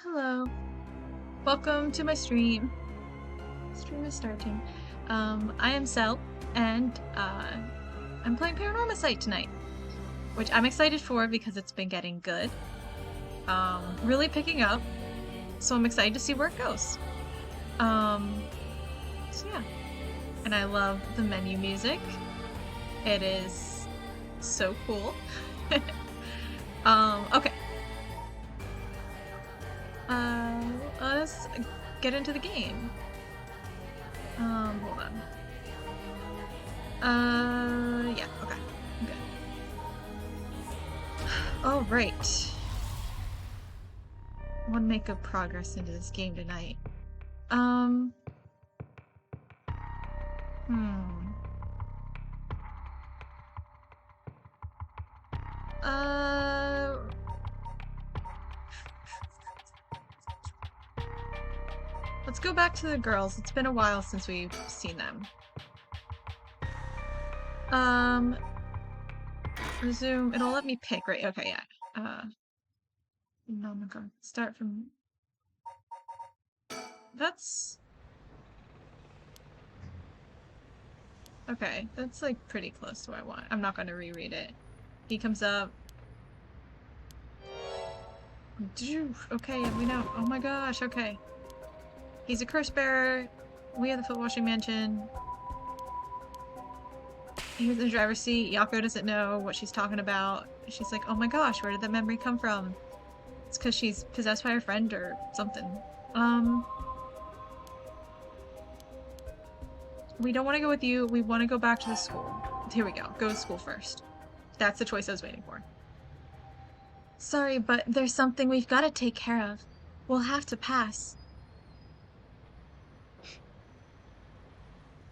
Hello. Welcome to my stream. Stream is starting. I am Cell, and I'm playing Paranormasight tonight, which I'm excited for because it's been getting good. Really picking up, so I'm excited to see where it goes. So yeah. And I love the menu music. It is so cool. Okay. Let's get into the game. Hold on. Yeah, okay. Good. All right. I want to make good progress into this game tonight. Let's go back to the girls. It's been a while since we've seen them. Resume. It'll let me pick, right? Okay, yeah. No, I'm gonna start from... That's... Okay, that's like pretty close to what I want. I'm not gonna reread it. He comes up. Okay, we know. Oh my gosh, okay. He's a curse bearer. We have the foot washing mansion. He was in the driver's seat. Yako doesn't know what she's talking about. She's like, oh my gosh, where did that memory come from? It's because she's possessed by her friend or something. We don't want to go with you. We want to go back to the school. Here we go. Go to school first. That's the choice I was waiting for. Sorry, but there's something we've got to take care of. We'll have to pass.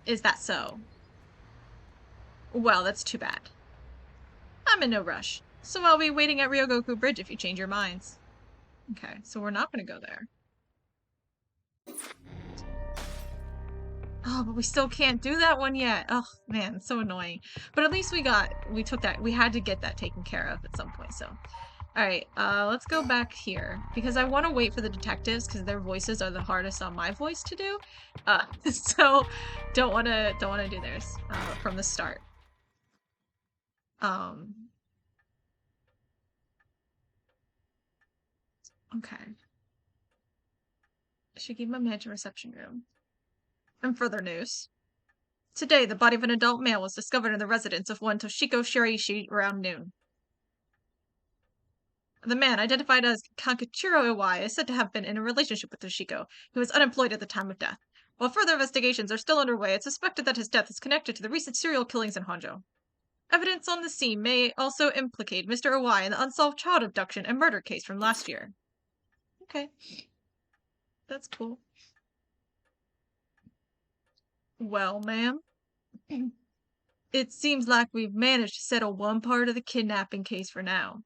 Is that so? Well, that's too bad. I'm in no rush, so I'll be waiting at Ryogoku Bridge if you change your minds. Okay, so we're not going to go there. Oh, but we still can't do that one yet. Oh, man, so annoying. But at least we took that. We had to get that taken care of at some point, so. Alright, let's go back here. Because I want to wait for the detectives, because their voices are the hardest on my voice to do. So don't want to do theirs from the start. Okay. Should give my mansion reception room. And further news. Today, the body of an adult male was discovered in the residence of one Toshiko Shiraishi around noon. The man, identified as Kankachiro Iwai, is said to have been in a relationship with Toshiko, who was unemployed at the time of death. While further investigations are still underway, it's suspected that his death is connected to the recent serial killings in Honjo. Evidence on the scene may also implicate Mr. Iwai in the unsolved child abduction and murder case from last year. Okay. That's cool. Well, ma'am. It seems like we've managed to settle one part of the kidnapping case for now.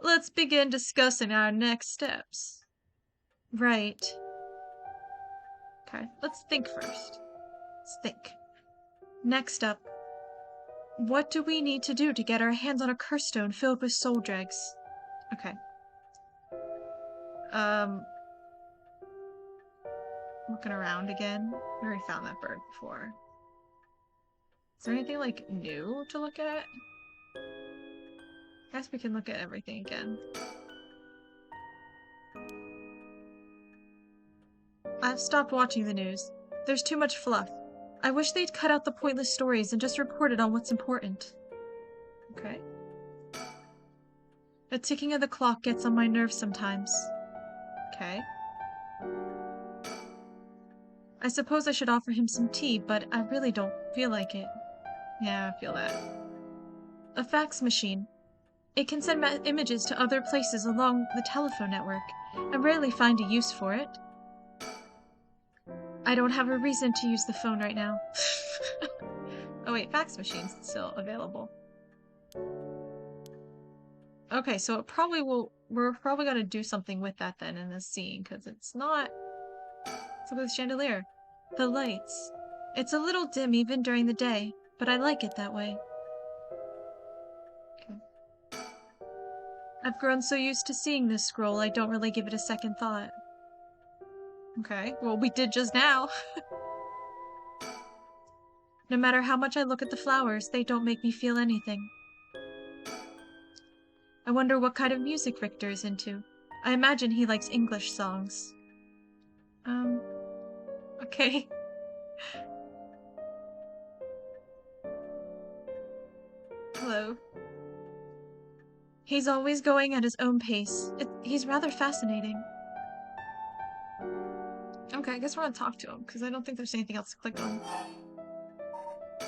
Let's begin discussing our next steps. Right. Okay, let's think first. Let's think. Next up, what do we need to do to get our hands on a curse stone filled with soul dregs? Okay. Looking around again. We already found that bird before. Is there anything, like, new to look at? I guess we can look at everything again. I've stopped watching the news. There's too much fluff. I wish they'd cut out the pointless stories and just reported on what's important. Okay. The ticking of the clock gets on my nerves sometimes. Okay. I suppose I should offer him some tea, but I really don't feel like it. Yeah, I feel that. A fax machine. It can send images to other places along the telephone network. I rarely find a use for it. I don't have a reason to use the phone right now. Oh wait, fax machine's still available. Okay, so it probably will... We're probably gonna do something with that then in this scene, because it's not... Let's look at the chandelier. The lights. It's a little dim even during the day, but I like it that way. Okay. I've grown so used to seeing this scroll, I don't really give it a second thought. Okay, well, we did just now. No matter how much I look at the flowers, they don't make me feel anything. I wonder what kind of music Richter is into. I imagine he likes English songs. Okay. Hello. He's always going at his own pace. He's rather fascinating. Okay, I guess we're gonna talk to him, because I don't think there's anything else to click on.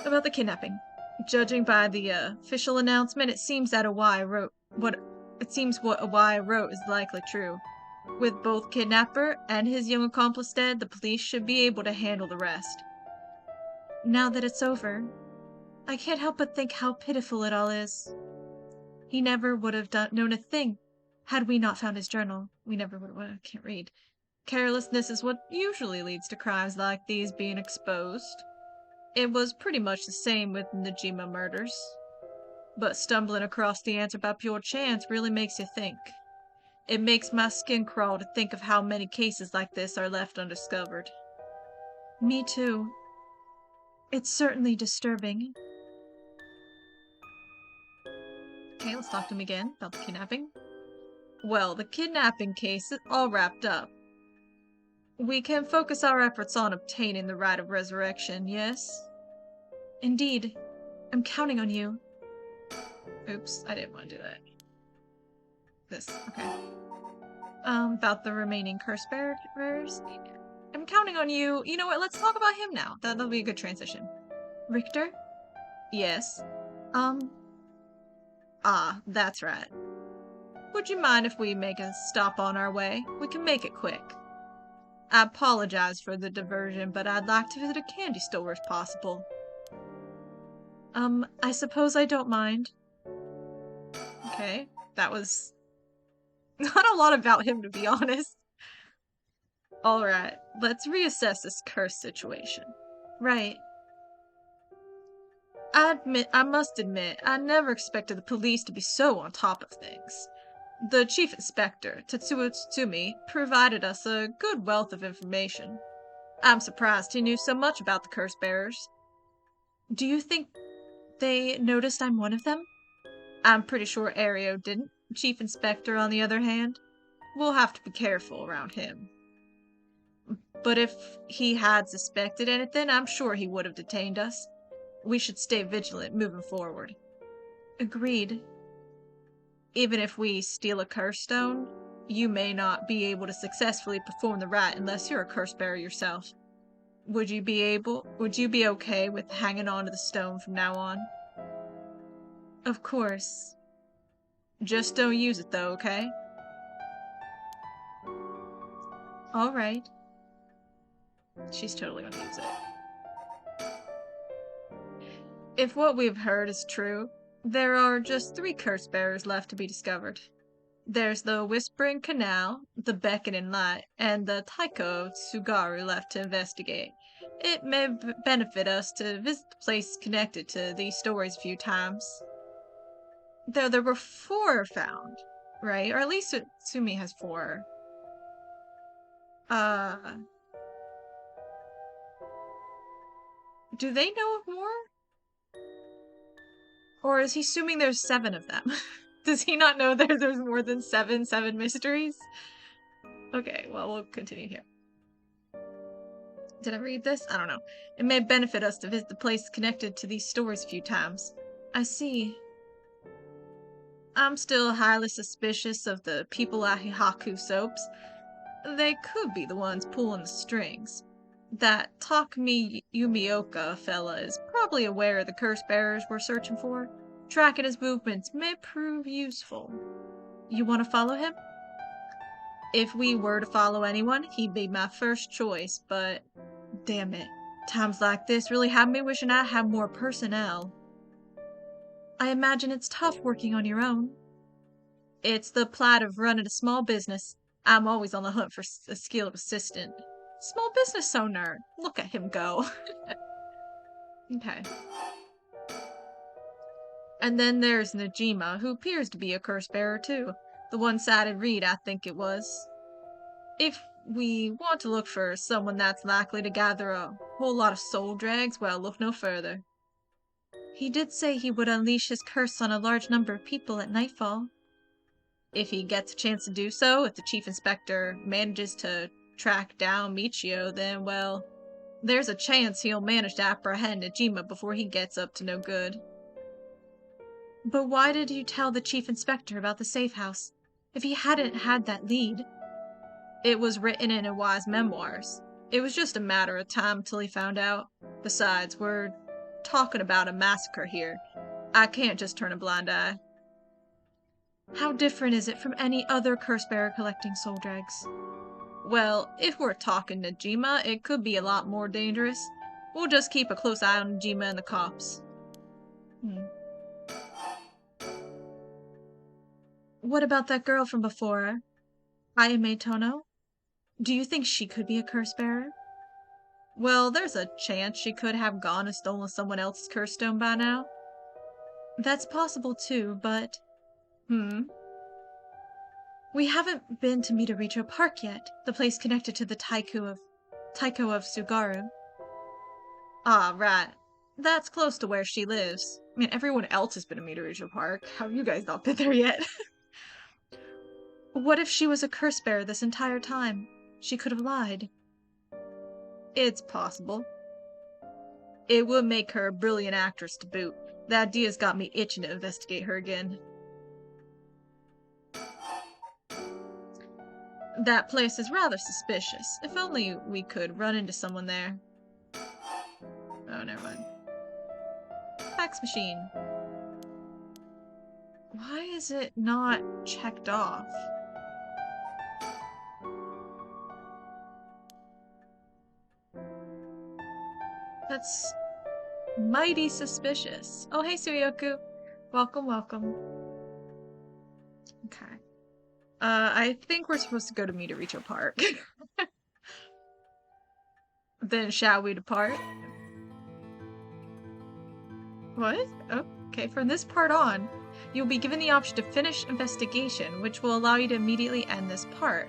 About the kidnapping. Judging by the official announcement, it seems that what Awai wrote is likely true. With both kidnapper and his young accomplice dead, the police should be able to handle the rest. Now that it's over, I can't help but think how pitiful it all is. He never would have known a thing had we not found his journal. We never would have. I can't read. Carelessness is what usually leads to crimes like these being exposed. It was pretty much the same with Najima murders. But stumbling across the answer by pure chance really makes you think. It makes my skin crawl to think of how many cases like this are left undiscovered. Me too. It's certainly disturbing. Okay, let's talk to him again about the kidnapping. Well, the kidnapping case is all wrapped up. We can focus our efforts on obtaining the right of resurrection, yes? Indeed. I'm counting on you. Oops, I didn't want to do that. This, okay. About the remaining curse bearers. I'm counting on you. You know what, let's talk about him now. That'll be a good transition. Richter? Yes. That's right. Would you mind if we make a stop on our way? We can make it quick. I apologize for the diversion, but I'd like to visit a candy store if possible. I suppose I don't mind. Okay, that was not a lot about him, to be honest. Alright, let's reassess this curse situation. Right. I must admit, I never expected the police to be so on top of things. The chief inspector, Tetsuo Tsutsumi, provided us a good wealth of information. I'm surprised he knew so much about the curse bearers. Do you think they noticed I'm one of them? I'm pretty sure Ario didn't. Chief Inspector, on the other hand, we'll have to be careful around him. But if he had suspected anything, I'm sure he would have detained us. We should stay vigilant moving forward. Agreed. Even if we steal a curse stone, you may not be able to successfully perform the rite unless you're a curse bearer yourself. Would you be okay with hanging on to the stone from now on? Of course. Just don't use it though, okay? Alright. She's totally gonna use it. If what we've heard is true, there are just 3 curse bearers left to be discovered. There's the Whispering Canal, the Beckoning Light, and the Taiko Tsugaru left to investigate. It may benefit us to visit the place connected to these stories a few times. There were 4 found, right? Or at least Tsumi has 4. Do they know of more? Or is he assuming there's 7 of them? Does he not know there's more than 7 mysteries? Okay, well, we'll continue here. Did I read this? I don't know. It may benefit us to visit the place connected to these stories a few times. I see. I'm still highly suspicious of the people at Hihaku Soaps. They could be the ones pulling the strings. That Takumi Yumioka fella is probably aware of the curse bearers we're searching for. Tracking his movements may prove useful. You want to follow him? If we were to follow anyone, he'd be my first choice, but damn it. Times like this really have me wishing I had more personnel. I imagine it's tough working on your own. It's the plight of running a small business. I'm always on the hunt for a skilled assistant. Small business owner. Look at him go. Okay. And then there's Najima, who appears to be a curse bearer too. The one-sided read, I think it was. If we want to look for someone that's likely to gather a whole lot of soul drags, well, look no further. He did say he would unleash his curse on a large number of people at nightfall. If he gets a chance to do so, if the chief inspector manages to track down Michio, then, well, there's a chance he'll manage to apprehend Najima before he gets up to no good. But why did you tell the chief inspector about the safe house, if he hadn't had that lead? It was written in Iwai's memoirs. It was just a matter of time until he found out. Besides, we're talking about a massacre here. I can't just turn a blind eye. How different is it from any other curse-bearer collecting soul dregs? Well, if we're talking Najima, it could be a lot more dangerous. We'll just keep a close eye on Najima and the cops. What about that girl from before? Ayame Tono? Do you think she could be a curse-bearer? Well, there's a chance she could have gone and stolen someone else's curse stone by now. That's possible too, but... We haven't been to Midoricho Park yet, the place connected to the Taiko of Sugaru. Ah, right. That's close to where she lives. I mean, everyone else has been to Midoricho Park. How have you guys not been there yet? What if she was a curse bearer this entire time? She could have lied. It's possible. It would make her a brilliant actress to boot. The idea's got me itching to investigate her again. That place is rather suspicious. If only we could run into someone there. Oh, never mind. Fax machine. Why is it not checked off? That's mighty suspicious. Oh, hey, Suyoku. Welcome, welcome. Okay. I think we're supposed to go to Midoricho Park. Then shall we depart? What? Okay, from this part on, you'll be given the option to finish investigation, which will allow you to immediately end this part.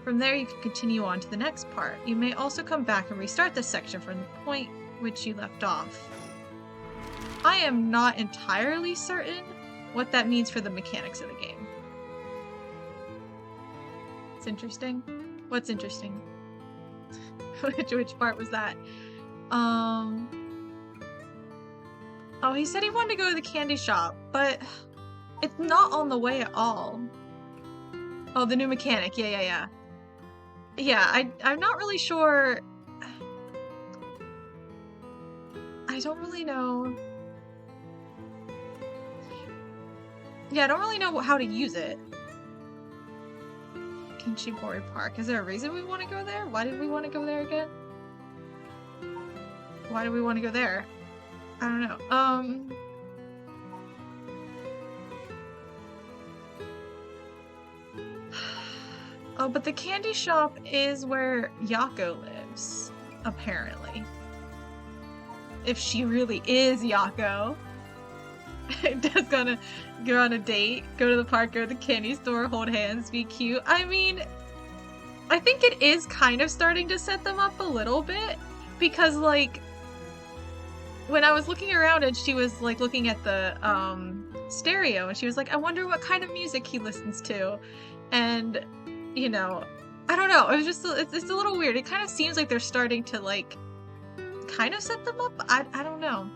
From there, you can continue on to the next part. You may also come back and restart this section from the point which you left off. I am not entirely certain what that means for the mechanics of the game. It's interesting. What's interesting? Which part was that? Oh, he said he wanted to go to the candy shop, but it's not on the way at all. Oh, the new mechanic. Yeah. Yeah, I'm not really sure. I don't really know. Yeah, I don't really know how to use it. Kinshibori Park. Is there a reason we want to go there? Why did we want to go there again? Why do we want to go there? I don't know. Oh, but the candy shop is where Yako lives, apparently. If she really is Yako. Just gonna go on a date, go to the park, go to the candy store, hold hands, be cute. I mean, I think it is kind of starting to set them up a little bit, because, like, when I was looking around and she was, like, looking at the, stereo, and she was like, I wonder what kind of music he listens to, and, you know, I don't know, it was just, it's a little weird. It kind of seems like they're starting to, like, kind of set them up. I don't know.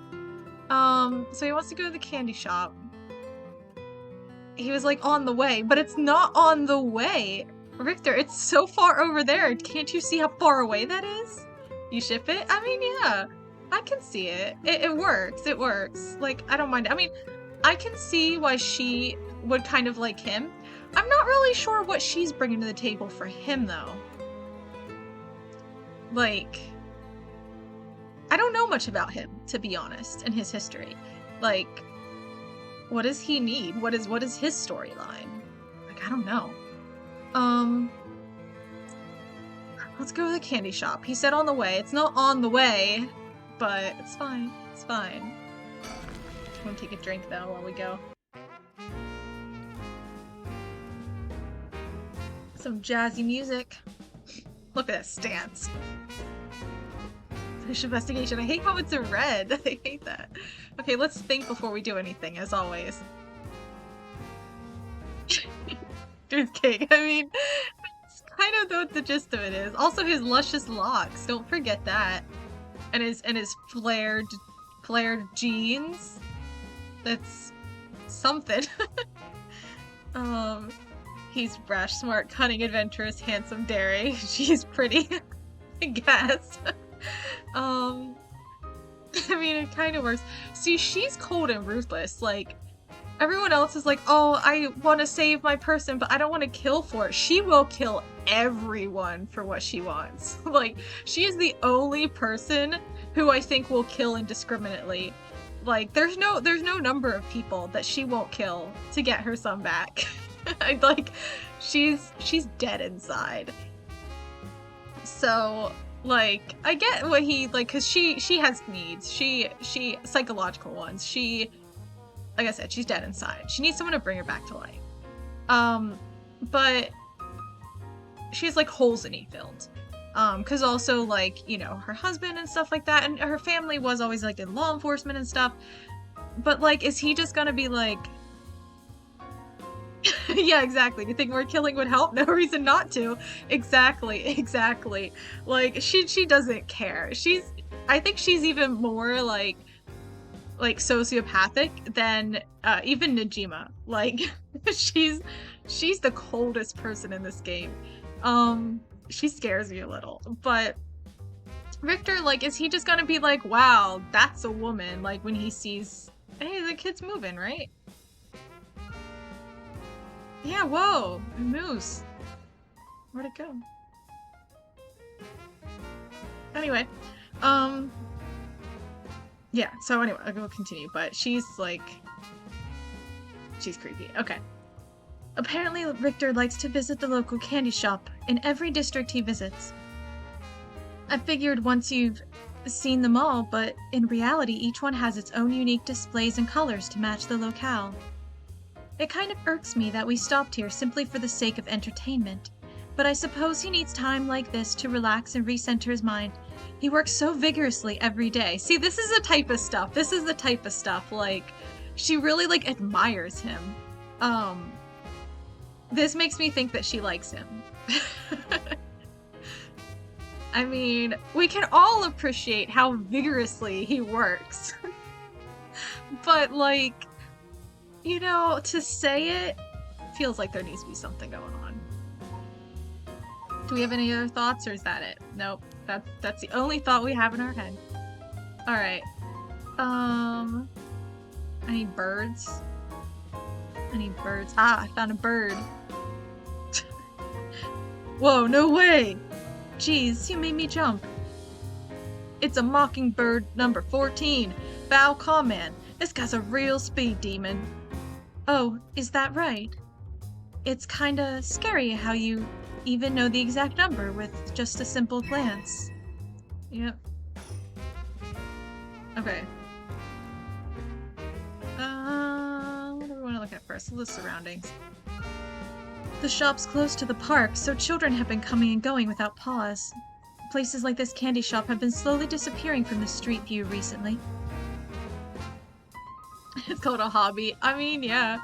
So he wants to go to the candy shop. He was like on the way, but it's not on the way. Richter, it's so far over there. Can't you see how far away that is? You ship it? I mean, yeah, I can see it. It works. It works. Like, I don't mind. I mean, I can see why she would kind of like him. I'm not really sure what she's bringing to the table for him, though. Like, I don't know much about him, to be honest, and his history. Like, what does he need? What is his storyline? Like, I don't know. Let's go to the candy shop. He said on the way. It's not on the way, but it's fine. It's fine. I'm gonna take a drink, though, while we go. Some jazzy music. Look at that stance. Fish investigation. I hate how it's in red. I hate that. Okay, let's think before we do anything, as always. Truth cake. I mean, that's kind of what the gist of it is. Also, his luscious locks. Don't forget that. And his flared jeans. That's something. He's brash, smart, cunning, adventurous, handsome, daring. She's pretty, I guess. I mean, it kind of works. See, she's cold and ruthless. Like, everyone else is like, oh, I want to save my person, but I don't want to kill for it. She will kill everyone for what she wants. Like, she is the only person who I think will kill indiscriminately. Like, there's no number of people that she won't kill to get her son back. Like, she's dead inside. So, like, I get what he, like, cause she has needs. She psychological ones. She, like I said, she's dead inside. She needs someone to bring her back to life. But she has, like, holes in he filled. Cause also, like, you know, her husband and stuff like that, and her family was always, like, in law enforcement and stuff. But, like, is he just gonna be like, yeah, exactly. You think more killing would help? No reason not to. Exactly. Like, she doesn't care. I think she's even more, like sociopathic than, even Najima. Like, she's the coldest person in this game. She scares me a little, but Richter, like, is he just gonna be like, wow, that's a woman, like, when he sees, hey, the kid's moving, right? Yeah, whoa, a moose. Where'd it go? Anyway, yeah, so anyway, I'll continue, but she's, like, she's creepy. Okay. Apparently, Richter likes to visit the local candy shop in every district he visits. I figured once you've seen them all, but in reality, each one has its own unique displays and colors to match the locale. It kind of irks me that we stopped here simply for the sake of entertainment, but I suppose he needs time like this to relax and recenter his mind. He works so vigorously every day. See, this is the type of stuff, like, she really, like, admires him. This makes me think that she likes him. I mean, we can all appreciate how vigorously he works. But, like, you know, to say it feels like there needs to be something going on. Do we have any other thoughts, or is that it? Nope. That's the only thought we have in our head. Alright. I need birds. Ah, I found a bird. Whoa, no way! Jeez, you made me jump. It's a mockingbird number 14. Bow Command. This guy's a real speed demon. Oh, is that right? It's kinda scary how you even know the exact number with just a simple glance. Yep. Okay. What do we want to look at first? The surroundings. The shop's close to the park, so children have been coming and going without pause. Places like this candy shop have been slowly disappearing from the street view recently. It's called a hobby. I mean, yeah.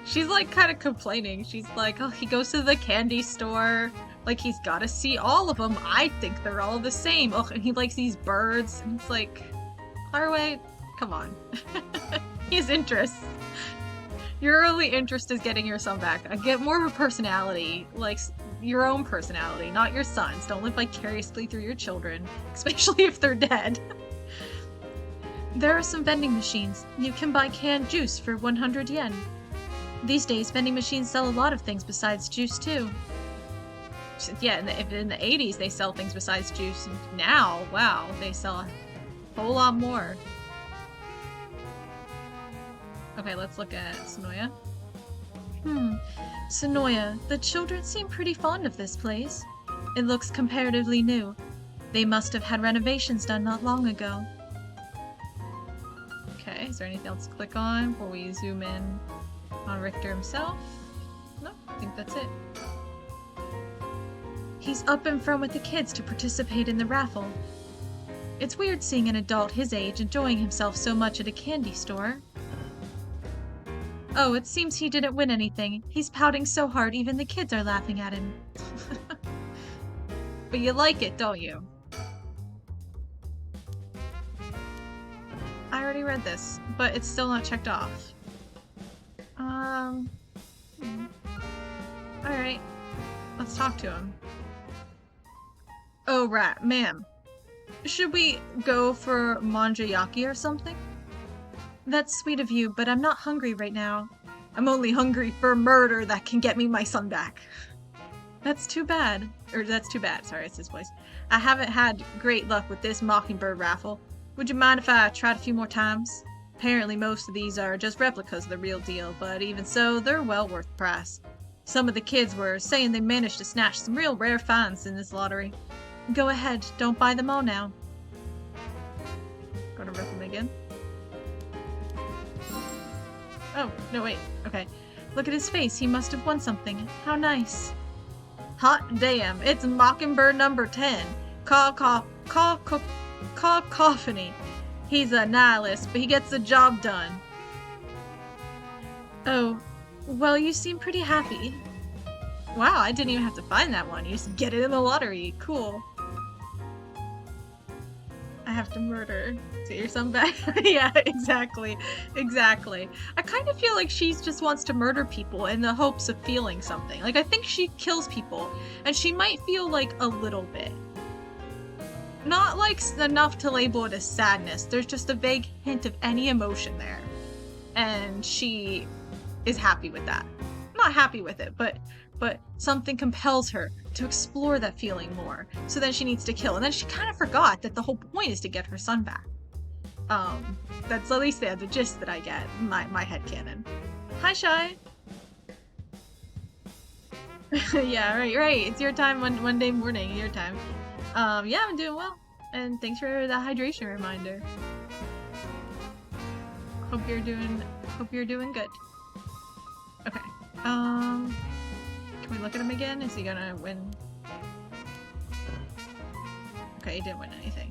She's, like, kind of complaining. She's like, oh, he goes to the candy store. Like, he's gotta see all of them. I think they're all the same. Oh, and he likes these birds. And it's like, Clarway, come on. He has interests. Your only interest is getting your son back. Get more of a personality. Like, your own personality, not your son's. Don't live vicariously through your children. Especially if they're dead. There are some vending machines. You can buy canned juice for 100 yen. These days, vending machines sell a lot of things besides juice, too. Yeah, in the 80s, they sell things besides juice. And now, wow, they sell a whole lot more. Okay, let's look at Sonoya. Sonoya, the children seem pretty fond of this place. It looks comparatively new. They must have had renovations done not long ago. Okay, is there anything else to click on before we zoom in on Richter himself? Nope. think that's it. He's up in front with the kids to participate in the raffle. It's weird seeing an adult his age enjoying himself so much at a candy store. Oh, it seems he didn't win anything. He's pouting so hard even the kids are laughing at him. But you like it, don't you? I already read this, but it's still not checked off. Alright. Let's talk to him. Oh, right, ma'am. Should we go for manjayaki or something? That's sweet of you, but I'm not hungry right now. I'm only hungry for murder that can get me my son back. That's too bad. Or that's too bad, sorry, it's his voice. I haven't had great luck with this mockingbird raffle. Would you mind if I tried a few more times? Apparently most of these are just replicas of the real deal, but even so, they're well worth the price. Some of the kids were saying they managed to snatch some real rare finds in this lottery. Go ahead, don't buy them all now. Gotta rip them again. Oh, no wait, okay. Look at his face, he must have won something. How nice. Hot damn, it's Mockingbird number 10. Cacophony. He's a nihilist, but he gets the job done. Oh, well, you seem pretty happy. Wow, I didn't even have to find that one. You just get it in the lottery. Cool. I have to murder to get your son back. Yeah, exactly. Exactly. I kind of feel like she just wants to murder people in the hopes of feeling something. Like, I think she kills people, and she might feel like a little bit. Not like enough to label it as sadness. There's just a vague hint of any emotion there. And she is happy with that. Not happy with it, but something compels her to explore that feeling more. So then she needs to kill. And then she kind of forgot that the whole point is to get her son back. That's at least the gist that I get. My headcanon. Hi, Shy. Yeah, right. It's your time Monday morning, your time. Yeah, I'm doing well. And thanks for the hydration reminder. Hope you're doing good. Okay. Can we look at him again? Is he gonna win? Okay, he didn't win anything.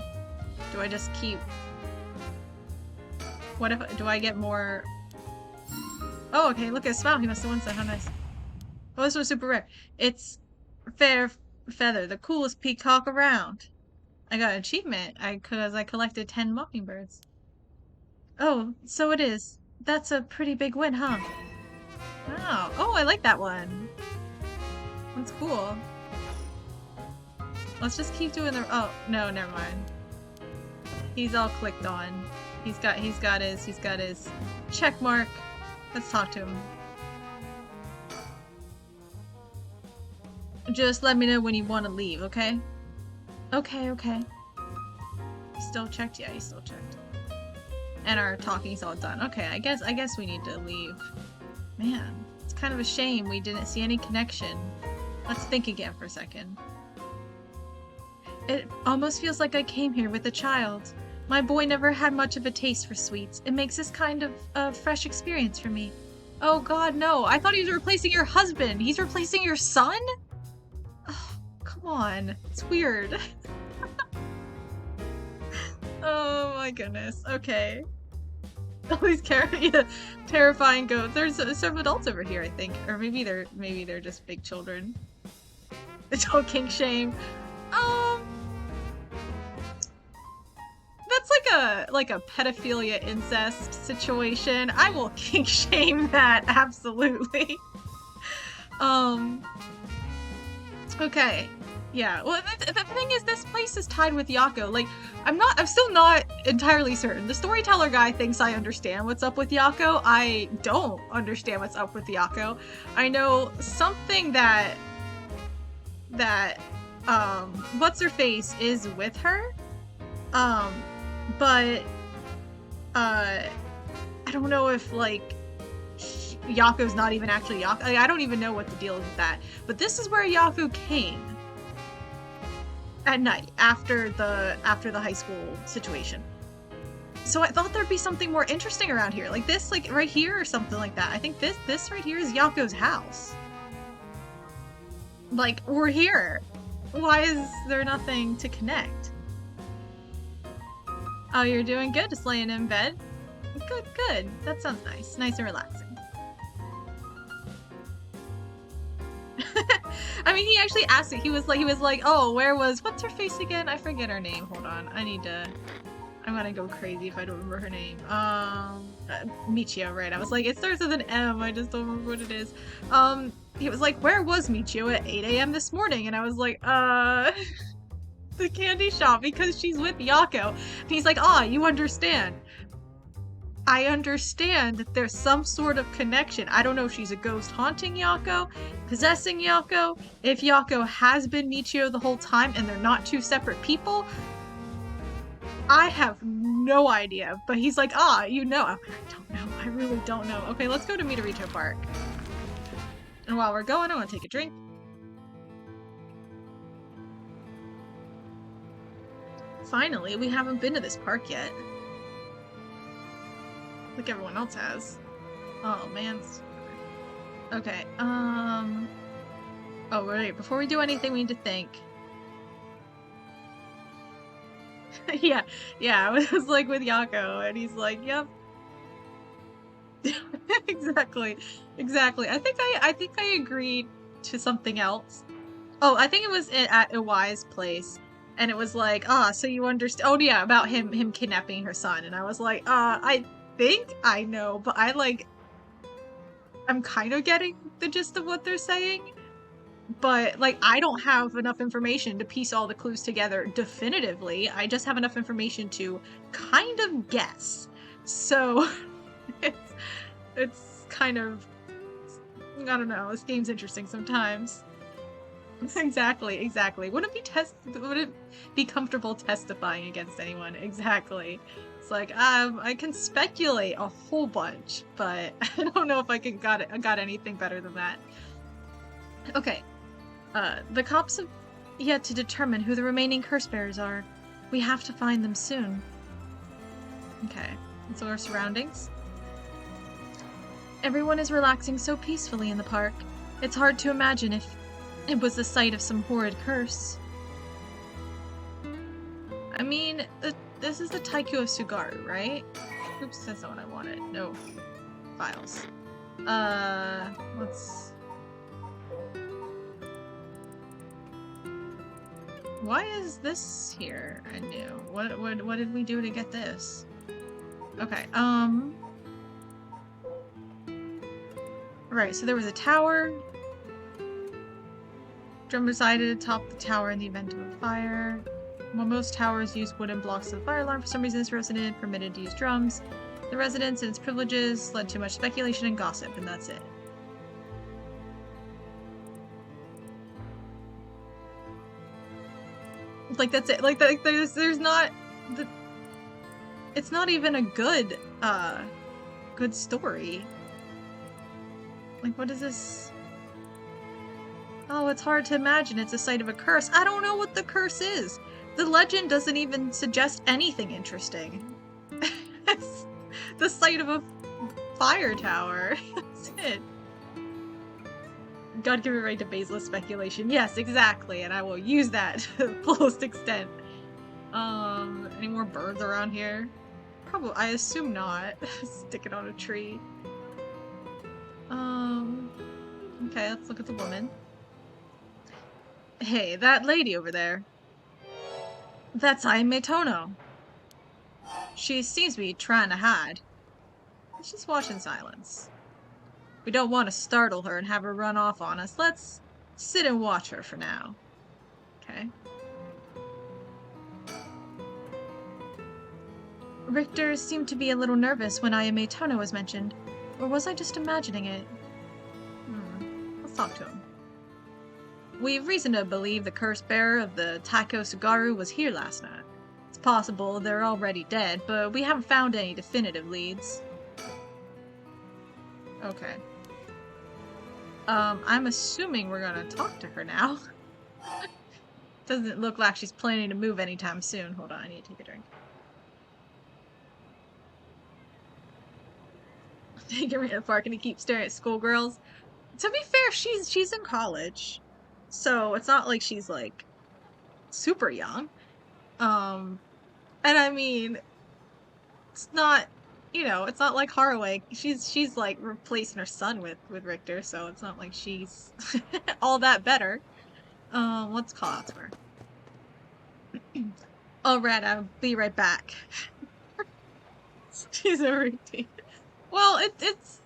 Do I just keep... What if... Do I get more... Oh, okay, look at his smile. He must have won, so how nice. Oh, this was super rare. It's Fair Feather, the coolest peacock around. I got an achievement because I collected 10 mockingbirds. Oh, so it is. That's a pretty big win, huh? Wow. Oh, I like that one. That's cool. Let's just keep doing the... Oh, no, never mind. He's all clicked on. He's got his check mark. Let's talk to him. Just let me know when you want to leave, okay? Okay. He still checked? Yeah, he still checked. And our talking's all done. Okay, I guess we need to leave. Man, it's kind of a shame we didn't see any connection. Let's think again for a second. It almost feels like I came here with a child. My boy never had much of a taste for sweets. It makes this kind of a fresh experience for me. Oh god, no. I thought he was replacing your husband. He's replacing your son? Oh, come on. It's weird. Oh my goodness. Okay. All these terrifying goats. There's some adults over here, I think. Or maybe they're just big children. Don't kink shame. That's like a pedophilia incest situation. I will kink shame that, absolutely. Okay. Yeah, well, the thing is, this place is tied with Yako. Like, I'm still not entirely certain. The storyteller guy thinks I understand what's up with Yako. I don't understand what's up with Yako. I know something that what's-her-face is with her, but, I don't know if, like, Yako's not even actually Yako. I don't even know what the deal is with that. But this is where Yako came. At night, after the high school situation. So I thought there'd be something more interesting around here. Like this, like right here or something like that. I think this right here is Yako's house. Like, we're here. Why is there nothing to connect? Why is there nothing to connect? Oh, you're doing good, just laying in bed? Good, good. That sounds nice. Nice and relaxing. I mean, he actually asked it. He was like, oh, what's her face again? I forget her name. Hold on. I'm gonna go crazy if I don't remember her name. Michio, right? I was like, it starts with an M. I just don't remember what it is. He was like, where was Michio at 8 a.m. this morning? And I was like, the candy shop, because she's with Yako. And he's like, you understand. I understand that there's some sort of connection. I don't know if she's a ghost haunting Yako, possessing Yako, if Yako has been Michio the whole time and they're not two separate people. I have no idea. But he's like, you know. I don't know. I really don't know. Okay, let's go to Midorito Park. And while we're going, I want to take a drink. Finally, we haven't been to this park yet. Like everyone else has. Oh, man. Okay, oh, wait, before we do anything, we need to think. yeah, I was like with Yako, and he's like, yep. exactly. I think I agreed to something else. Oh, I think it was at Iwai's place. And it was like, so you understand? Oh, yeah, about him kidnapping her son. And I was like, I think I know, but I'm kind of getting the gist of what they're saying. But, like, I don't have enough information to piece all the clues together definitively. I just have enough information to kind of guess. So, it's kind of, I don't know, this game's interesting sometimes. Exactly. Wouldn't be comfortable testifying against anyone? Exactly. It's like, I can speculate a whole bunch, but I don't know if I got anything better than that. Okay. The cops have yet to determine who the remaining curse bearers are. We have to find them soon. Okay. And so our surroundings. Everyone is relaxing so peacefully in the park. It's hard to imagine if it was the site of some horrid curse. I mean, this is the Taiko of Sugaru, right? Oops, that's not what I wanted. No. Files. Let's... Why is this here? I knew. What did we do to get this? Okay, Right, so there was a tower. Drum resided atop the tower in the event of a fire. While most towers use wooden blocks of the fire alarm, for some reason this resident permitted to use drums. The residence and its privileges led to much speculation and gossip, and that's it. Like, that's it. Like there's not... It's not even a good story. Like, what is this? Oh, it's hard to imagine. It's a site of a curse. I don't know what the curse is. The legend doesn't even suggest anything interesting. It's the site of a fire tower. That's it. God give it right to baseless speculation. Yes, exactly, and I will use that to the fullest extent. Any more birds around here? Probably, I assume not. Stick it on a tree. Okay, let's look at the woman. Hey, that lady over there. That's Aime Tono. She seems to be trying to hide. Let's just watch in silence. We don't want to startle her and have her run off on us. Let's sit and watch her for now. Okay. Richter seemed to be a little nervous when Ayame Tono was mentioned. Or was I just imagining it? Let's talk to him. We've reason to believe the curse bearer of the Taiko Sugaru was here last night. It's possible they're already dead, but we haven't found any definitive leads. Okay. I'm assuming we're gonna talk to her now. Doesn't look like she's planning to move anytime soon. Hold on, I need to take a drink. Taking her to the park and he keeps staring at schoolgirls. To be fair, she's in college. So it's not like she's like super young. And I mean, it's not, it's not like Haraway. She's like replacing her son with Richter, so it's not like she's all that better. Let's call out to her. All right, I'll be right back. She's a routine. Well, it's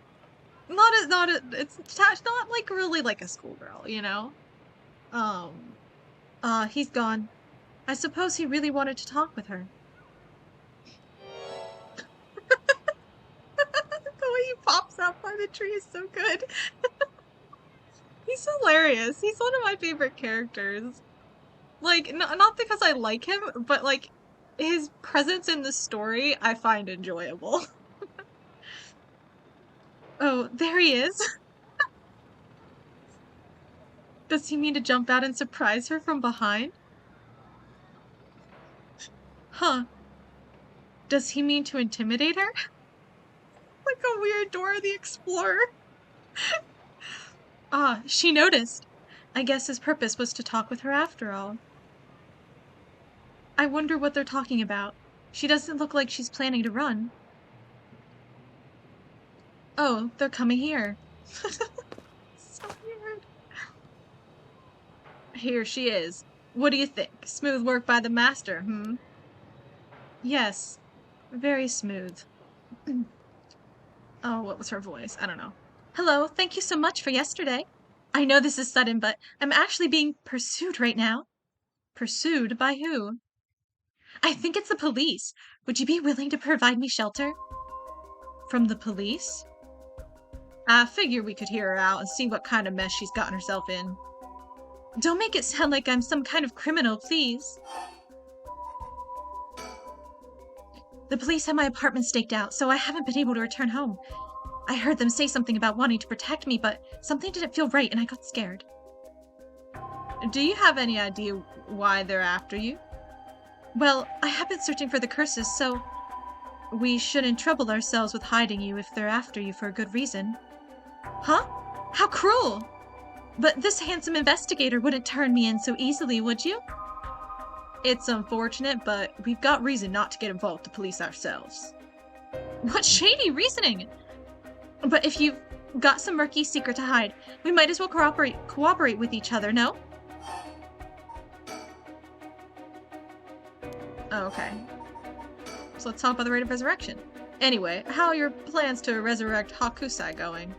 not like really like a schoolgirl, you know. He's gone. I suppose he really wanted to talk with her. The way he pops out by the tree is so good. He's hilarious. He's one of my favorite characters. Like, not because I like him, but like his presence in the story I find enjoyable. Oh, there he is. Does he mean to jump out and surprise her from behind? Huh. Does he mean to intimidate her? Like a weird Dora the Explorer. Ah, she noticed. I guess his purpose was to talk with her after all. I wonder what they're talking about. She doesn't look like she's planning to run. Oh, they're coming here. So weird. Here she is. What do you think? Smooth work by the master, hmm? Yes, very smooth. Oh, what was her voice? I don't know. Hello, thank you so much for yesterday. I know this is sudden, but I'm actually being pursued right now. Pursued by who? I think it's the police. Would you be willing to provide me shelter? From the police? I figure we could hear her out and see what kind of mess she's gotten herself in. Don't make it sound like I'm some kind of criminal, please. The police have my apartment staked out, so I haven't been able to return home. I heard them say something about wanting to protect me, but something didn't feel right and I got scared. Do you have any idea why they're after you? Well, I have been searching for the curses, so we shouldn't trouble ourselves with hiding you if they're after you for a good reason. Huh? How cruel! But this handsome investigator wouldn't turn me in so easily, would you? It's unfortunate, but we've got reason not to get involved to police ourselves. What shady reasoning! But if you've got some murky secret to hide, we might as well cooperate with each other, no? Oh, okay. So let's talk about the rite of resurrection. Anyway, how are your plans to resurrect Hakusai going?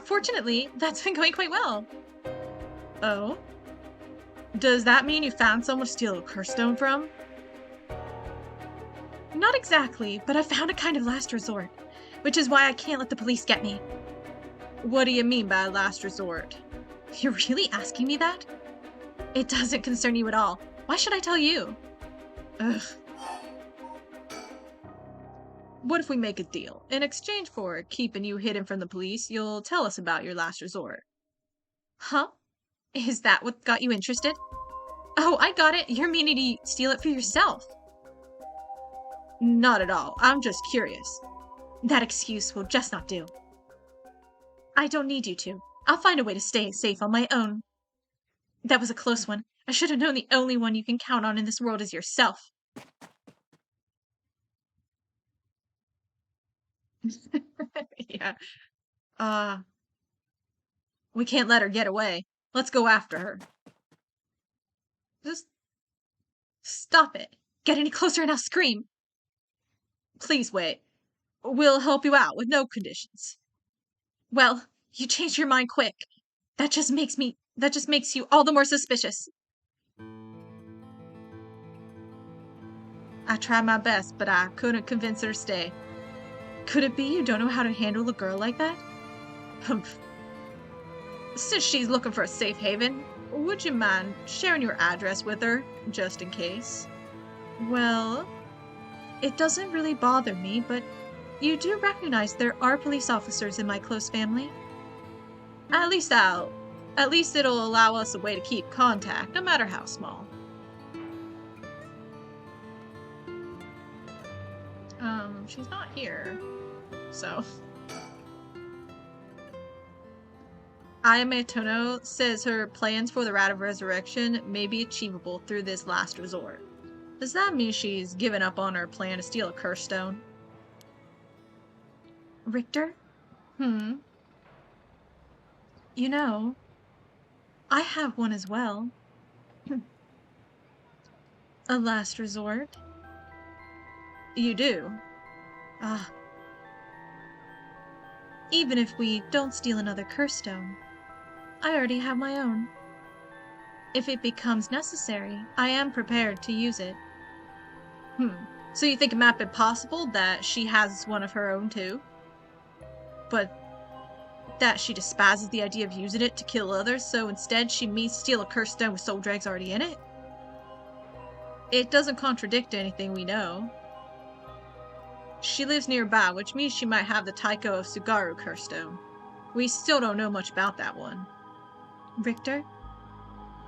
Fortunately, that's been going quite well. Oh? Does that mean you found someone to steal a curse stone from? Not exactly, but I found a kind of last resort, which is why I can't let the police get me. What do you mean by last resort? You're really asking me that? It doesn't concern you at all. Why should I tell you? Ugh. What if we make a deal? In exchange for keeping you hidden from the police, you'll tell us about your last resort. Huh? Is that what got you interested? Oh, I got it. You're meaning to steal it for yourself. Not at all. I'm just curious. That excuse will just not do. I don't need you to. I'll find a way to stay safe on my own. That was a close one. I should have known the only one you can count on in this world is yourself. Yeah. We can't let her get away. Let's go after her. Just stop it. Get any closer and I'll scream. Please wait. We'll help you out with no conditions. Well, you changed your mind quick. That just makes you all the more suspicious. I tried my best, but I couldn't convince her to stay. Could it be you don't know how to handle a girl like that? Humph. Since she's looking for a safe haven, would you mind sharing your address with her, just in case? Well, it doesn't really bother me, but you do recognize there are police officers in my close family? At least it'll allow us a way to keep contact, no matter how small. She's not here, so... Ayame Tono says her plans for the Rat of Resurrection may be achievable through this last resort. Does that mean she's given up on her plan to steal a curse stone? Richter? You know, I have one as well. A last resort? You do? Ah. Even if we don't steal another curse stone, I already have my own. If it becomes necessary, I am prepared to use it. So you think it might be possible that she has one of her own too? But that she despises the idea of using it to kill others, so instead she means to steal a cursed stone with soul dregs already in it? It doesn't contradict anything we know. She lives nearby, which means she might have the Taiko of Sugaru cursed stone. We still don't know much about that one. Richter?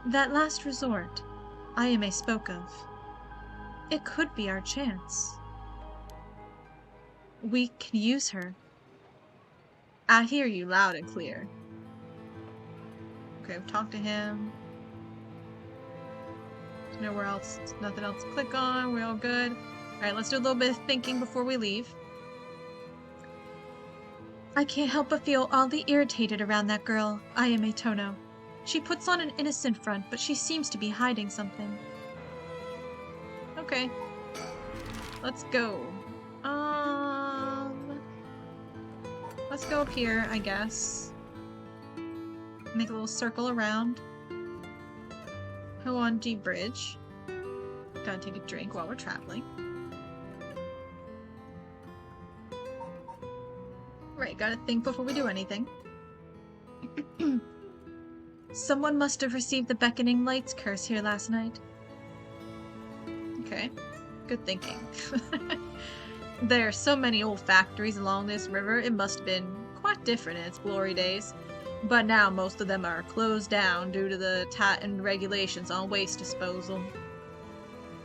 That last resort Ayame spoke of. It could be our chance. We can use her. I hear you loud and clear. Okay, we've talked to him. Nowhere else, nothing else to click on. We're all good. Alright, let's do a little bit of thinking before we leave. I can't help but feel oddly irritated around that girl, Ayame Tono. She puts on an innocent front, but she seems to be hiding something. Okay. Let's go. Let's go up here, I guess. Make a little circle around. Honjo Bridge. Gotta take a drink while we're traveling. Right, gotta think before we do anything. Someone must have received the beckoning lights curse here last night. Okay, good thinking. There are so many old factories along this river, it must have been quite different in its glory days. But now most of them are closed down due to the tightened regulations on waste disposal.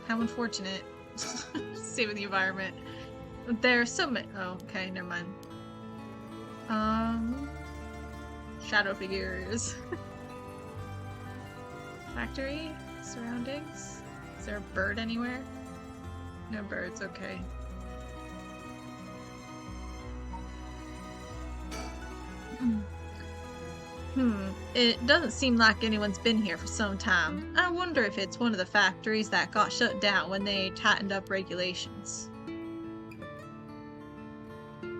How unfortunate. Saving the environment. There are so many— oh, okay, never mind. Shadow figures. Factory? Surroundings? Is there a bird anywhere? No birds, okay. It doesn't seem like anyone's been here for some time. I wonder if it's one of the factories that got shut down when they tightened up regulations.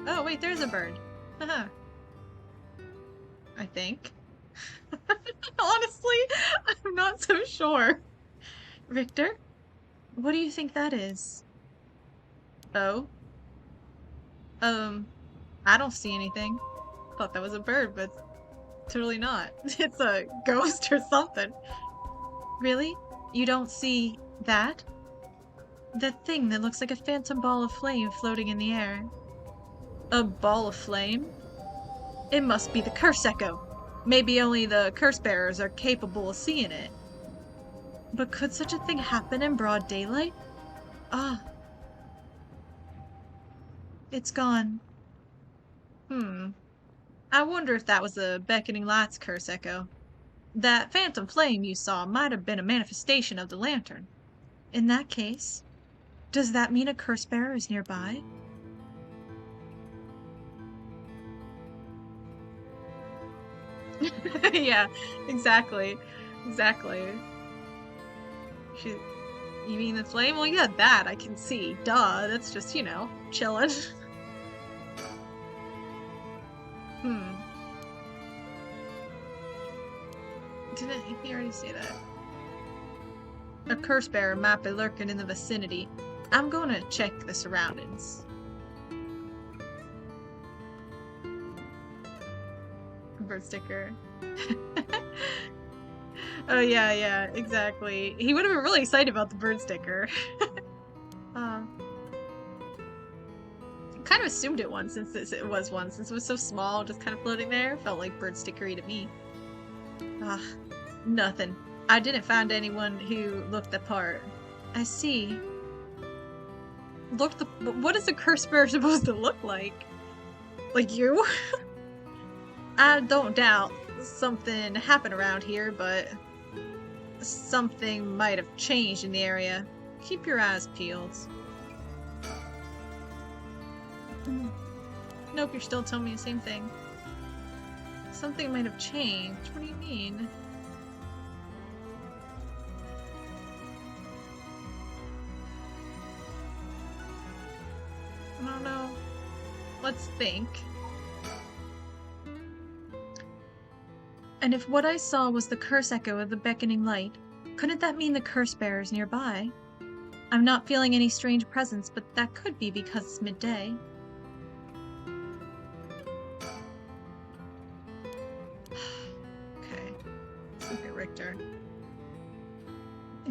Oh, wait, there's a bird. Haha. I think. Honestly, I'm not so sure. Richter? What do you think that is? Oh? I don't see anything. Thought that was a bird, but totally not. It's a ghost or something. Really? You don't see that? That thing that looks like a phantom ball of flame floating in the air. A ball of flame? It must be the curse echo. Maybe only the curse bearers are capable of seeing it. But could such a thing happen in broad daylight? Ah. It's gone. I wonder if that was the beckoning lights curse echo. That phantom flame you saw might have been a manifestation of the lantern. In that case, does that mean a curse bearer is nearby? Yeah, exactly. Exactly. You mean the flame? Well, yeah, that I can see. Duh, that's just, you know, chilling. Didn't he already say that? A curse bearer might be lurking in the vicinity. I'm going to check the surroundings. Bird sticker. Oh yeah, exactly. He would have been really excited about the bird sticker. Kind of assumed it once since it was so small, just kind of floating there. Felt like bird stickery to me. Nothing. I didn't find anyone who looked the part. I see. What is a curse bearer supposed to look like? Like you? I don't doubt something happened around here, but something might have changed in the area. Keep your eyes peeled. Nope, you're still telling me the same thing. Something might have changed. What do you mean? I don't know. Let's think. And if what I saw was the curse echo of the beckoning light, couldn't that mean the curse bearer's nearby? I'm not feeling any strange presence, but that could be because it's midday. Okay. Let's look at Richter.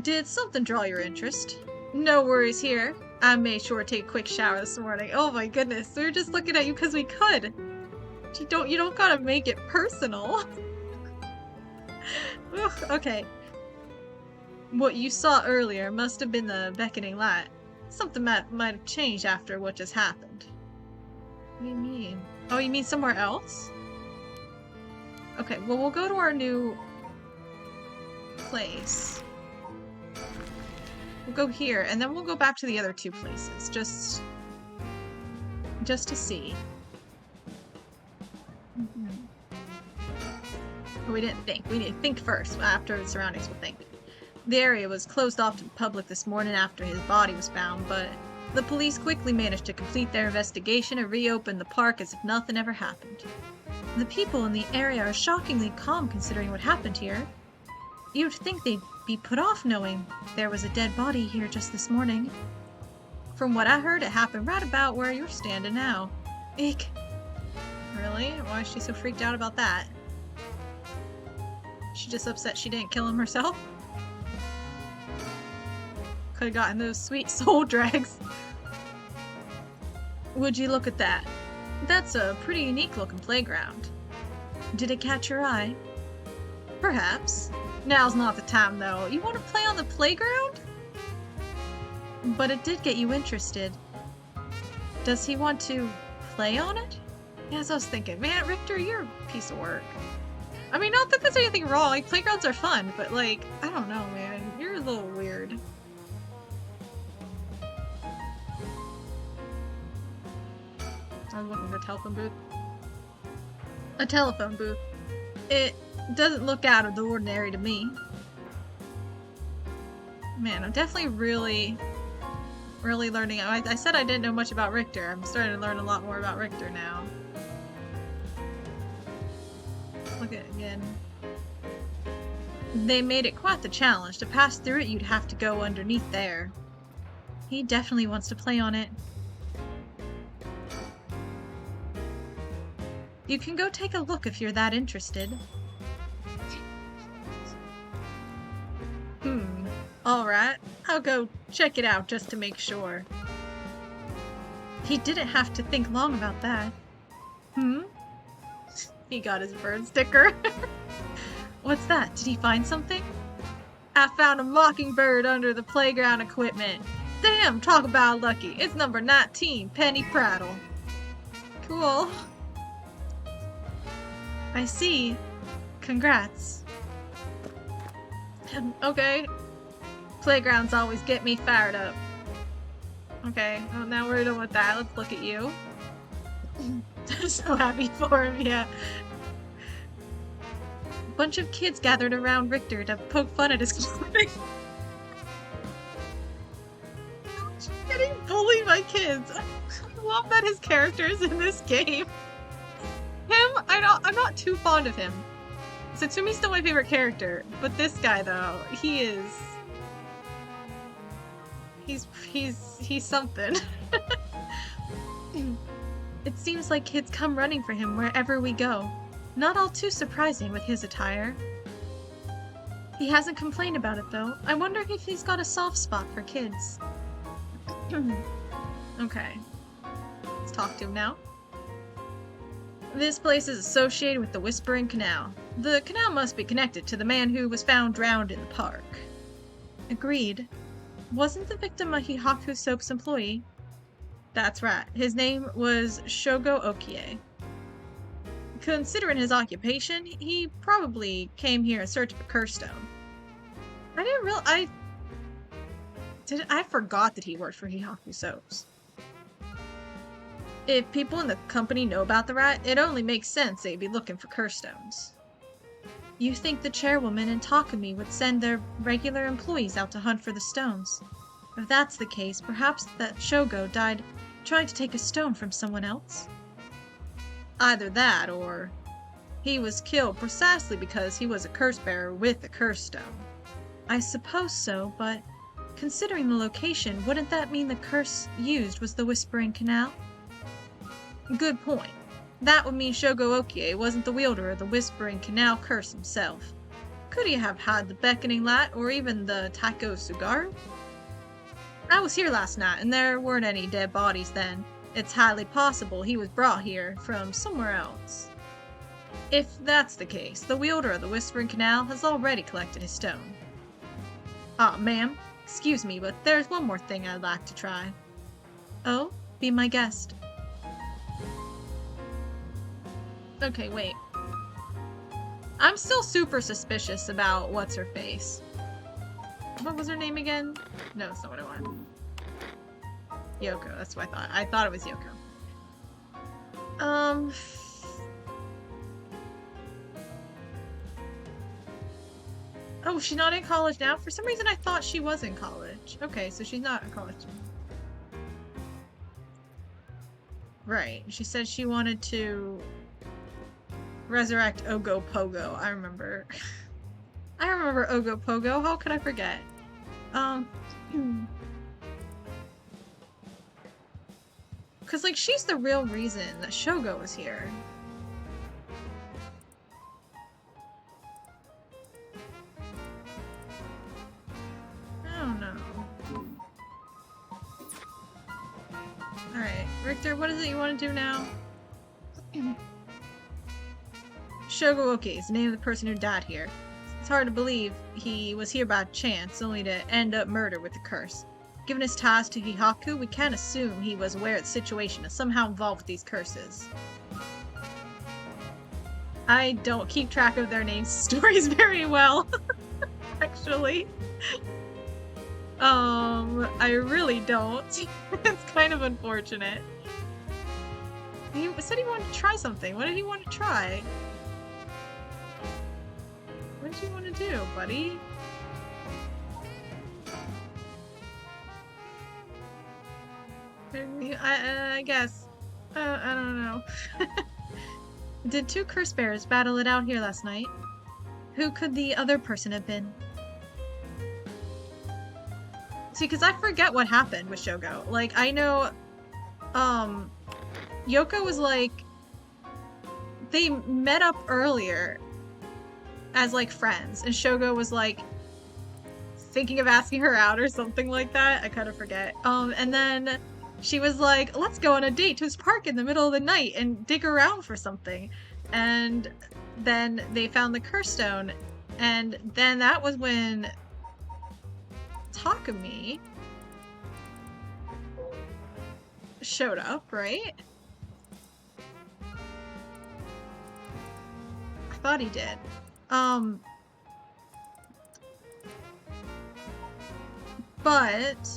Did something draw your interest? No worries here. I made sure to take a quick shower this morning. Oh my goodness, we were just looking at you because we could. You don't gotta make it personal. Ugh, okay. What you saw earlier must have been the beckoning light. Something might have changed after what just happened. What do you mean? Oh, you mean somewhere else? Okay, well, we'll go to our new place. We'll go here, and then we'll go back to the other two places, just to see. We didn't think. We need to think first. After the surroundings, we'll think. The area was closed off to the public this morning after his body was found, but the police quickly managed to complete their investigation and reopen the park as if nothing ever happened. The people in the area are shockingly calm considering what happened here. You'd think they'd be put off knowing there was a dead body here just this morning. From what I heard, it happened right about where you're standing now. Eek. Really? Why is she so freaked out about that? She just upset she didn't kill him herself? Could have gotten those sweet soul drags. Would you look at that? That's a pretty unique looking playground. Did it catch your eye? Perhaps. Now's not the time though. You want to play on the playground? But it did get you interested. Does he want to play on it? Yeah, as I was thinking. Man, Richter, you're a piece of work. I mean, not that there's anything wrong. Like, playgrounds are fun, but like, I don't know, man. You're a little weird. I was looking for a telephone booth. A telephone booth. It doesn't look out of the ordinary to me. Man, I'm definitely really learning. I said I didn't know much about Richter. I'm starting to learn a lot more about Richter now. Look at it again. They made it quite the challenge. To pass through it, you'd have to go underneath there. He definitely wants to play on it. You can go take a look if you're that interested. Alright, I'll go check it out just to make sure. He didn't have to think long about that. He got his bird sticker. What's that? Did he find something? I found a mockingbird under the playground equipment. Damn, talk about lucky. It's number 19, Penny Prattle. Cool. I see. Congrats. Okay. Playgrounds always get me fired up. Okay, well now we're done with that. Let's look at you. I'm so happy for him, yeah. A bunch of kids gathered around Richter to poke fun at his clothing. Getting bullied by kids. I love that his characters in this game. I'm not too fond of him. Satsumi's still my favorite character, but this guy though, he's something. It seems like kids come running for him wherever we go. Not all too surprising with his attire. He hasn't complained about it though. I wonder if he's got a soft spot for kids. Okay. Let's talk to him now. This place is associated with the Whispering Canal. The canal must be connected to the man who was found drowned in the park. Agreed. Wasn't the victim a Hihaku Soap's employee? That's right. His name was Shogo Okie. Considering his occupation, he probably came here in search of a curse stone. I didn't real- I forgot that he worked for Hihaku Soaps. If people in the company know about the rat, it only makes sense they'd be looking for curse stones. You think the chairwoman and Takumi would send their regular employees out to hunt for the stones? If that's the case, perhaps that Shogo died trying to take a stone from someone else? Either that, or he was killed precisely because he was a curse bearer with a curse stone. I suppose so, but considering the location, wouldn't that mean the curse used was the Whispering Canal? Good point. That would mean Shogo Okie wasn't the wielder of the Whispering Canal curse himself. Could he have had the Beckoning Light or even the Taiko Sugaru? I was here last night and there weren't any dead bodies then. It's highly possible he was brought here from somewhere else. If that's the case, the wielder of the Whispering Canal has already collected his stone. Ma'am, excuse me, but there's one more thing I'd like to try. Oh? Be my guest. Okay, wait. I'm still super suspicious about what's-her-face. What was her name again? No, that's not what I wanted. Yoko, that's what I thought. I thought it was Yoko. Oh, she's not in college now? For some reason I thought she was in college. Okay, so she's not in college. Right. She said she wanted to resurrect Ogo Pogo. I remember. I remember Ogo Pogo. How could I forget? Because, like, she's the real reason that Shogo was here. I don't know. Alright, Richter, what is it you want to do now? Shogo Oki is the name of the person who died here. It's hard to believe he was here by chance, only to end up murdered with the curse. Given his ties to Hihaku, we can't assume he was aware of the situation and somehow involved with these curses. I don't keep track of their names stories very well, actually. I really don't. It's kind of unfortunate. He said he wanted to try something. What did he want to try? What did you want to do, buddy? I guess. I don't know. Did two curse bears battle it out here last night? Who could the other person have been? See, because I forget what happened with Shogo. Like, I know, Yoko was like, they met up earlier as, like, friends, and Shogo was, like, thinking of asking her out or something like that. I kind of forget. And then she was like, let's go on a date to his park in the middle of the night and dig around for something. And then they found the curse stone, and then that was when Takumi showed up, right? I thought he did. But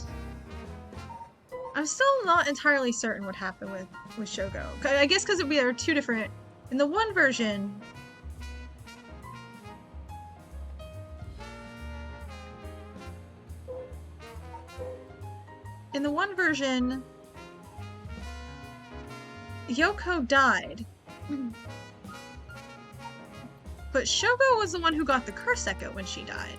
I'm still not entirely certain what happened with Shogo. I guess because there are two different. In the one version, Yoko died. But Shogo was the one who got the curse echo when she died.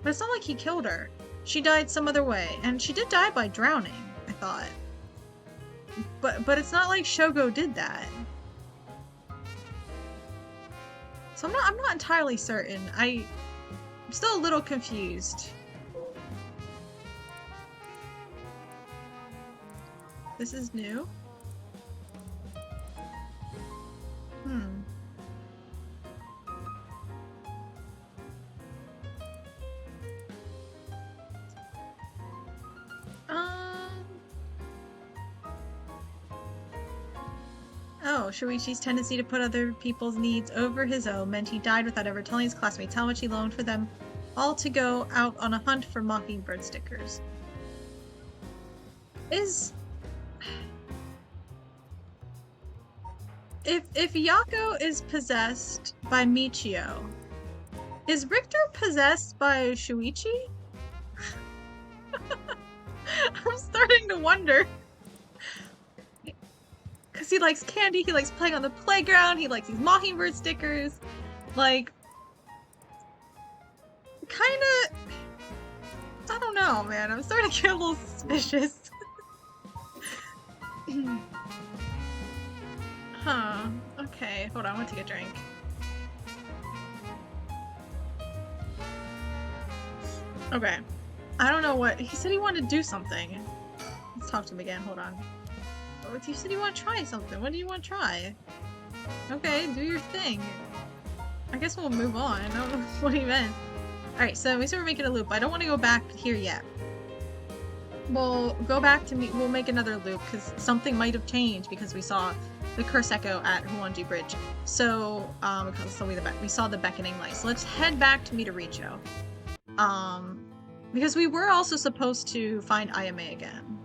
But it's not like he killed her. She died some other way, and she did die by drowning, I thought. But it's not like Shogo did that. So I'm not entirely certain. I'm still a little confused. This is new? Oh, Oh, Shuichi's tendency to put other people's needs over his own meant he died without ever telling his classmates how much he longed for them all to go out on a hunt for mockingbird stickers. If Yako is possessed by Michio, is Richter possessed by Shuichi? I'm starting to wonder. Because he likes candy, he likes playing on the playground, he likes these mockingbird stickers. Like, kinda... I don't know, man. I'm starting to get a little suspicious. Huh. Okay, hold on, I'm gonna take a drink. Okay. I don't know what... He said he wanted to do something. Let's talk to him again, hold on. You said you want to try something. What do you want to try? Okay, do your thing. I guess we'll move on. I don't know what he meant. Alright, so we said we're making a loop. I don't want to go back here yet. We'll go back to me. We'll make another loop because something might have changed because we saw the curse echo at Honjo Bridge. So, we saw the beckoning light. So let's head back to Midoricho. Because we were also supposed to find Ayame again.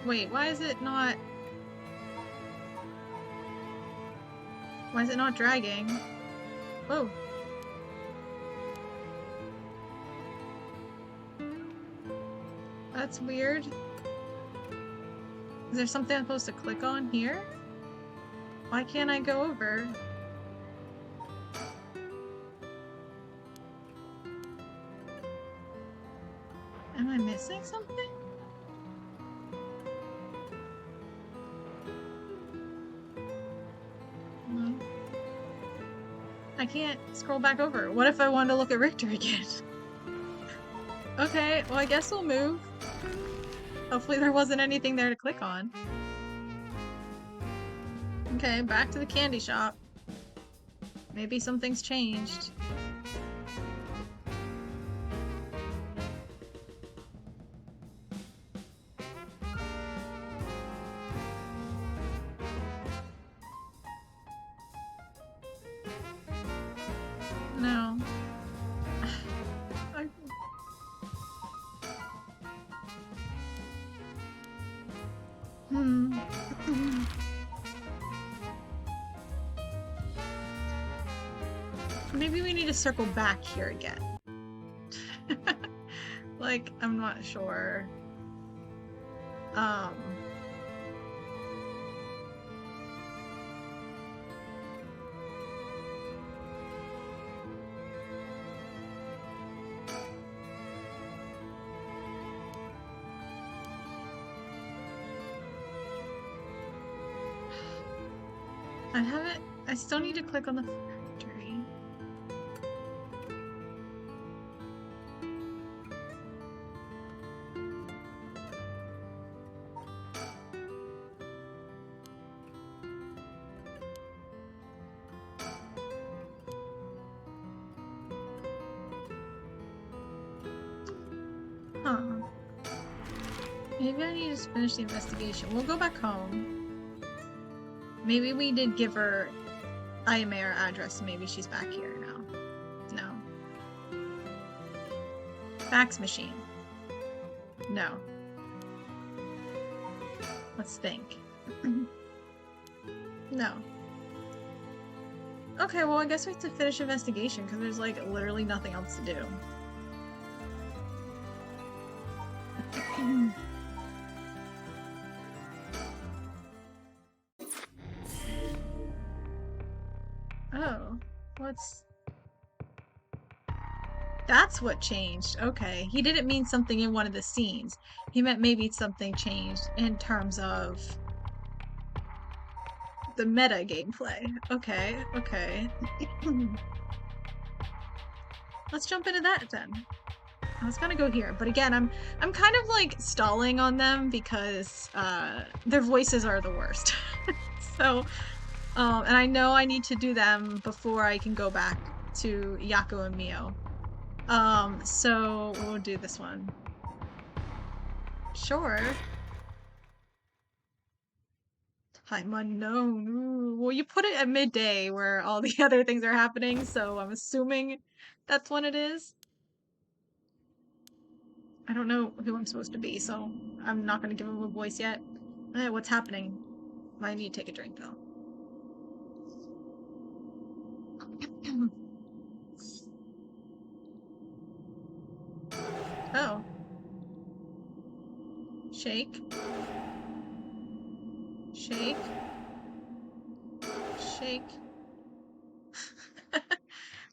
Wait, why is it not dragging? Whoa. That's weird. Is there something I'm supposed to click on here? Why can't I go over? Am I missing something? No. I can't scroll back over. What if I wanted to look at Richter again? Okay, well I guess we'll move. Hopefully there wasn't anything there to click on. Okay, back to the candy shop. Maybe something's changed. No. Maybe we need to circle back here again. Like, I'm not sure. I still need to click on the factory. Huh. Maybe I need to finish the investigation. We'll go back home. Maybe we did give her Ayame our address, maybe she's back here now. No. Fax machine. No. Let's think. No. Okay, well I guess we have to finish investigation because there's like literally nothing else to do. Oh, that's what changed. Okay, he didn't mean something in one of the scenes. He meant maybe something changed in terms of the meta gameplay. Okay, okay. Let's jump into that then. I was gonna go here, but again, I'm kind of like stalling on them because their voices are the worst. So, and I know I need to do them before I can go back to Yako and Mio. So we'll do this one. Sure. Time unknown. Ooh. Well, you put it at midday where all the other things are happening, so I'm assuming that's when it is. I don't know who I'm supposed to be, so I'm not going to give him a voice yet. What's happening? I need to take a drink, though. Oh. Shake. Shake. Shake.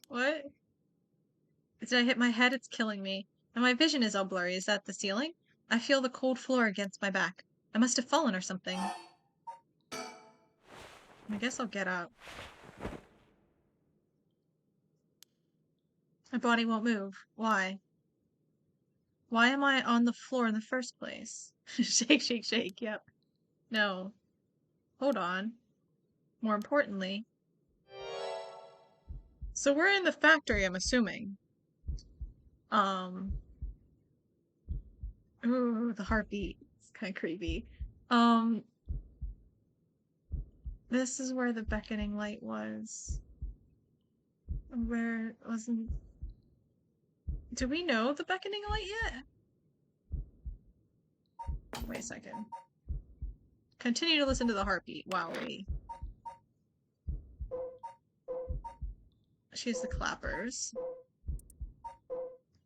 What? Did I hit my head? It's killing me. And my vision is all blurry. Is that the ceiling? I feel the cold floor against my back. I must have fallen or something. I guess I'll get up. My body won't move. Why? Why am I on the floor in the first place? Shake, shake, shake. Yep. No. Hold on. More importantly. So we're in the factory, I'm assuming. Ooh, the heartbeat. It's kind of creepy. This is where the beckoning light was. Where wasn't... Do we know the beckoning light yet? Wait a second. Continue to listen to the heartbeat while we... She's the clappers.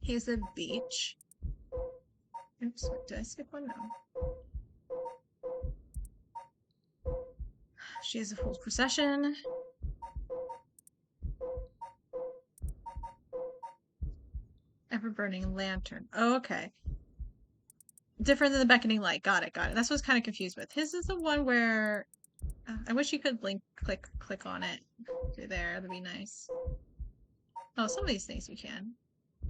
Here's the beach. Oops, did I skip one? No. She has a full procession. Ever-burning lantern. Oh, okay. Different than the beckoning light. Got it, got it. That's what I was kind of confused with. His is the one where... I wish you could click on it. Through there, that'd be nice. Oh, some of these things you can.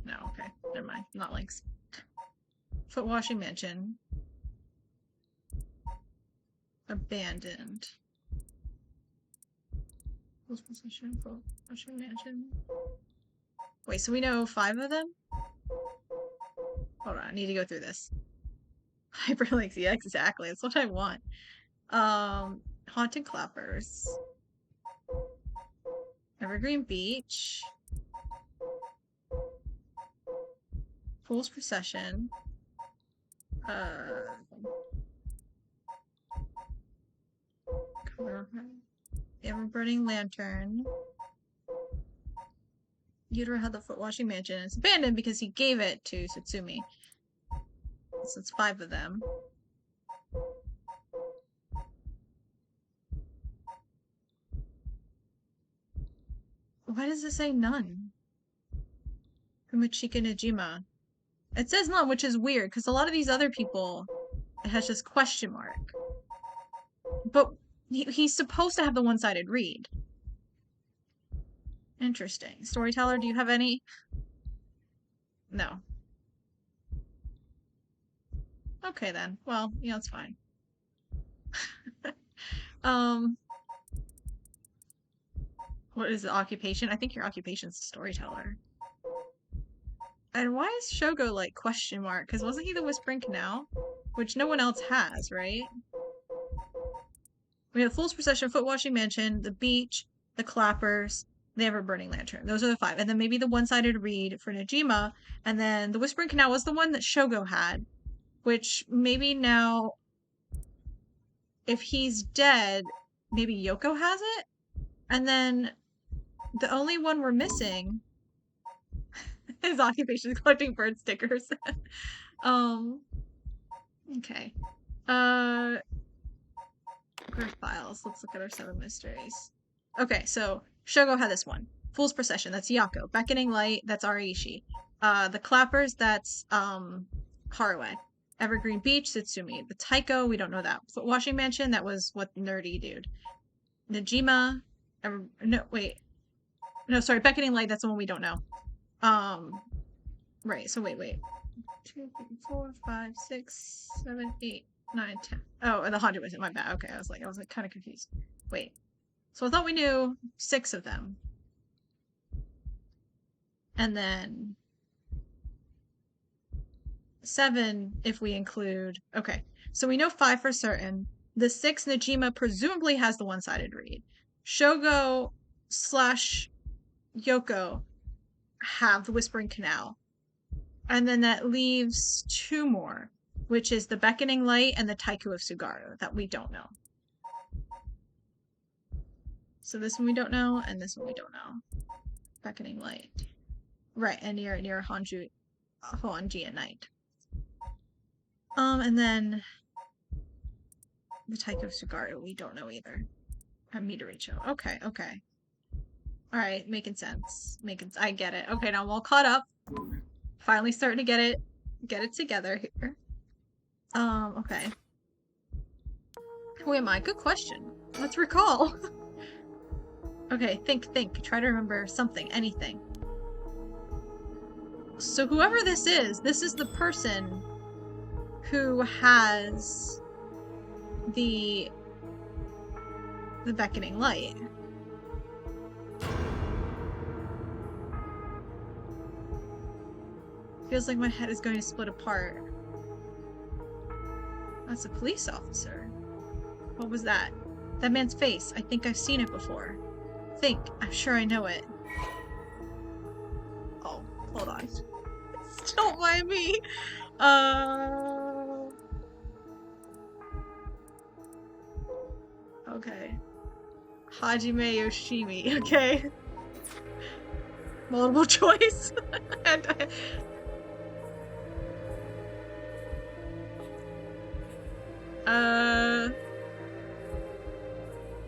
No, okay. Never mind. Not links. Foot washing mansion. Abandoned. Foot washing mansion. Wait, so we know 5 of them? Hold on, I need to go through this. Hyperlinks, yeah, exactly. That's what I want. Haunted clappers. Evergreen Beach. Fool's procession. Ever-burning lantern. Yudora had the foot washing mansion. It's abandoned because he gave it to Satsumi. So it's 5 of them. Why does it say none? Kumachika Najima. It says none, which is weird, because a lot of these other people, it has just question mark. But he's supposed to have the one-sided read. Interesting. Storyteller, do you have any? No. Okay then. Well, yeah, it's fine. What is the occupation? I think your occupation's storyteller. And why is Shogo like question mark? Because wasn't he the Whispering Canal? Which no one else has, right? We have Fool's Procession, Foot Washing Mansion, the beach, the clappers, the Ever-burning lantern. Those are the 5. And then maybe the one-sided read for Najima. And then the Whispering Canal was the one that Shogo had. Which maybe now, if he's dead, maybe Yoko has it? And then the only one we're missing his occupation is collecting bird stickers. Okay. Group files. Let's look at our 7 mysteries. Okay, so Shogo had this one. Fool's Procession, that's Yako. Beckoning Light, that's Ariishi. The Clappers, that's Haruwe. Evergreen Beach, Satsumi. The Taiko, we don't know that. Foot Washing Mansion, that was what nerdy dude. Najima, no, wait. No, sorry, Beckoning Light, that's the one we don't know. Right, so wait. 2, 3, 4, 5, 6, 7, 8, 9, 10. Oh, and the Honjo was in my bad. Okay, I was like kind of confused. Wait. So I thought we knew 6 of them. And then 7 if we include... Okay, so we know 5 for certain. The 6, Najima, presumably has the one-sided read. Shogo slash Yoko have the Whispering Canal. And then that leaves 2 more, which is the Beckoning Light and the Taiku of Sugaru that we don't know. So this one we don't know, and this one we don't know. Beckoning Light. Right, and near Honju at night. And then the Taiku of Sugaru, we don't know either. And Midoricho. Okay. Alright, making sense. I get it. Okay, now I'm all caught up. Finally starting to get it together here. Okay. Who am I? Good question. Let's recall. Okay, think. Try to remember something, anything. So whoever this is the person who has the beckoning light. Feels like my head is going to split apart. That's a police officer. What was that? That man's face. I think I've seen it before. I'm sure I know it. Oh, hold on. Don't mind me. Okay. Hajime Yoshimi, okay. Multiple choice.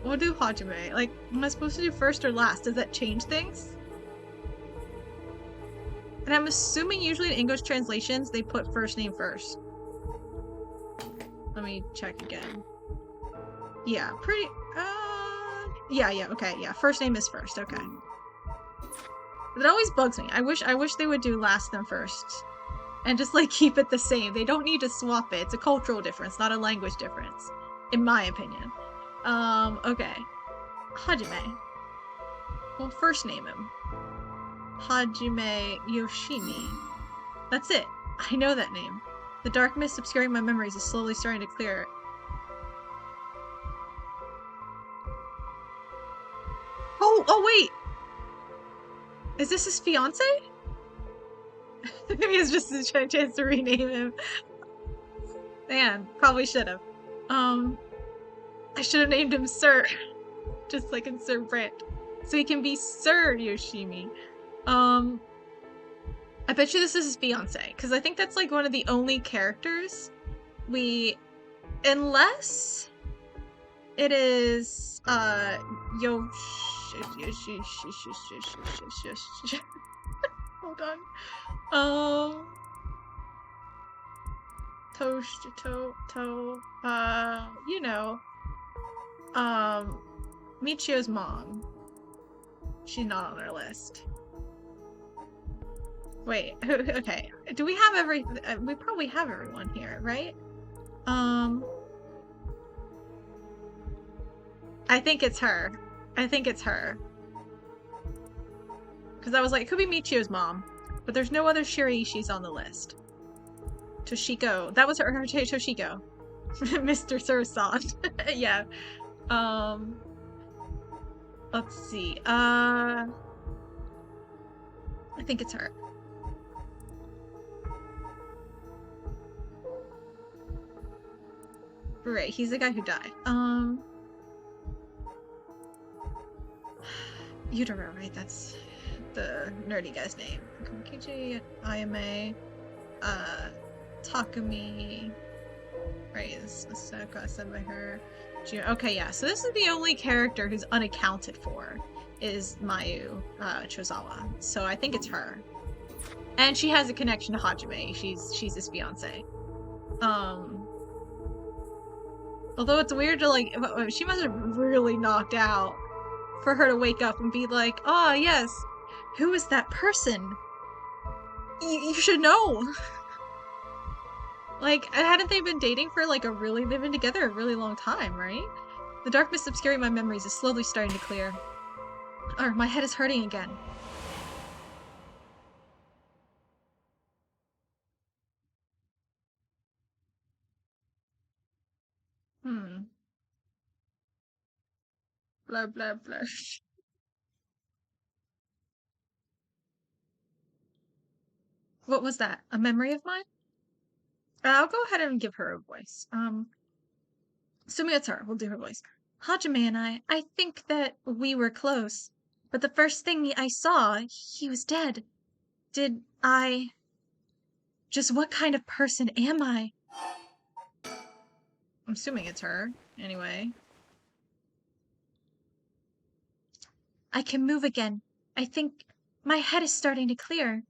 We'll do Hajime. Like, am I supposed to do first or last? Does that change things? And I'm assuming usually in English translations, they put first name first. Let me check again. Yeah, pretty, yeah, okay, yeah, first name is first, okay. That always bugs me. I wish they would do last then first. And just, like, keep it the same. They don't need to swap it. It's a cultural difference, not a language difference. In my opinion. Okay. Hajime. We'll first name him. Hajime Yoshimi. That's it. I know that name. The dark mist obscuring my memories is slowly starting to clear. Oh wait! Is this his fiance? Maybe it's just a chance to rename him. Man, probably should have. I should have named him Sir. Just like in Sir Brand. So he can be Sir Yoshimi. I bet you this is his fiance, because I think that's like one of the only characters unless it is, hold on. You know, Michio's mom. She's not on our list. Wait, okay. Do we have we probably have everyone here, right? I think it's her. Because I was like, it could be Michio's mom. But there's no other Shiraishis on the list. Toshiko. That was her Toshiko. Mr. Surasan. Yeah. Let's see. I think it's her. Right, he's the guy who died. Yutaro, right? That's the nerdy guy's name. Komikichi, Ayame, Takumi, right? Is said by her. Okay, yeah. So this is the only character who's unaccounted for, is Mayu Chozawa. So I think it's her, and she has a connection to Hajime. She's his fiance. Although it's weird to like, she must have really knocked out for her to wake up and be like, "Ah, oh, yes, who is that person? You should know." Like, hadn't they been dating for like they've been together a really long time, right? The darkness obscuring my memories is slowly starting to clear. My head is hurting again. Hmm. Blah, blah, blah. What was that? A memory of mine? I'll go ahead and give her a voice. Assuming it's her, we'll do her voice. Hajime and I think that we were close. But the first thing I saw, he was dead. Did I... Just what kind of person am I? I'm assuming it's her, anyway. I can move again. I think my head is starting to clear.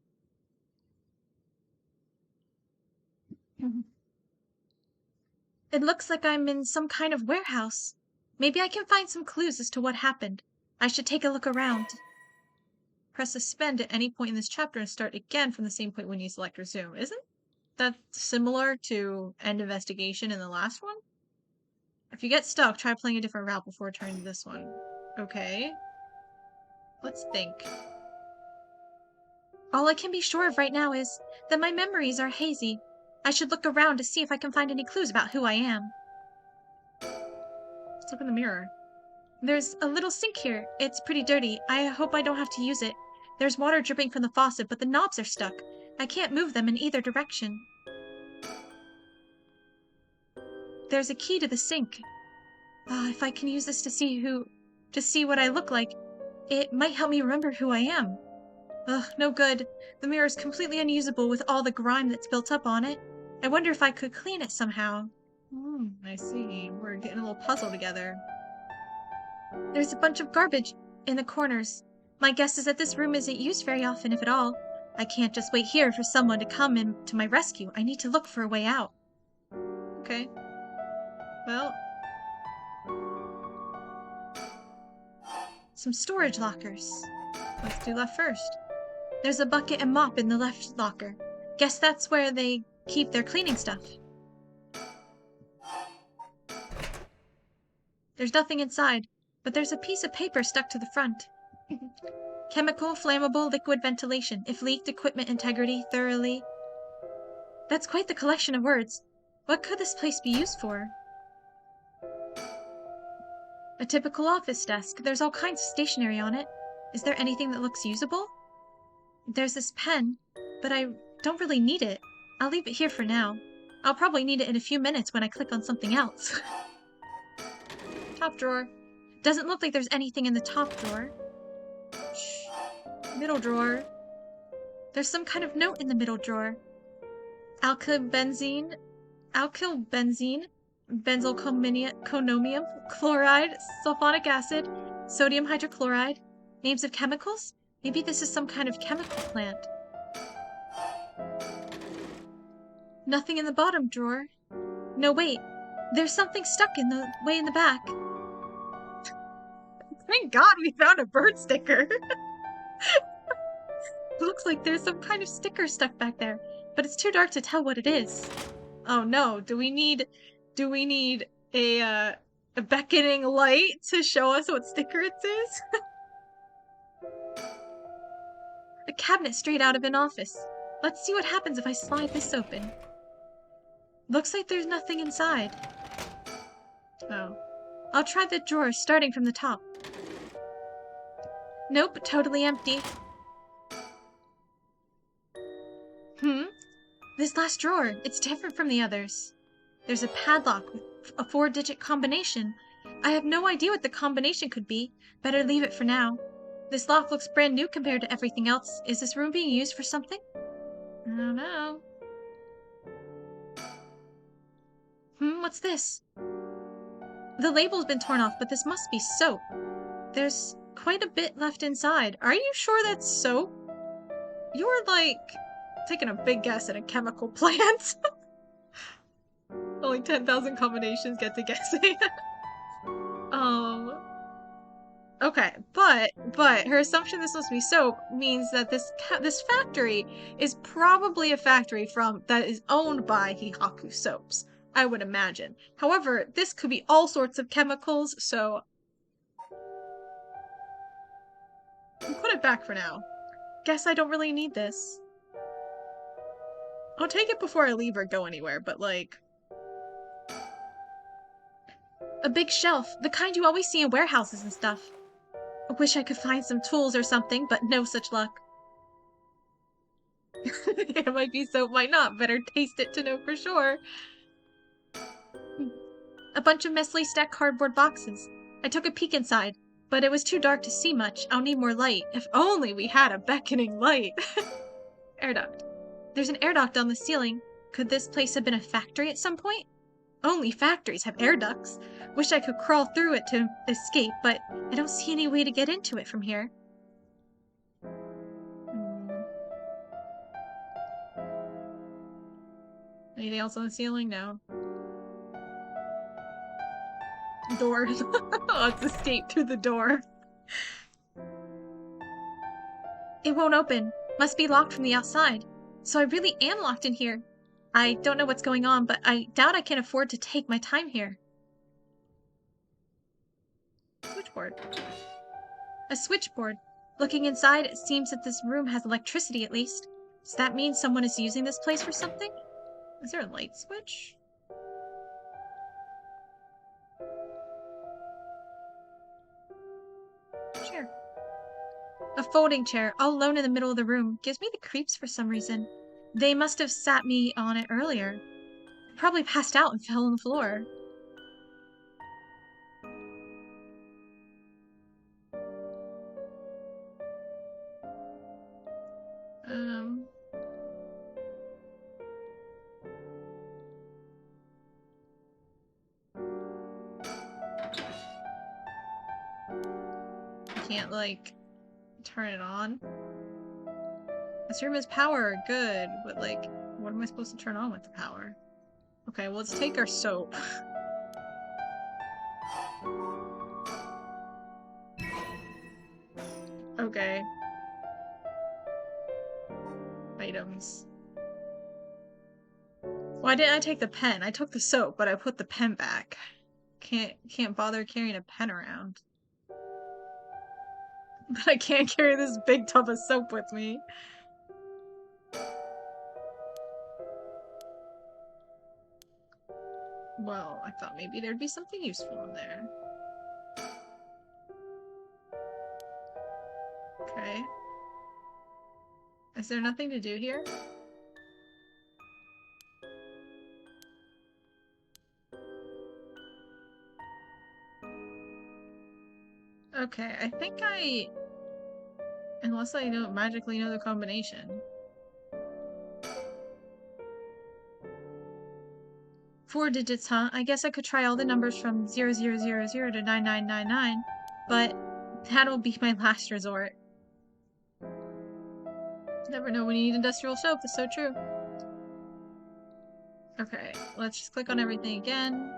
It looks like I'm in some kind of warehouse. Maybe I can find some clues as to what happened. I should take a look around. Press suspend at any point in this chapter and start again from the same point when you select resume. Isn't that similar to end investigation in the last one? If you get stuck, try playing a different route before turning to this one. Okay. Let's think. All I can be sure of right now is that my memories are hazy. I should look around to see if I can find any clues about who I am. Let's look in the mirror. There's a little sink here. It's pretty dirty. I hope I don't have to use it. There's water dripping from the faucet, but the knobs are stuck. I can't move them in either direction. There's a key to the sink. If I can use this to see what I look like, it might help me remember who I am. Ugh, no good. The mirror's completely unusable with all the grime that's built up on it. I wonder if I could clean it somehow. I see. We're getting a little puzzle together. There's a bunch of garbage in the corners. My guess is that this room isn't used very often, if at all. I can't just wait here for someone to come in to my rescue. I need to look for a way out. Okay. Well. Some storage lockers. Let's do left first. There's a bucket and mop in the left locker. Guess that's where they keep their cleaning stuff. There's nothing inside, but there's a piece of paper stuck to the front. Chemical, flammable, liquid ventilation. If leaked, equipment integrity, thoroughly. That's quite the collection of words. What could this place be used for? A typical office desk. There's all kinds of stationery on it. Is there anything that looks usable? There's this pen, but I don't really need it. I'll leave it here for now. I'll probably need it in a few minutes when I click on something else. Top drawer. Doesn't look like there's anything in the top drawer. Shh. Middle drawer. There's some kind of note in the middle drawer. Alkylbenzene, benzylconomium chloride, sulfonic acid, sodium hydrochloride. Names of chemicals? Maybe this is some kind of chemical plant. Nothing in the bottom drawer. No, wait. There's something stuck in the back. Thank God we found a bird sticker. Looks like there's some kind of sticker stuck back there, but it's too dark to tell what it is. Oh no, do we need a beckoning light to show us what sticker it is? A cabinet straight out of an office. Let's see what happens if I slide this open. Looks like there's nothing inside. Oh. I'll try the drawer starting from the top. Nope, totally empty. This last drawer, it's different from the others. There's a padlock with a 4-digit combination. I have no idea what the combination could be. Better leave it for now. This lock looks brand new compared to everything else. Is this room being used for something? I don't know. What's this? The label's been torn off, but this must be soap. There's quite a bit left inside. Are you sure that's soap? You're like taking a big guess at a chemical plant. Only 10,000 combinations get to guessing. Okay, but her assumption this must be soap means that this factory is probably a factory that is owned by Hihaku Soaps, I would imagine. However, this could be all sorts of chemicals, so I'll put it back for now. Guess I don't really need this. I'll take it before I leave or go anywhere, but like... A big shelf, the kind you always see in warehouses and stuff. I wish I could find some tools or something, but no such luck. It might be soap, might not. Better taste it to know for sure. A bunch of messily stacked cardboard boxes. I took a peek inside, but it was too dark to see much. I'll need more light. If only we had a beckoning light. Air duct. There's an air duct on the ceiling. Could this place have been a factory at some point? Only factories have air ducts. Wish I could crawl through it to escape, but I don't see any way to get into it from here. Anything else on the ceiling? No. Door. Let's escape through the door. It won't open. Must be locked from the outside. So I really am locked in here. I don't know what's going on, but I doubt I can afford to take my time here. Switchboard. A switchboard. Looking inside, it seems that this room has electricity at least. Does that mean someone is using this place for something? Is there a light switch? Chair. A folding chair, all alone in the middle of the room, gives me the creeps for some reason. They must have sat me on it earlier. Probably passed out and fell on the floor. Can't, like, turn it on. This room has power, good, but, like, what am I supposed to turn on with the power? Okay, well, let's take our soap. Okay. Items. Why didn't I take the pen? I took the soap, but I put the pen back. Can't bother carrying a pen around. But I can't carry this big tub of soap with me. Well, I thought maybe there'd be something useful in there. Okay. Is there nothing to do here? Okay, I think unless I magically know the combination. 4 digits, huh? I guess I could try all the numbers from 0000 to 9999, but that'll be my last resort. Never know when you need industrial soap, that's so true. Okay, let's just click on everything again.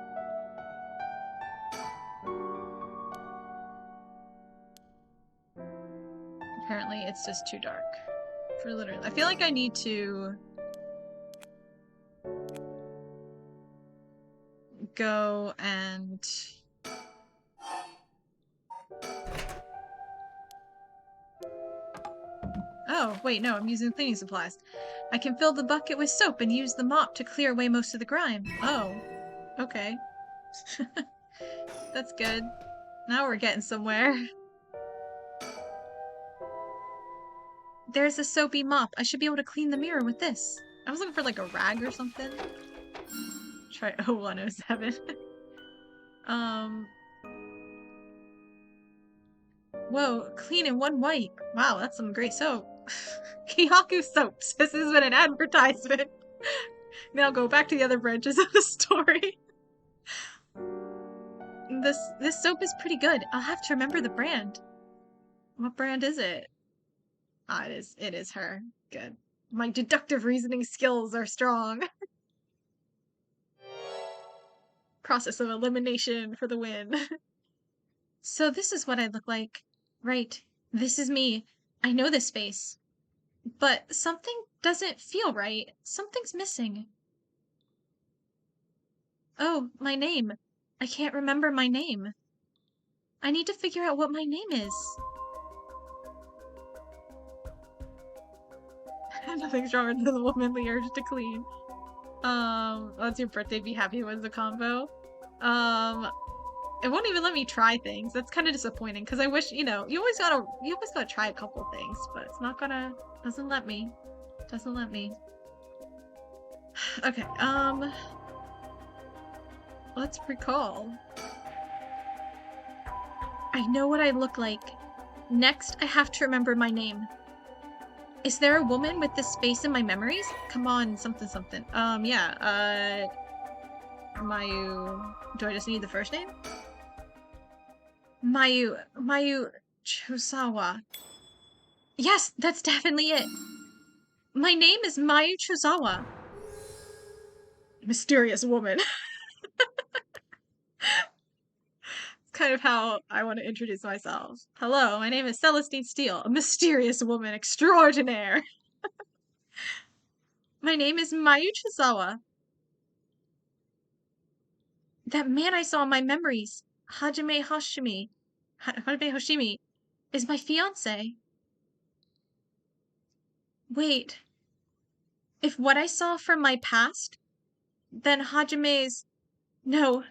Apparently it's just too dark for literally. I feel like I need to go and oh, wait, no, I'm using cleaning supplies. I can fill the bucket with soap and use the mop to clear away most of the grime. Oh, okay. That's good. Now we're getting somewhere. There's a soapy mop. I should be able to clean the mirror with this. I was looking for like a rag or something. Try 0107. Whoa, clean in one wipe. Wow, that's some great soap. Kihaku soaps. This has been an advertisement. Now go back to the other branches of the story. This soap is pretty good. I'll have to remember the brand. What brand is it? Ah, it is her. Good. My deductive reasoning skills are strong. Process of elimination for the win. So this is what I look like. Right. This is me. I know this face. But something doesn't feel right. Something's missing. Oh, my name. I can't remember my name. I need to figure out what my name is. Nothing stronger than the womanly urge to clean. What's your birthday? Be happy was the combo. It won't even let me try things. That's kind of disappointing because I wish, you always gotta try a couple things, but it's not gonna, doesn't let me. Doesn't let me. Okay, let's recall. I know what I look like. Next, I have to remember my name. Is there a woman with this face in my memories? Come on, something something. Yeah, Mayu. Do I just need the first name? Mayu Chozawa. Yes, that's definitely it. My name is Mayu Chozawa. Mysterious woman. Kind of how I want to introduce myself. Hello, my name is Celestine Steele, a mysterious woman extraordinaire. My name is Mayu Chizawa. That man I saw in my memories, Hajime Hoshimi, is my fiance. Wait. If what I saw from my past, then No.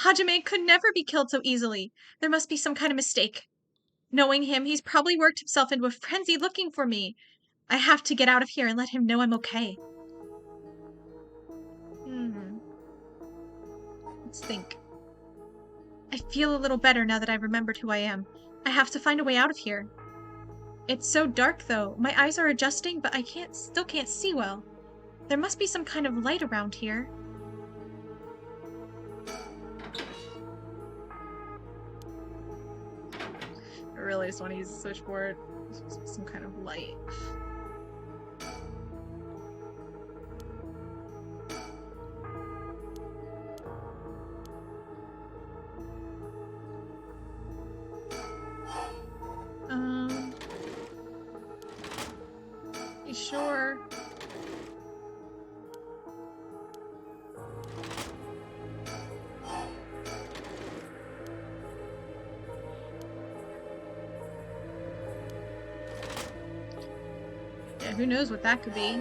Hajime could never be killed so easily. There must be some kind of mistake. Knowing him, he's probably worked himself into a frenzy looking for me. I have to get out of here and let him know I'm okay. Let's think. I feel a little better now that I've remembered who I am. I have to find a way out of here. It's so dark, though. My eyes are adjusting, but I still can't see well. There must be some kind of light around here. I really just want to use the switchboard. Some kind of light. You sure? Yeah, who knows what that could be?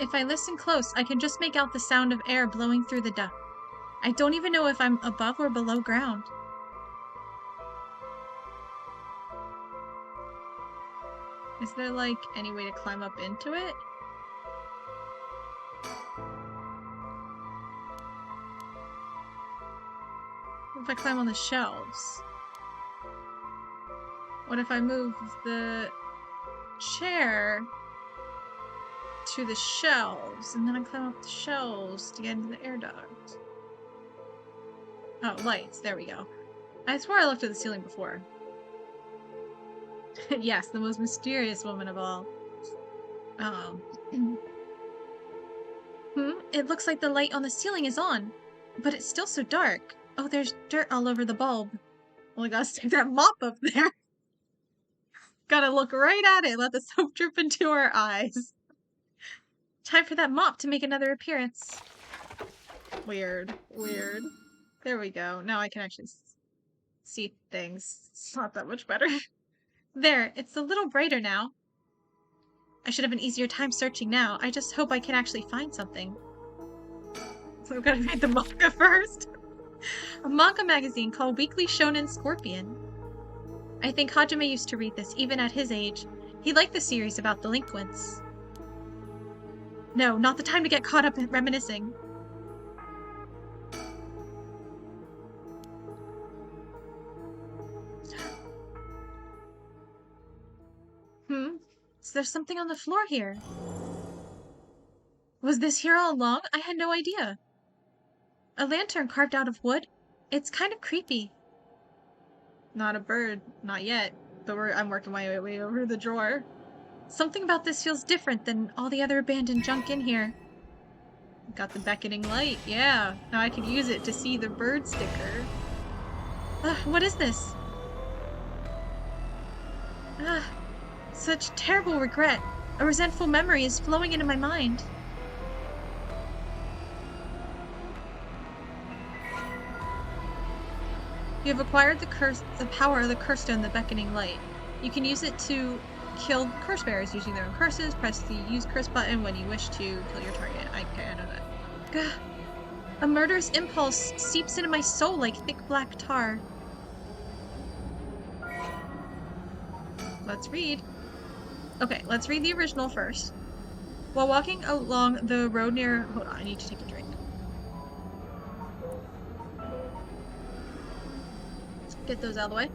If I listen close, I can just make out the sound of air blowing through the duct. I don't even know if I'm above or below ground. Is there, like, any way to climb up into it? What if I climb on the shelves? What if I move the chair to the shelves, and then I climb up the shelves to get into the air duct? Oh, lights. There we go. I swear I looked at the ceiling before. Yes, the most mysterious woman of all. It looks like the light on the ceiling is on, but it's still so dark. Oh, there's dirt all over the bulb. Well, I gotta stick that mop up there. Gotta look right at it, let the soap drip into our eyes. Time for that mop to make another appearance. Weird. There we go. Now I can actually see things. It's not that much better. There, it's a little brighter now. I should have an easier time searching now. I just hope I can actually find something. So I've got to read the manga first. A manga magazine called Weekly Shonen Scorpion. I think Hajime used to read this, even at his age. He liked the series about delinquents. No, not the time to get caught up in reminiscing. Is there something on the floor here? Was this here all along? I had no idea. A lantern carved out of wood? It's kind of creepy. Not a bird. Not yet. But I'm working my way over the drawer. Something about this feels different than all the other abandoned junk in here. Got the beckoning light. Yeah. Now I can use it to see the bird sticker. What is this? Such terrible regret. A resentful memory is flowing into my mind. You have acquired the power of the curse stone, the beckoning light. You can use it to kill curse bearers using their own curses. Press the use curse button when you wish to kill your target. Okay, I know that. Gah. A murderous impulse seeps into my soul like thick black tar. Let's read. Okay, let's read the original first. While walking along the road near... Hold on, I need to take a drink. Let's get those out of the way.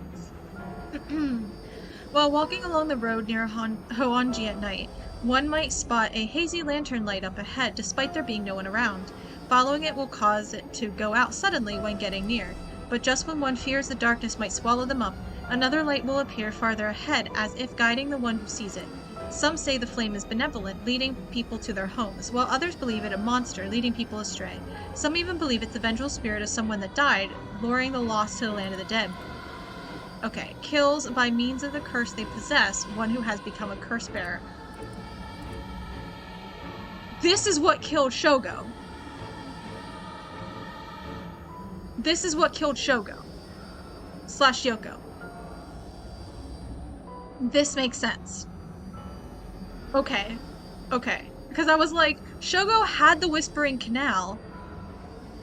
While walking along the road near Honjo at night, one might spot a hazy lantern light up ahead despite there being no one around. Following it will cause it to go out suddenly when getting near, but just when one fears the darkness might swallow them up, another light will appear farther ahead as if guiding the one who sees it. Some say the flame is benevolent, leading people to their homes, while others believe it a monster, leading people astray. Some even believe it's the vengeful spirit of someone that died, luring the lost to the land of the dead. Okay, kills by means of the curse they possess one who has become a curse bearer. This is what killed Shogo. This is what killed Shogo. / Yoko. This makes sense. Okay. Okay. Because I was like, Shogo had the Whispering Canal,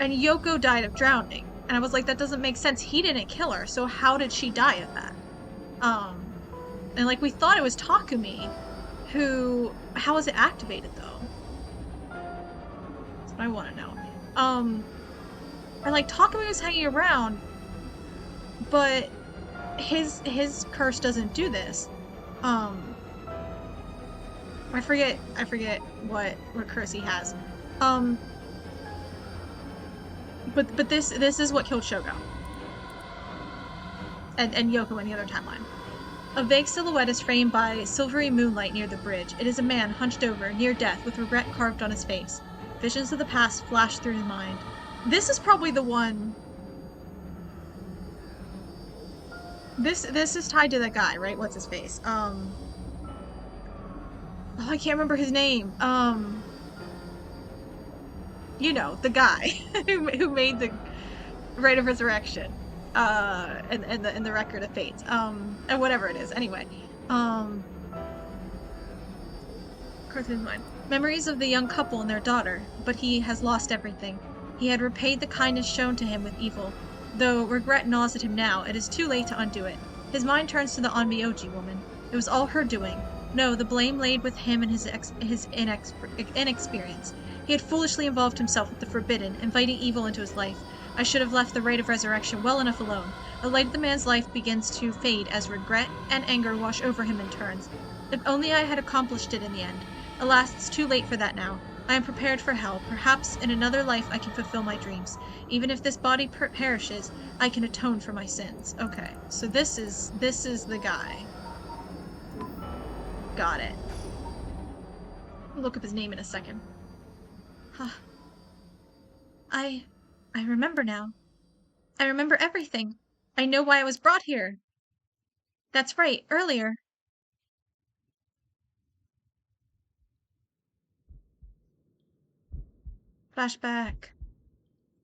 and Yoko died of drowning. And I was like, that doesn't make sense. He didn't kill her, so how did she die of that? And like, we thought it was Takumi who... How was it activated, though? That's what I want to know. And like, Takumi was hanging around, but his curse doesn't do this. I forget what curse he has. But this is what killed Shogo. And Yoko in the other timeline. A vague silhouette is framed by silvery moonlight near the bridge. It is a man hunched over, near death, with regret carved on his face. Visions of the past flash through his mind. This is probably the one... This is tied to that guy, right? What's his face? Oh, I can't remember his name. You know, the guy who made the Rite of Resurrection, and the Record of Fates, and whatever it is. Anyway, memories of the young couple and their daughter, but he has lost everything. He had repaid the kindness shown to him with evil. Though regret gnaws at him now, it is too late to undo it. His mind turns to the Onmyoji woman. It was all her doing. No, the blame laid with him and his inexperience. He had foolishly involved himself with the forbidden, inviting evil into his life. I should have left the Rite of Resurrection well enough alone. The light of the man's life begins to fade as regret and anger wash over him in turns. If only I had accomplished it in the end. Alas, it's too late for that now. I am prepared for hell. Perhaps in another life I can fulfill my dreams. Even if this body perishes, I can atone for my sins. Okay, so this is the guy. Got it. I'll look up his name in a second. Huh. I remember now. I remember everything. I know why I was brought here. That's right, earlier. Flashback.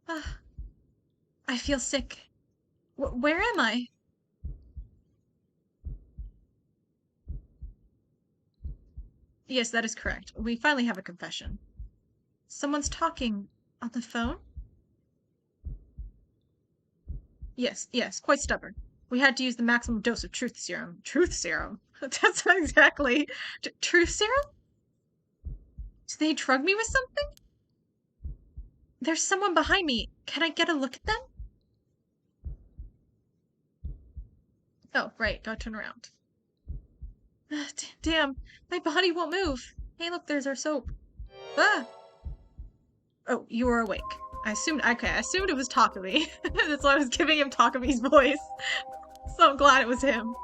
Ah, I feel sick. Where am I? Yes, that is correct. We finally have a confession. Someone's talking on the phone? Yes, quite stubborn. We had to use the maximum dose of truth serum. Truth serum? That's not exactly... Truth serum? Did they drug me with something? There's someone behind me. Can I get a look at them? Oh, right. Gotta turn around. Damn. My body won't move. Hey, look, there's our soap. Ah! Oh, you were awake. I assumed it was Takumi. That's why I was giving him Takumi's voice. So I'm glad it was him.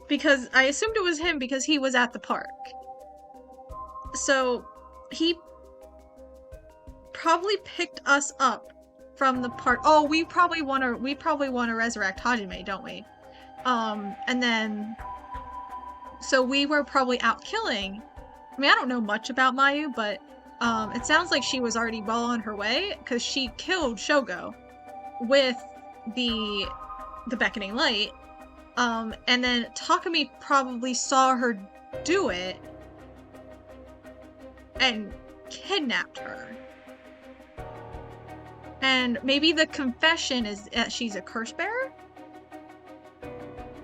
Because I assumed it was him because he was at the park. So he probably picked us up from the park. Oh, we probably want to resurrect Hajime, don't we? And then so we were probably out killing. I mean, I don't know much about Mayu, but It sounds like she was already well on her way, because she killed Shogo with the beckoning light. And then Takumi probably saw her do it and kidnapped her. And maybe the confession is that she's a curse bearer?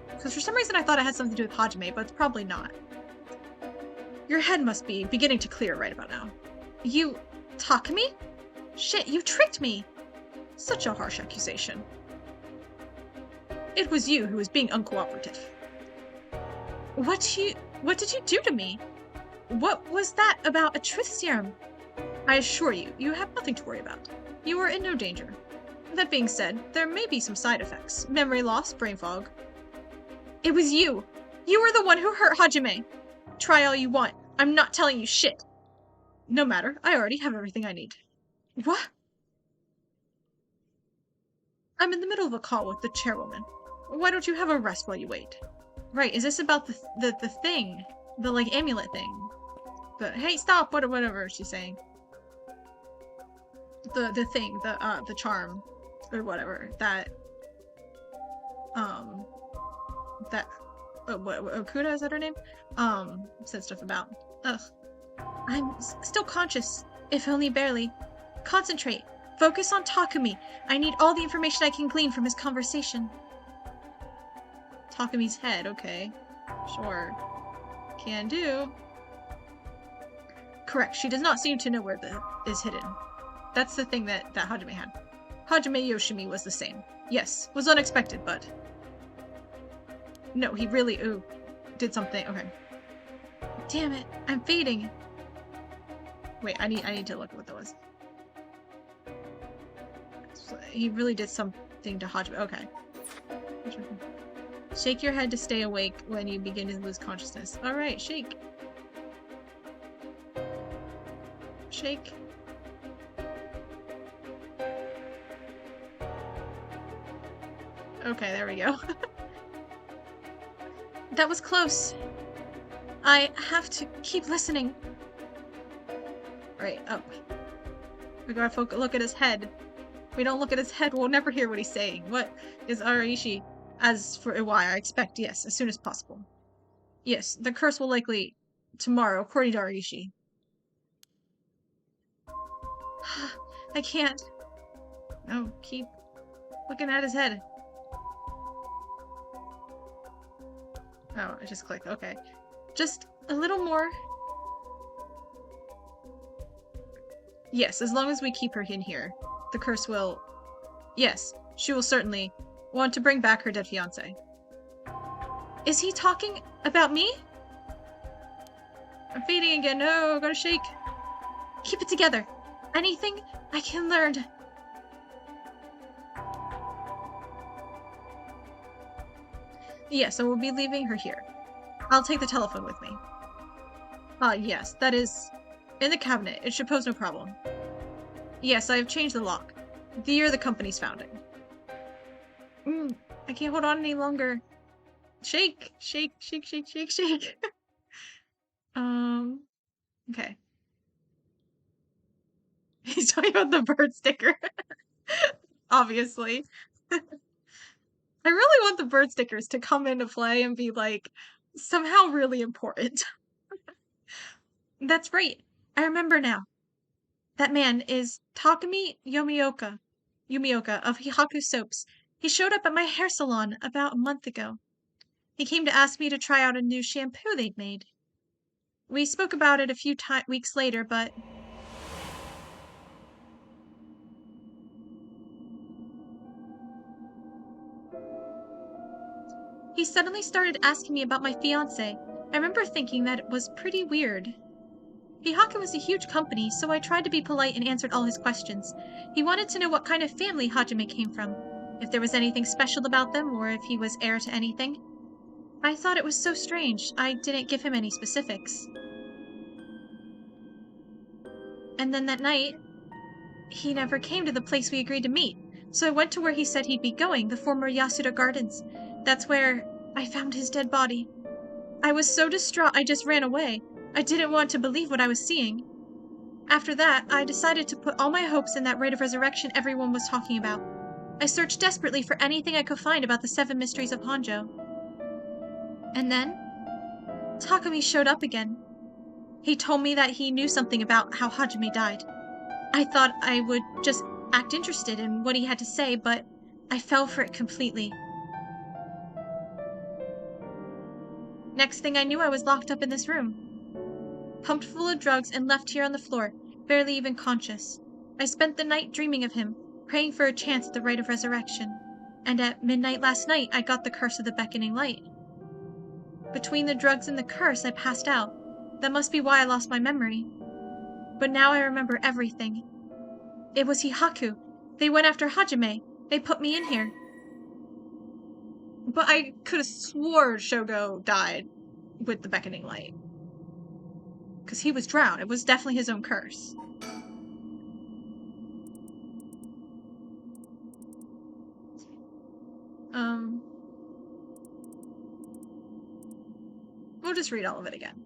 Because for some reason I thought it had something to do with Hajime, but it's probably not. Your head must be beginning to clear right about now. You... Takumi? Shit, you tricked me! Such a harsh accusation. It was you who was being uncooperative. What did you do to me? What was that about a truth serum? I assure you, you have nothing to worry about. You are in no danger. That being said, there may be some side effects. Memory loss, brain fog. It was you! You were the one who hurt Hajime! Try all you want. I'm not telling you shit. No matter, I already have everything I need. What? I'm in the middle of a call with the chairwoman. Why don't you have a rest while you wait? Right, is this about the thing? The, like, amulet thing? The, hey, stop, whatever she's saying. The thing, the charm, or whatever, that, Okuda, is that her name? Said stuff about. Ugh. I'm still conscious, if only barely. Concentrate. Focus on Takumi. I need all the information I can glean from his conversation. Takumi's head, okay. Sure. Can do. Correct, she does not seem to know where is hidden. That's the thing that Hajime had. Hajime Yoshimi was the same. Yes, was unexpected, but... No, he really, did something. Okay. Damn it, I'm fading. Wait, I need to look at what that was. He really did something to Hajime. Okay. Shake your head to stay awake when you begin to lose consciousness. Alright, shake. Shake. Okay, there we go. That was close. I have to keep listening. Right, up. We gotta look at his head. If we don't look at his head, we'll never hear what he's saying. What is Araishi? As for Iwai, I expect, yes, as soon as possible. Yes, the curse will likely tomorrow, according to Araishi. I can't. No, keep looking at his head. Oh, I just clicked. Okay. Just a little more. Yes, as long as we keep her in here, the curse will... Yes, she will certainly want to bring back her dead fiancé. Is he talking about me? I'm fading again. No, gotta shake. Keep it together. Anything I can learn. Yes, I will be leaving her here. I'll take the telephone with me. Yes, that is in the cabinet. It should pose no problem. Yes, I have changed the lock. The year of the company's founding. I can't hold on any longer. Shake, shake, shake, shake, shake, shake. Okay. He's talking about the bird sticker. Obviously. I really want the bird stickers to come into play and be, like, somehow really important. That's right. I remember now. That man is Takumi Yumioka of Hihaku Soaps. He showed up at my hair salon about a month ago. He came to ask me to try out a new shampoo they'd made. We spoke about it a few weeks later, but... He suddenly started asking me about my fiancé. I remember thinking that it was pretty weird. Hihaku was a huge company, so I tried to be polite and answered all his questions. He wanted to know what kind of family Hajime came from, if there was anything special about them, or if he was heir to anything. I thought it was so strange, I didn't give him any specifics. And then that night, he never came to the place we agreed to meet, so I went to where he said he'd be going, the former Yasuda Gardens. That's where I found his dead body. I was so distraught I just ran away. I didn't want to believe what I was seeing. After that, I decided to put all my hopes in that rite of resurrection everyone was talking about. I searched desperately for anything I could find about the 7 mysteries of Honjo. And then, Takumi showed up again. He told me that he knew something about how Hajime died. I thought I would just act interested in what he had to say, but I fell for it completely. Next thing I knew, I was locked up in this room, pumped full of drugs and left here on the floor, barely even conscious. I spent the night dreaming of him, praying for a chance at the rite of resurrection. And at midnight last night, I got the curse of the beckoning light. Between the drugs and the curse, I passed out. That must be why I lost my memory. But now I remember everything. It was Hihaku. They went after Hajime. They put me in here. But I could have swore Shogo died with the beckoning light. Because he was drowned. It was definitely his own curse. We'll just read all of it again.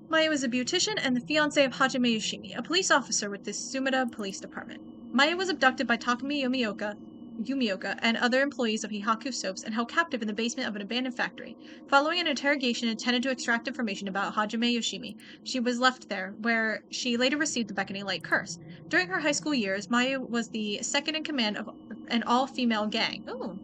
Maya was a beautician and the fiancé of Hajime Yoshimi, a police officer with the Sumida Police Department. Maya was abducted by Takumi Yumioka and other employees of Hihaku Soaps and held captive in the basement of an abandoned factory. Following an interrogation intended to extract information about Hajime Yoshimi, she was left there, where she later received the beckoning light curse. During her high school years, Maya was the second in command of an all-female gang. Ooh.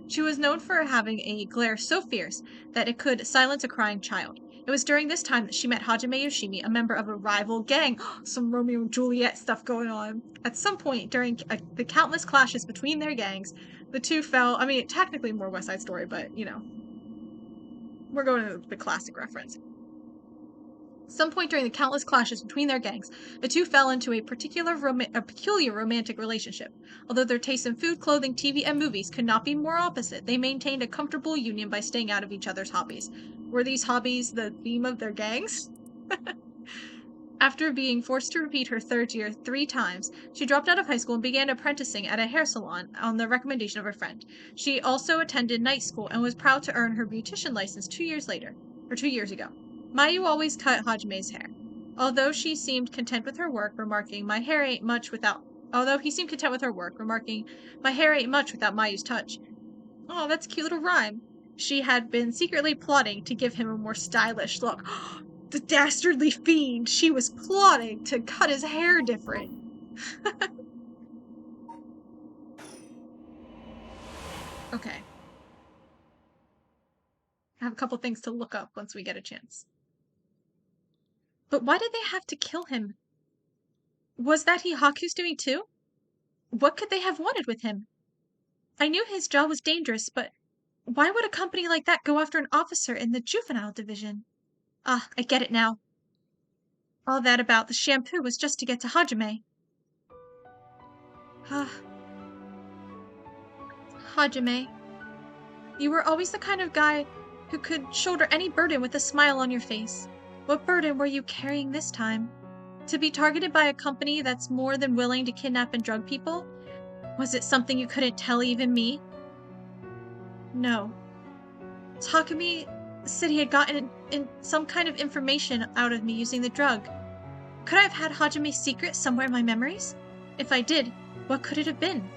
She was known for having a glare so fierce that it could silence a crying child. It was during this time that she met Hajime Yoshimi, a member of a rival gang. Some Romeo and Juliet stuff going on. At some point during the countless clashes between their gangs, the two fell. I mean, technically more West Side Story, but, you know. We're going to the classic reference. Some point during the countless clashes between their gangs, the two fell into a peculiar romantic relationship. Although their tastes in food, clothing, TV, and movies could not be more opposite, they maintained a comfortable union by staying out of each other's hobbies. Were these hobbies the theme of their gangs? After being forced to repeat her third year 3 times, she dropped out of high school and began apprenticing at a hair salon on the recommendation of her friend. She also attended night school and was proud to earn her beautician license 2 years ago. Mayu always cut Hajime's hair. Although he seemed content with her work, remarking, "My hair ain't much without Mayu's touch." Oh, that's a cute little rhyme. She had been secretly plotting to give him a more stylish look. The dastardly fiend! She was plotting to cut his hair different. Okay. I have a couple things to look up once we get a chance. But why did they have to kill him? Was that Hihaku's doing too? What could they have wanted with him? I knew his job was dangerous, but why would a company like that go after an officer in the juvenile division? Ah, I get it now. All that about the shampoo was just to get to Hajime. Hajime, you were always the kind of guy who could shoulder any burden with a smile on your face. What burden were you carrying this time? To be targeted by a company that's more than willing to kidnap and drug people? Was it something you couldn't tell even me? No. Takumi said he had gotten some kind of information out of me using the drug. Could I have had Hajime's secret somewhere in my memories? If I did, what could it have been?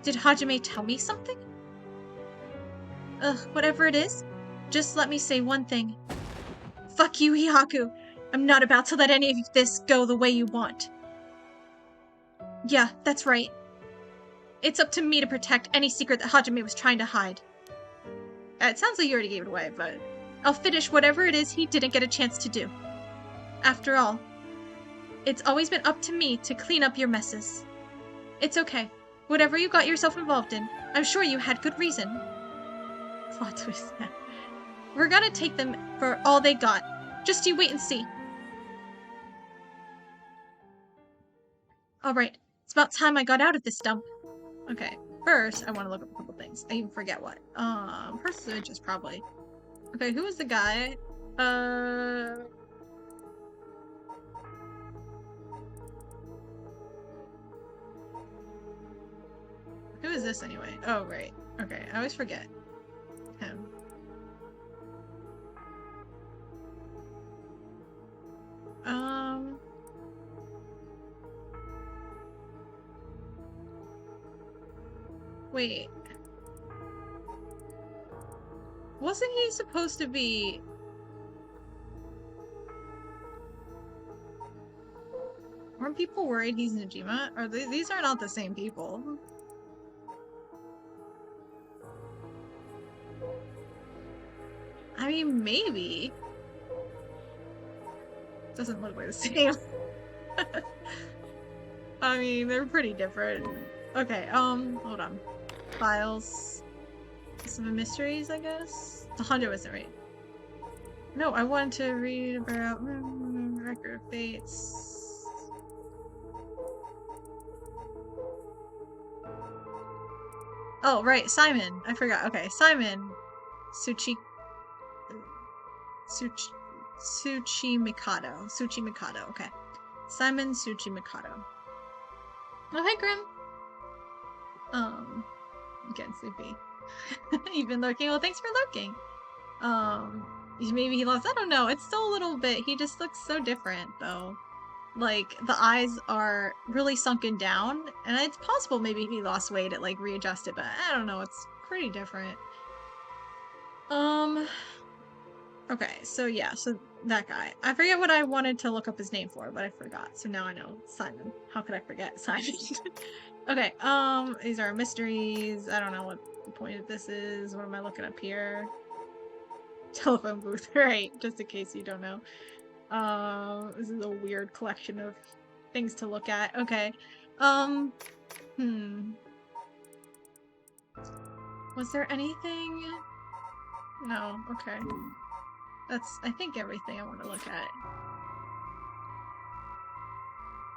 Did Hajime tell me something? Whatever it is, just let me say one thing. Fuck you, Hihaku! I'm not about to let any of this go the way you want. Yeah, that's right. It's up to me to protect any secret that Hajime was trying to hide. It sounds like you already gave it away, but I'll finish whatever it is he didn't get a chance to do. After all, it's always been up to me to clean up your messes. It's okay. Whatever you got yourself involved in, I'm sure you had good reason. Plot twist. We're gonna take them for all they got. Just you wait and see. Alright, it's about time I got out of this dump. Okay, first I want to look up a couple things. I even forget what. Personage is probably... Okay, who is the guy? Who is this anyway? Oh, right. Okay, I always forget him. Wait. Wasn't he supposed to be... Weren't people worried he's Najima? Or these are not the same people. I mean, maybe. Doesn't look like the same. I mean, they're pretty different. Okay, hold on. Files. Some mysteries, I guess? The Honjo isn't right. No, I want to read about Record of Fates. Oh, right, Simon. I forgot. Okay, Simon Suchi Mikado. Okay. Simon Suchi Mikado. Oh, hey, Grim. I'm getting sleepy. You've been lurking? Well, thanks for lurking. Maybe he lost. I don't know. It's still a little bit. He just looks so different, though. Like, the eyes are really sunken down, and it's possible maybe he lost weight, it, like, readjusted, but I don't know. It's pretty different. Okay, so yeah, so that guy. I forget what I wanted to look up his name for, but I forgot. So now I know. Simon. How could I forget Simon? Okay, these are mysteries. I don't know what the point of this is. What am I looking up here? Telephone booth, right, just in case you don't know. This is a weird collection of things to look at. Okay. Was there anything? No, okay. That's, I think, everything I want to look at.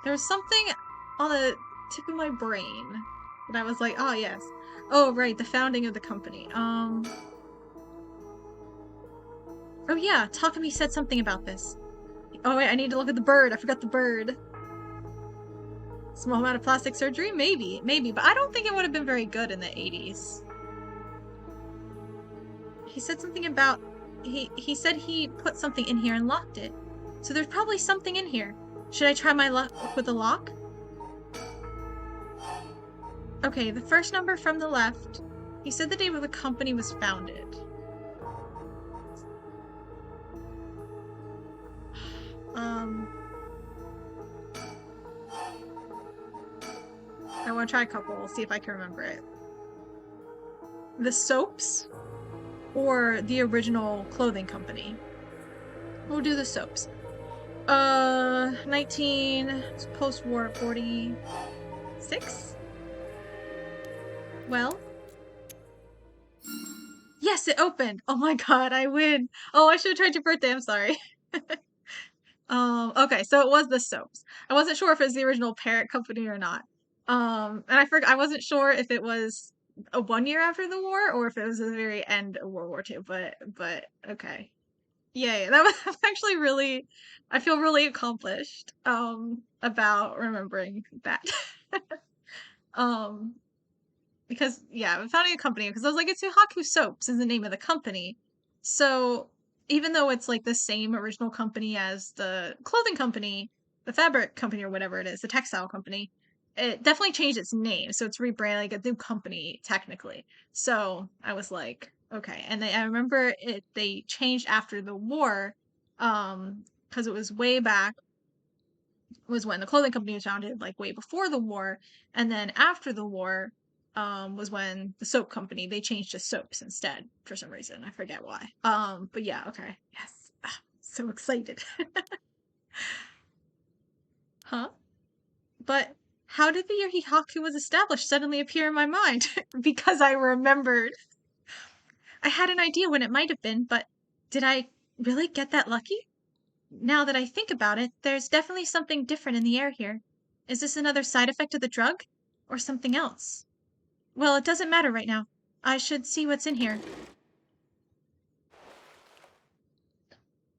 There was something on the tip of my brain that I was like, oh, yes. Oh, right, the founding of the company. Oh, yeah, Takumi said something about this. Oh, wait, I need to look at the bird. I forgot the bird. Small amount of plastic surgery? Maybe, but I don't think it would have been very good in the 80s. He said something about... He said he put something in here and locked it. So there's probably something in here. Should I try my luck with the lock? Okay, the first number from the left. He said the day where the company was founded. I want to try a couple, see if I can remember it. The soaps or the original clothing company? We'll do the soaps. 19, post-war 46? Well? Yes, it opened! Oh my god, I win! Oh, I should have tried your birthday, I'm sorry. Okay, so it was the soaps. I wasn't sure if it was the original parent company or not. And I wasn't sure if it was a 1 year after the war or if it was the very end of World War II, but okay. Yay, that was actually really, I feel really accomplished, about remembering that. Because, yeah, founding a company, because I was like, it's Yuhaku Soaps is the name of the company. So, even though it's like the same original company as the clothing company, the fabric company or whatever it is, the textile company, it definitely changed its name. So it's rebranded like a new company, technically. So I was like, okay. And I remember they changed after the war, because it was way back, was when the clothing company was founded, like way before the war. And then after the war, was when the soap company, they changed to soaps instead for some reason. I forget why. But yeah, okay. Yes. So excited. Huh? But how did the year Hihaku was established suddenly appear in my mind? Because I remembered. I had an idea when it might have been, but did I really get that lucky? Now that I think about it, there's definitely something different in the air here. Is this another side effect of the drug? Or something else? Well, it doesn't matter right now. I should see what's in here.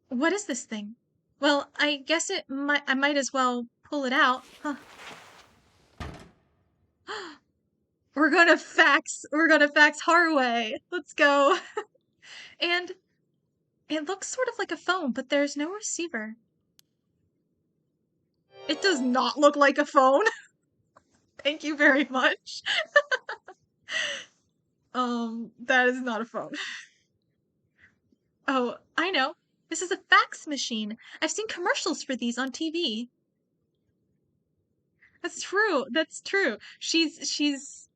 What is this thing? Well, I guess I might as well pull it out. Huh. We're gonna fax Harway. Let's go. And it looks sort of like a phone, but there's no receiver. It does not look like a phone. Thank you very much. That is not a phone. Oh, I know. This is a fax machine. I've seen commercials for these on TV. That's true. That's true. She's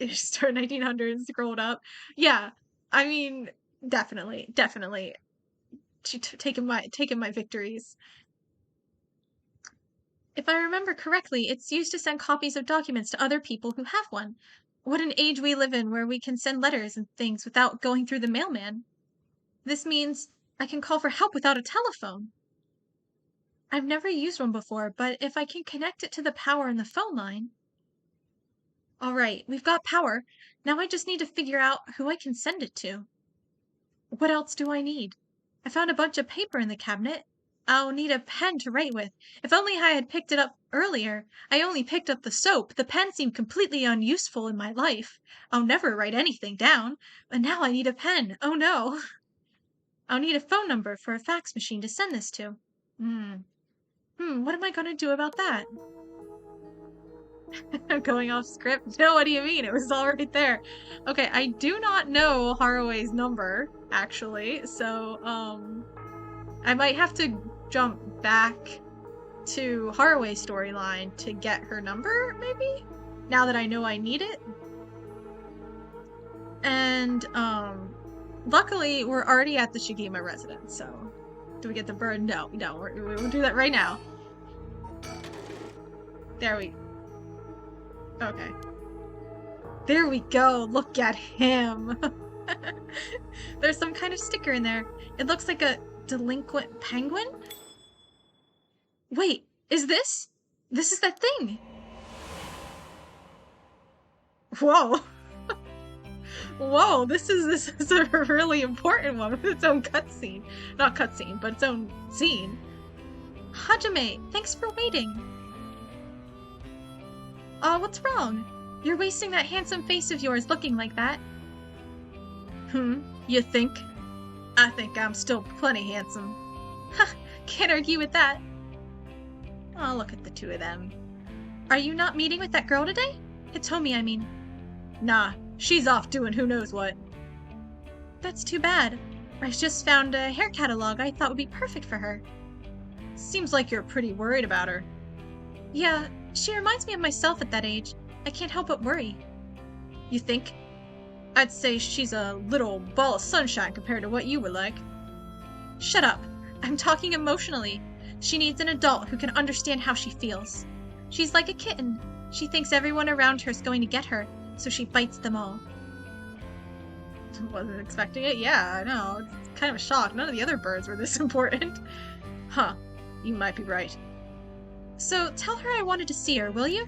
start 1900s scrolled up. Yeah. I mean, definitely. Taking my victories. If I remember correctly, it's used to send copies of documents to other people who have one. What an age we live in where we can send letters and things without going through the mailman. This means I can call for help without a telephone. I've never used one before, but if I can connect it to the power in the phone line. All right, we've got power. Now I just need to figure out who I can send it to. What else do I need? I found a bunch of paper in the cabinet. I'll need a pen to write with. If only I had picked it up earlier. I only picked up the soap. The pen seemed completely unuseful in my life. I'll never write anything down. And now I need a pen. Oh no. I'll need a phone number for a fax machine to send this to. What am I gonna do about that? I'm going off script. No, what do you mean? It was all right there. Okay, I do not know Haraway's number, actually, so, I might have to jump back to Haraway's storyline to get her number, maybe? Now that I know I need it. And, luckily, we're already at the Shigima residence, so... Do we get the bird? No, we'll do that right now. There we... Okay. There we go. Look at him. There's some kind of sticker in there. It looks like a delinquent penguin? Wait, is this? This is that thing. Whoa. Whoa, this is a really important one with its own cutscene. Not cutscene, but its own scene. Hajime, thanks for waiting. What's wrong? You're wasting that handsome face of yours looking like that. You think? I think I'm still plenty handsome. Ha! Can't argue with that. Oh, look at the two of them. Are you not meeting with that girl today? Hitomi, I mean. Nah, she's off doing who knows what. That's too bad. I just found a hair catalog I thought would be perfect for her. Seems like you're pretty worried about her. Yeah, she reminds me of myself at that age. I can't help but worry. You think? I'd say she's a little ball of sunshine compared to what you were like. Shut up. I'm talking emotionally. She needs an adult who can understand how she feels. She's like a kitten. She thinks everyone around her is going to get her, so she bites them all. Wasn't expecting it? Yeah, I know. It's kind of a shock. None of the other birds were this important. Huh. You might be right. So tell her I wanted to see her, will you?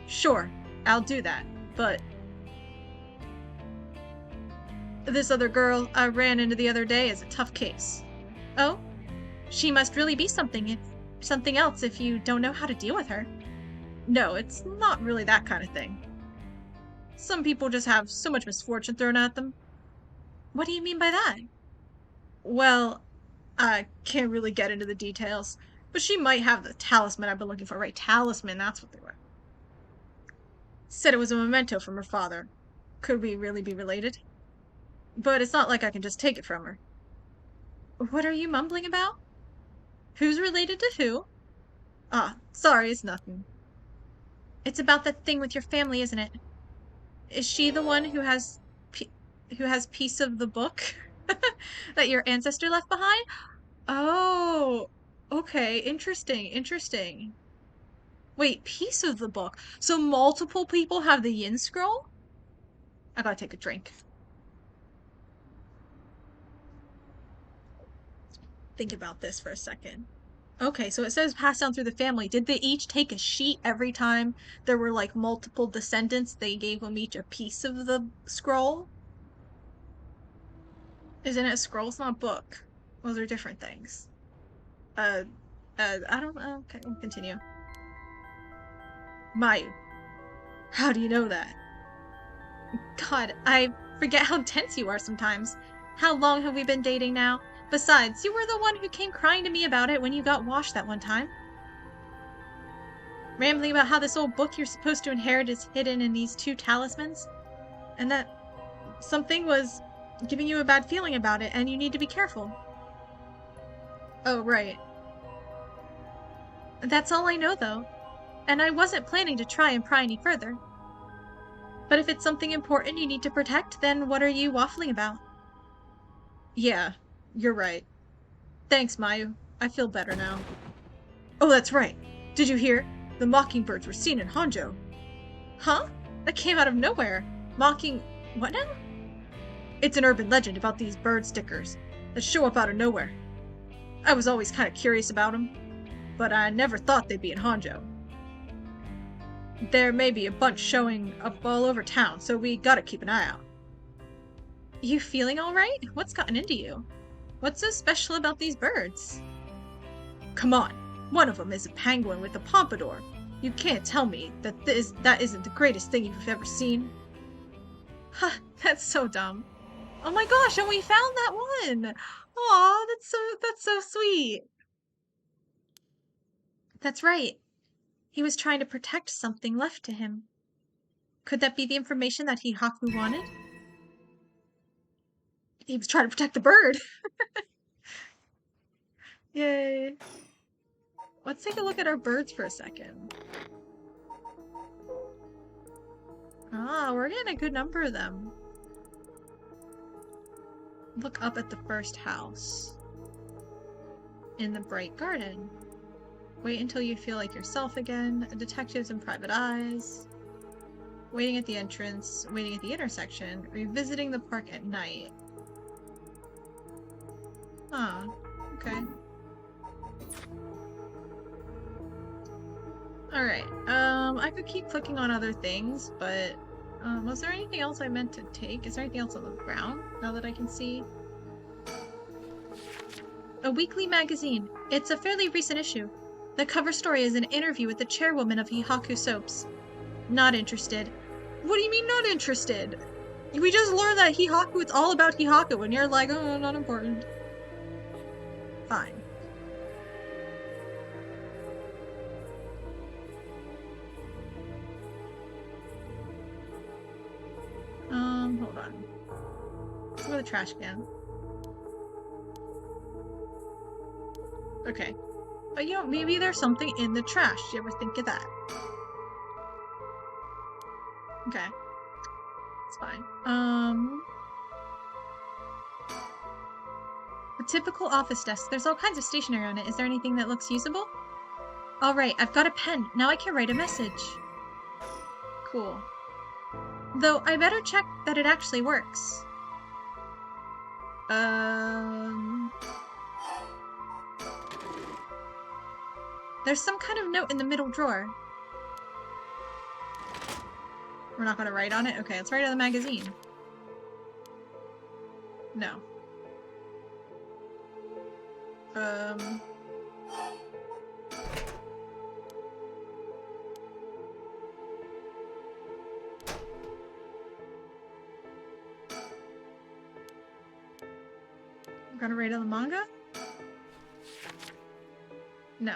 Sure, I'll do that, but... This other girl I ran into the other day is a tough case. Oh? She must really be something else if you don't know how to deal with her. No, it's not really that kind of thing. Some people just have so much misfortune thrown at them. What do you mean by that? Well, I can't really get into the details, but she might have the talisman I've been looking for. Right, talisman, that's what they were. Said it was a memento from her father. Could we really be related? But it's not like I can just take it from her. What are you mumbling about? Who's related to who? Ah, sorry, it's nothing. It's about that thing with your family, isn't it? Is she the one who has piece of the book that your ancestor left behind? Oh, okay, interesting. Wait, piece of the book? So multiple people have the Yin Scroll? I gotta take a drink. Think about this for a second. Okay, so it says passed down through the family. Did they each take a sheet every time there were like multiple descendants? They gave them each a piece of the scroll? Isn't it a scroll? It's not a book. Those are different things. I don't know. Okay, we'll continue. Mayu. How do you know that? God, I forget how tense you are sometimes. How long have we been dating now? Besides, you were the one who came crying to me about it when you got washed that one time. Rambling about how this old book you're supposed to inherit is hidden in these two talismans? and that something was giving you a bad feeling about it, and you need to be careful. Oh, right. That's all I know, though. And I wasn't planning to try and pry any further. But if it's something important you need to protect, then what are you waffling about? Yeah, you're right. Thanks, Mayu. I feel better now. Oh, that's right. Did you hear? The mockingbirds were seen in Honjo. Huh? That came out of nowhere. Mocking... what now? It's an urban legend about these bird stickers that show up out of nowhere. I was always kind of curious about them, but I never thought they'd be in Honjo. There may be a bunch showing up all over town, so we gotta keep an eye out. You feeling alright? What's gotten into you? What's so special about these birds? Come on, one of them is a penguin with a pompadour. You can't tell me that that isn't the greatest thing you've ever seen. Huh, that's so dumb. Oh my gosh, and we found that one! Aw, that's so sweet. That's right. He was trying to protect something left to him. Could that be the information that Hihaku wanted? He was trying to protect the bird! Yay. Let's take a look at our birds for a second. Ah, we're getting a good number of them. Look up at the first house. In the bright garden. Wait until you feel like yourself again. Detectives and private eyes. Waiting at the entrance. Waiting at the intersection. Revisiting the park at night. Ah, okay. Alright, I could keep clicking on other things, but was there anything else I meant to take? Is there anything else on the ground, now that I can see? A weekly magazine. It's a fairly recent issue. The cover story is an interview with the chairwoman of Hihaku Soaps. Not interested. What do you mean not interested? We just learned that Hihaku, it's all about Hihaku, and you're like, oh, not important. Fine. Hold on. Let's go to the trash can. Okay. But you know, maybe there's something in the trash. You ever think of that? Okay. It's fine. A typical office desk. There's all kinds of stationery on it. Is there anything that looks usable? Alright, I've got a pen. Now I can write a message. Cool. Though, I better check that it actually works. There's some kind of note in the middle drawer. We're not gonna write on it? Okay, let's write on the magazine. No. I'm gonna write on the manga? No.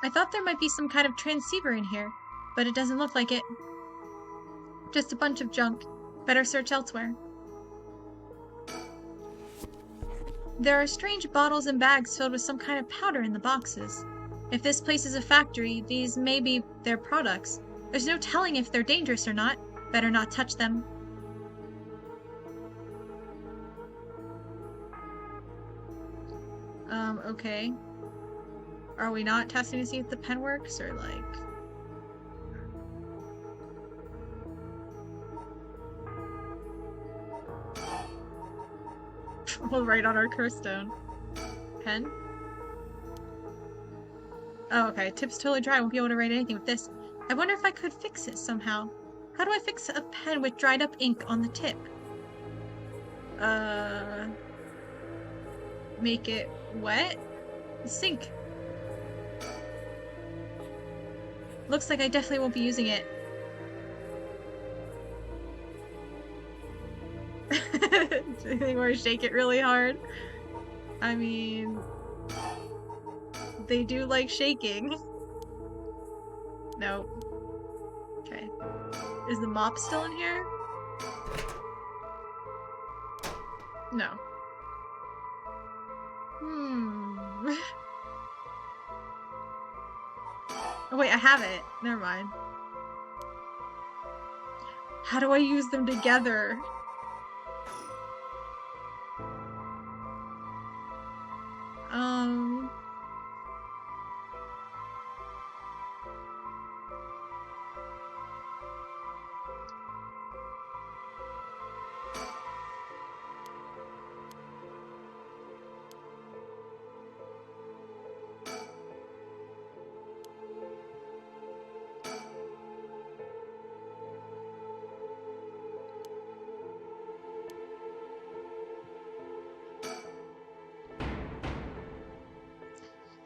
I thought there might be some kind of transceiver in here, but it doesn't look like it. Just a bunch of junk. Better search elsewhere. There are strange bottles and bags filled with some kind of powder in the boxes. If this place is a factory, these may be their products. There's no telling if they're dangerous or not. Better not touch them. Okay. Are we not testing to see if the pen works, or like... We'll write on our curse stone. Pen? Oh, okay. Tip's totally dry. I won't be able to write anything with this. I wonder if I could fix it somehow. How do I fix a pen with dried up ink on the tip? Make it wet? Sink. Looks like I definitely won't be using it. Or shake it really hard. I mean, they do like shaking. Nope. Okay. Is the mop still in here? No. Oh wait, I have it. Never mind. How do I use them together?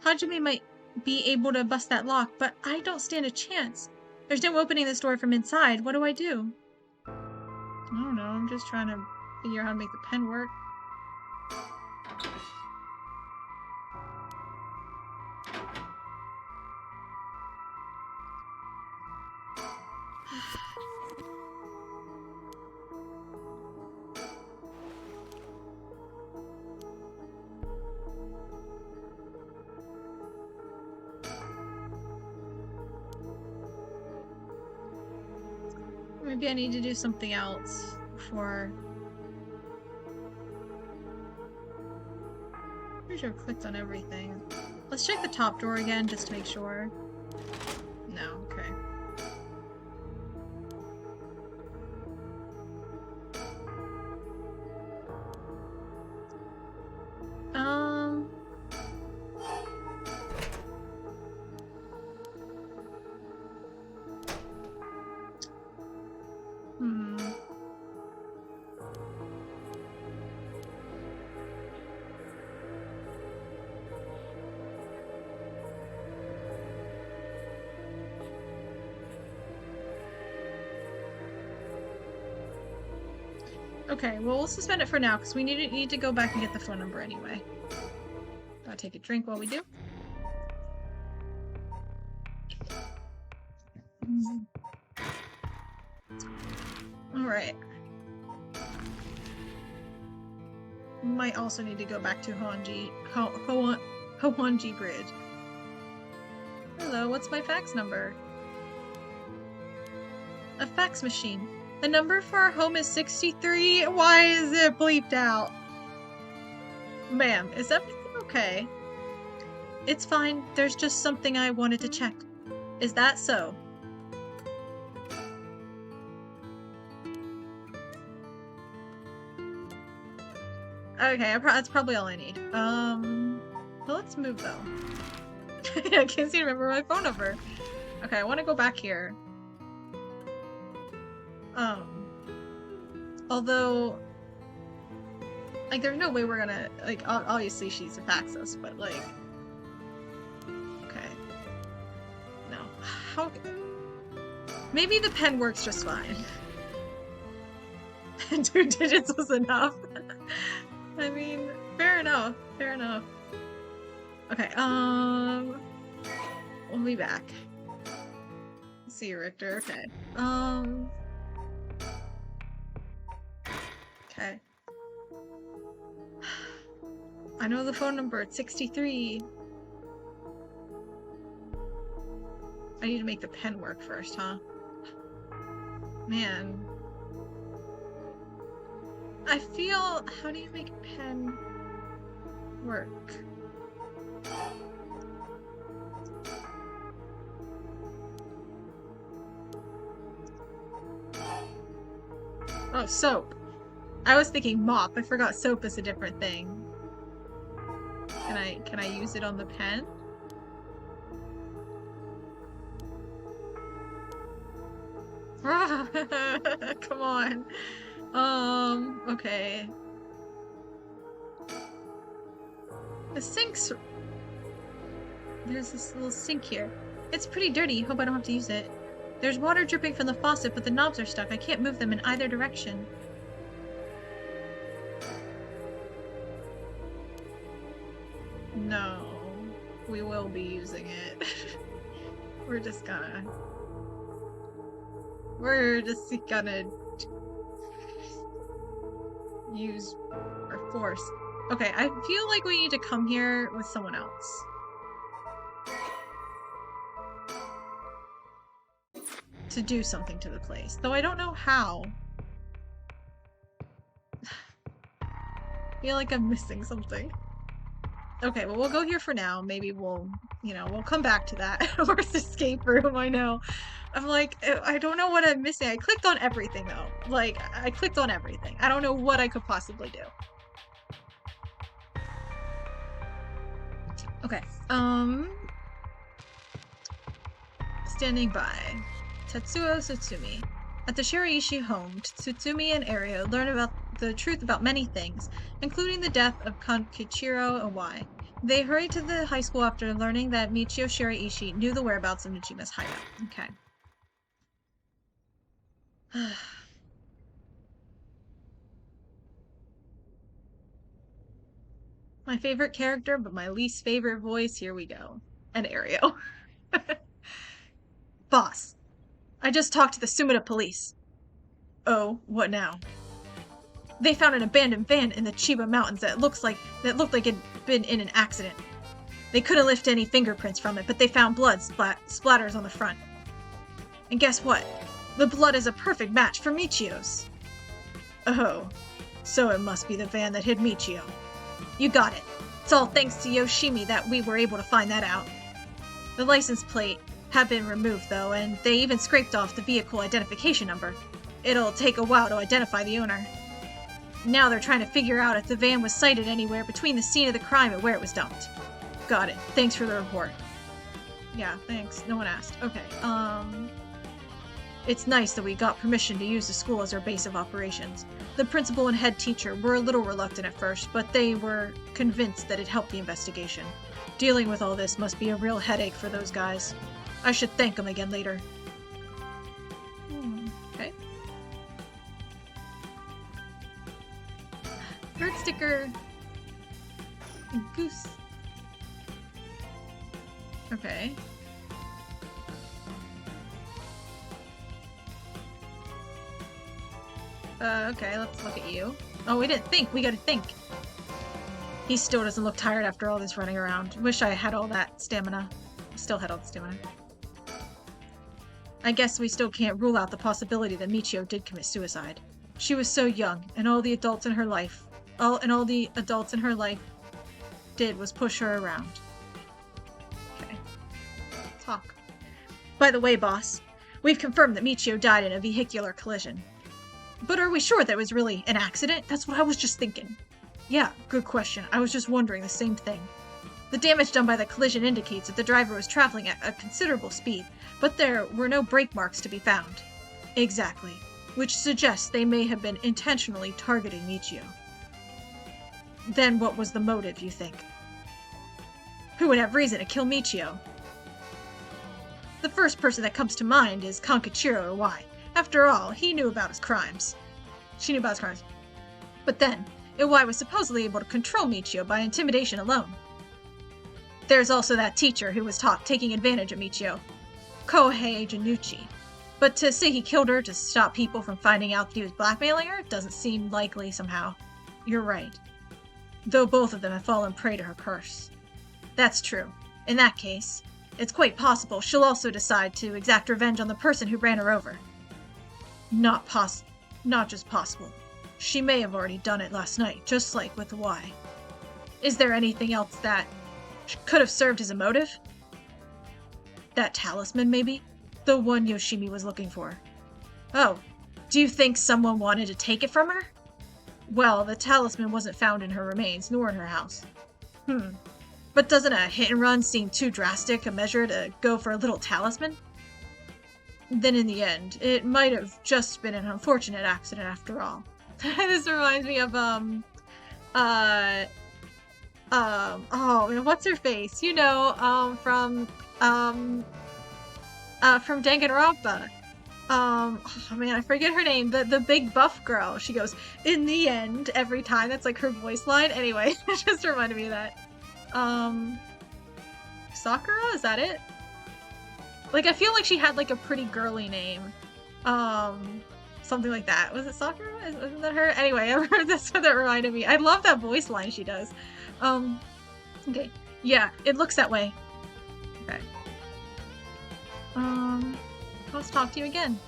Honjo might be able to bust that lock, but I don't stand a chance. There's no opening this door from inside. What do I do? I don't know. I'm just trying to figure out how to make the pen work. Maybe I need to do something else before. Pretty sure I've clicked on everything. Let's check the top drawer again just to make sure. No, okay. Okay, well, we'll suspend it for now because we need to go back and get the phone number anyway. Gotta take a drink while we do. Alright. Might also need to go back to Honjo Bridge. Hello, what's my fax number? A fax machine. The number for our home is 63. Why is it bleeped out? Ma'am, is everything okay? It's fine. There's just something I wanted to check. Is that so? Okay, that's probably all I need. Well, let's move though. I can't seem to remember my phone number. Okay, I want to go back here. Although, like, there's no way we're gonna, like, obviously she's a fax us, but, like, okay. No. How, maybe the pen works just fine. 2 digits was enough. I mean, fair enough, fair enough. Okay, we'll be back. See you, Richter, okay. Okay. I know the phone number, it's 63. I need to make the pen work first, huh? Man. I feel... How do you make a pen work? Oh, soap. I was thinking mop. I forgot soap is a different thing. Can I use it on the pen? Come on. Okay. The sink's... There's this little sink here. It's pretty dirty. Hope I don't have to use it. There's water dripping from the faucet, but the knobs are stuck. I can't move them in either direction. No. We will be using it. We're just gonna use our force. Okay, I feel like we need to come here with someone else. To do something to the place. Though I don't know how. I feel like I'm missing something. Okay, well, we'll go here for now. Maybe we'll, we'll come back to that. Worst escape room, I know. I'm like, I don't know what I'm missing. I clicked on everything, though. Like, I clicked on everything. I don't know what I could possibly do. Okay, standing by. Tetsuo Tsutsumi. At the Shiraishi home, Tsutsumi and Ario learn about the truth about many things, including the death of Kankichiro and why. They hurry to the high school after learning that Michio Shiraishi knew the whereabouts of Nijima's hideout. Okay. My favorite character, but my least favorite voice, here we go. And Ario. Boss, I just talked to the Sumida police. Oh, what now? They found an abandoned van in the Chiba Mountains that looked like it'd been in an accident. They couldn't lift any fingerprints from it, but they found blood splatters on the front. And guess what? The blood is a perfect match for Michio's. Oh, so it must be the van that hid Michio. You got it. It's all thanks to Yoshimi that we were able to find that out. The license plate had been removed, though, and they even scraped off the vehicle identification number. It'll take a while to identify the owner. Now they're trying to figure out if the van was sighted anywhere between the scene of the crime and where it was dumped. Got it. Thanks for the report. Yeah, thanks. No one asked. Okay, It's nice that we got permission to use the school as our base of operations. The principal and head teacher were a little reluctant at first, but they were convinced that it helped the investigation. Dealing with all this must be a real headache for those guys. I should thank them again later. Okay. Bird sticker. Goose. Okay. Okay, let's look at you. Oh, we didn't think. We gotta think. He still doesn't look tired after all this running around. Wish I had all that stamina. Still had all the stamina. I guess we still can't rule out the possibility that Michio did commit suicide. She was so young, and all the adults in her life did was push her around. Okay. Talk. By the way, boss, we've confirmed that Michio died in a vehicular collision. But are we sure that it was really an accident? That's what I was just thinking. Yeah, good question. I was just wondering the same thing. The damage done by the collision indicates that the driver was traveling at a considerable speed, but there were no brake marks to be found. Exactly. Which suggests they may have been intentionally targeting Michio. Then what was the motive, you think? Who would have reason to kill Michio? The first person that comes to mind is Kankichiro Iwai. After all, he knew about his crimes. She knew about his crimes. But then, Iwai was supposedly able to control Michio by intimidation alone. There's also that teacher who was taking advantage of Michio, Kohei Janucci. But to say he killed her to stop people from finding out that he was blackmailing her doesn't seem likely somehow. You're right. Though both of them have fallen prey to her curse. That's true. In that case, it's quite possible she'll also decide to exact revenge on the person who ran her over. Not just possible. She may have already done it last night, just like with the Y. Is there anything else that could have served as a motive? That talisman, maybe? The one Yoshimi was looking for. Oh, do you think someone wanted to take it from her? Well, the talisman wasn't found in her remains, nor in her house. But doesn't a hit and run seem too drastic a measure to go for a little talisman? Then in the end, it might have just been an unfortunate accident after all. This reminds me of, oh, what's her face? You know, from Danganronpa. Oh man, I forget her name. The big buff girl. She goes, in the end, every time. That's like her voice line. Anyway, it just reminded me of that. Sakura? Is that it? Like, I feel like she had, like, a pretty girly name. Something like that. Was it Sakura? Wasn't that her? Anyway, that's what that reminded me. I love that voice line she does. Okay. Yeah, it looks that way. Okay. Let's talk to you again.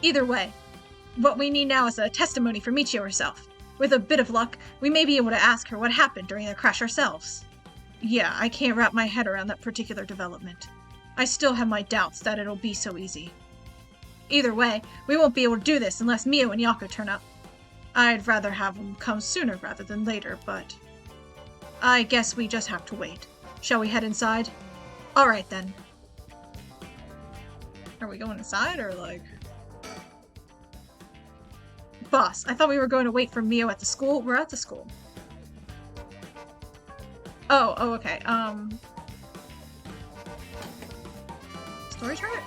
Either way, what we need now is a testimony from Michio herself. With a bit of luck, we may be able to ask her what happened during the crash ourselves. Yeah, I can't wrap my head around that particular development. I still have my doubts that it'll be so easy. Either way, we won't be able to do this unless Mio and Yako turn up. I'd rather have them come sooner rather than later, but I guess we just have to wait. Shall we head inside? Alright then. Are we going inside or like... Boss, I thought we were going to wait for Mio at the school. We're at the school. Oh, okay. Story chart?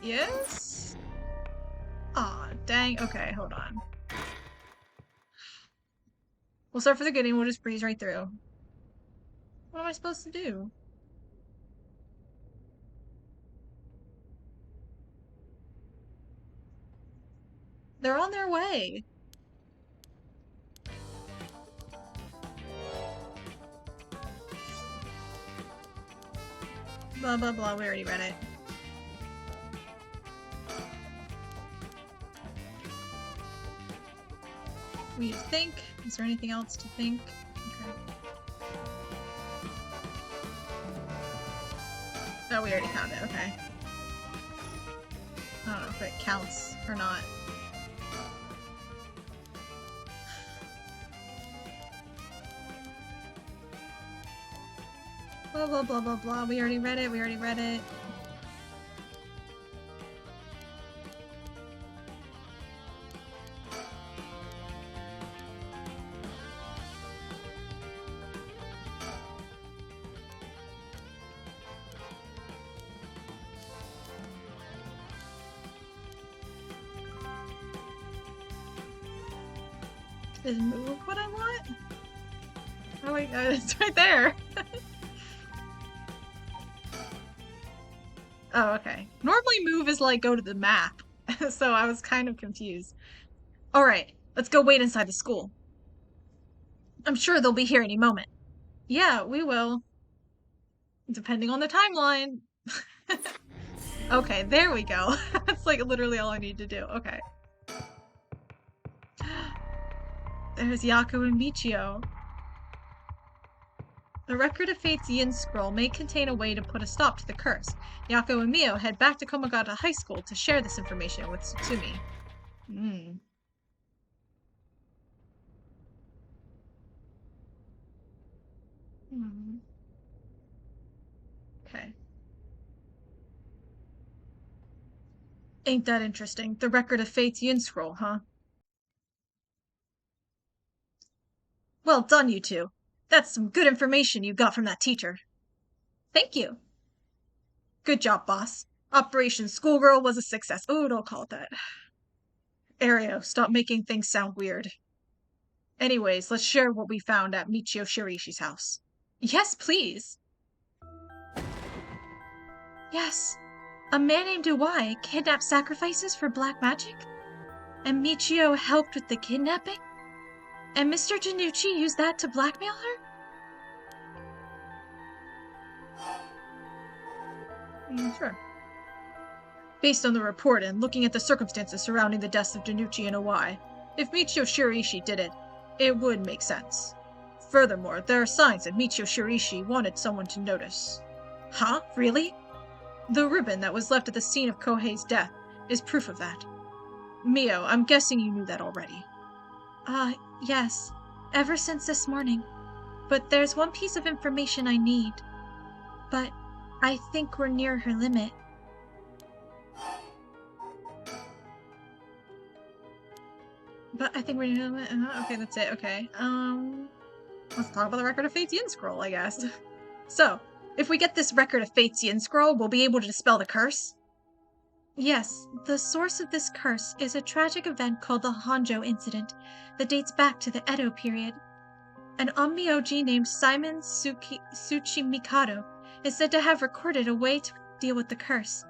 Yes? Aw, dang. Okay, hold on. We'll start from the beginning. We'll just breeze right through. What am I supposed to do? They're on their way. Blah, blah, blah. We already read it. We need to think. Is there anything else to think? Okay. Oh, we already found it. Okay. I don't know if it counts or not. Blah, blah, blah, blah, blah. We already read it. We already read it. Is move what I want? Oh my god, it's right there! Oh, okay. Normally move is like go to the map, so I was kind of confused. Alright, let's go wait inside the school. I'm sure they'll be here any moment. Yeah, we will. Depending on the timeline. Okay, there we go. That's like literally all I need to do. Okay. There's Yako and Michio. The Record of Fate's Yin Scroll may contain a way to put a stop to the curse. Yako and Mio head back to Komagata High School to share this information with Tsutsumi. Okay. Ain't that interesting? The Record of Fate's Yin Scroll, huh? Well done, you two. That's some good information you got from that teacher. Thank you. Good job, boss. Operation Schoolgirl was a success. Oh, don't call it that. Ario, stop making things sound weird. Anyways, let's share what we found at Michio Shirishi's house. Yes, please. Yes. A man named Uwai kidnapped sacrifices for black magic? And Michio helped with the kidnapping? And Mr. Janucci used that to blackmail her? Sure. Based on the report and looking at the circumstances surrounding the deaths of Janucci and Uwai, if Michio Shirishi did it, it would make sense. Furthermore, there are signs that Michio Shirishi wanted someone to notice. Huh? Really? The ribbon that was left at the scene of Kohei's death is proof of that. Mio, I'm guessing you knew that already. Yes. Ever since this morning. But there's one piece of information I need. But I think we're near her limit. But I think we're near her limit. Okay, that's it. Okay. Let's talk about the Record of Fate's Yin Scroll, I guess. So, if we get this Record of Fate's Yin Scroll, we'll be able to dispel the curse? Yes, the source of this curse is a tragic event called the Honjo incident that dates back to the Edo period. An onmyoji named Simon Tsuchimikado is said to have recorded a way to deal with the curse.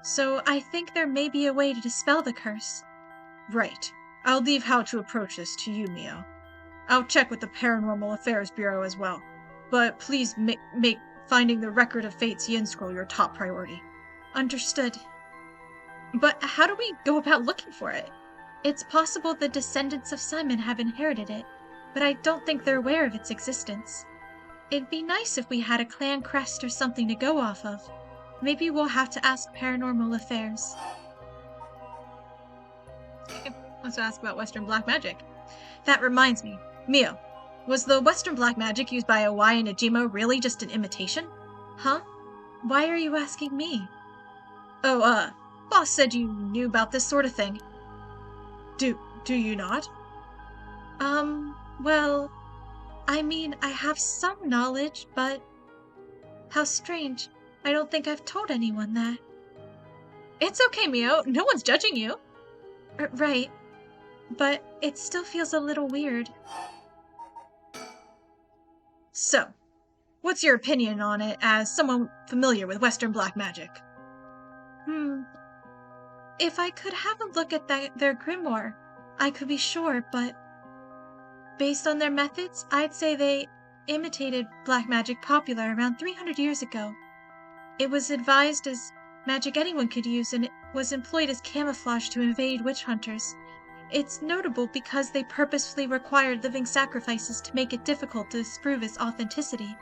So I think there may be a way to dispel the curse. Right. I'll leave how to approach this to you, Mio. I'll check with the Paranormal Affairs Bureau as well. But please make finding the Record of Fate's Yin Scroll your top priority. Understood. But how do we go about looking for it? It's possible the descendants of Simon have inherited it, but I don't think they're aware of its existence. It'd be nice if we had a clan crest or something to go off of. Maybe we'll have to ask Paranormal Affairs. Okay, let's ask about Western black magic. That reminds me, Mio, was the Western black magic used by Owai and Najima really just an imitation? Huh? Why are you asking me? Oh, boss said you knew about this sort of thing. Do you not? Well, I mean, I have some knowledge, but how strange. I don't think I've told anyone that. It's okay, Mio. No one's judging you. Right. But it still feels a little weird. So, what's your opinion on it as someone familiar with Western black magic? If I could have a look at their grimoire, I could be sure, but based on their methods, I'd say they imitated black magic popular around 300 years ago. It was advised as magic anyone could use, and it was employed as camouflage to evade witch hunters. It's notable because they purposefully required living sacrifices to make it difficult to disprove its authenticity.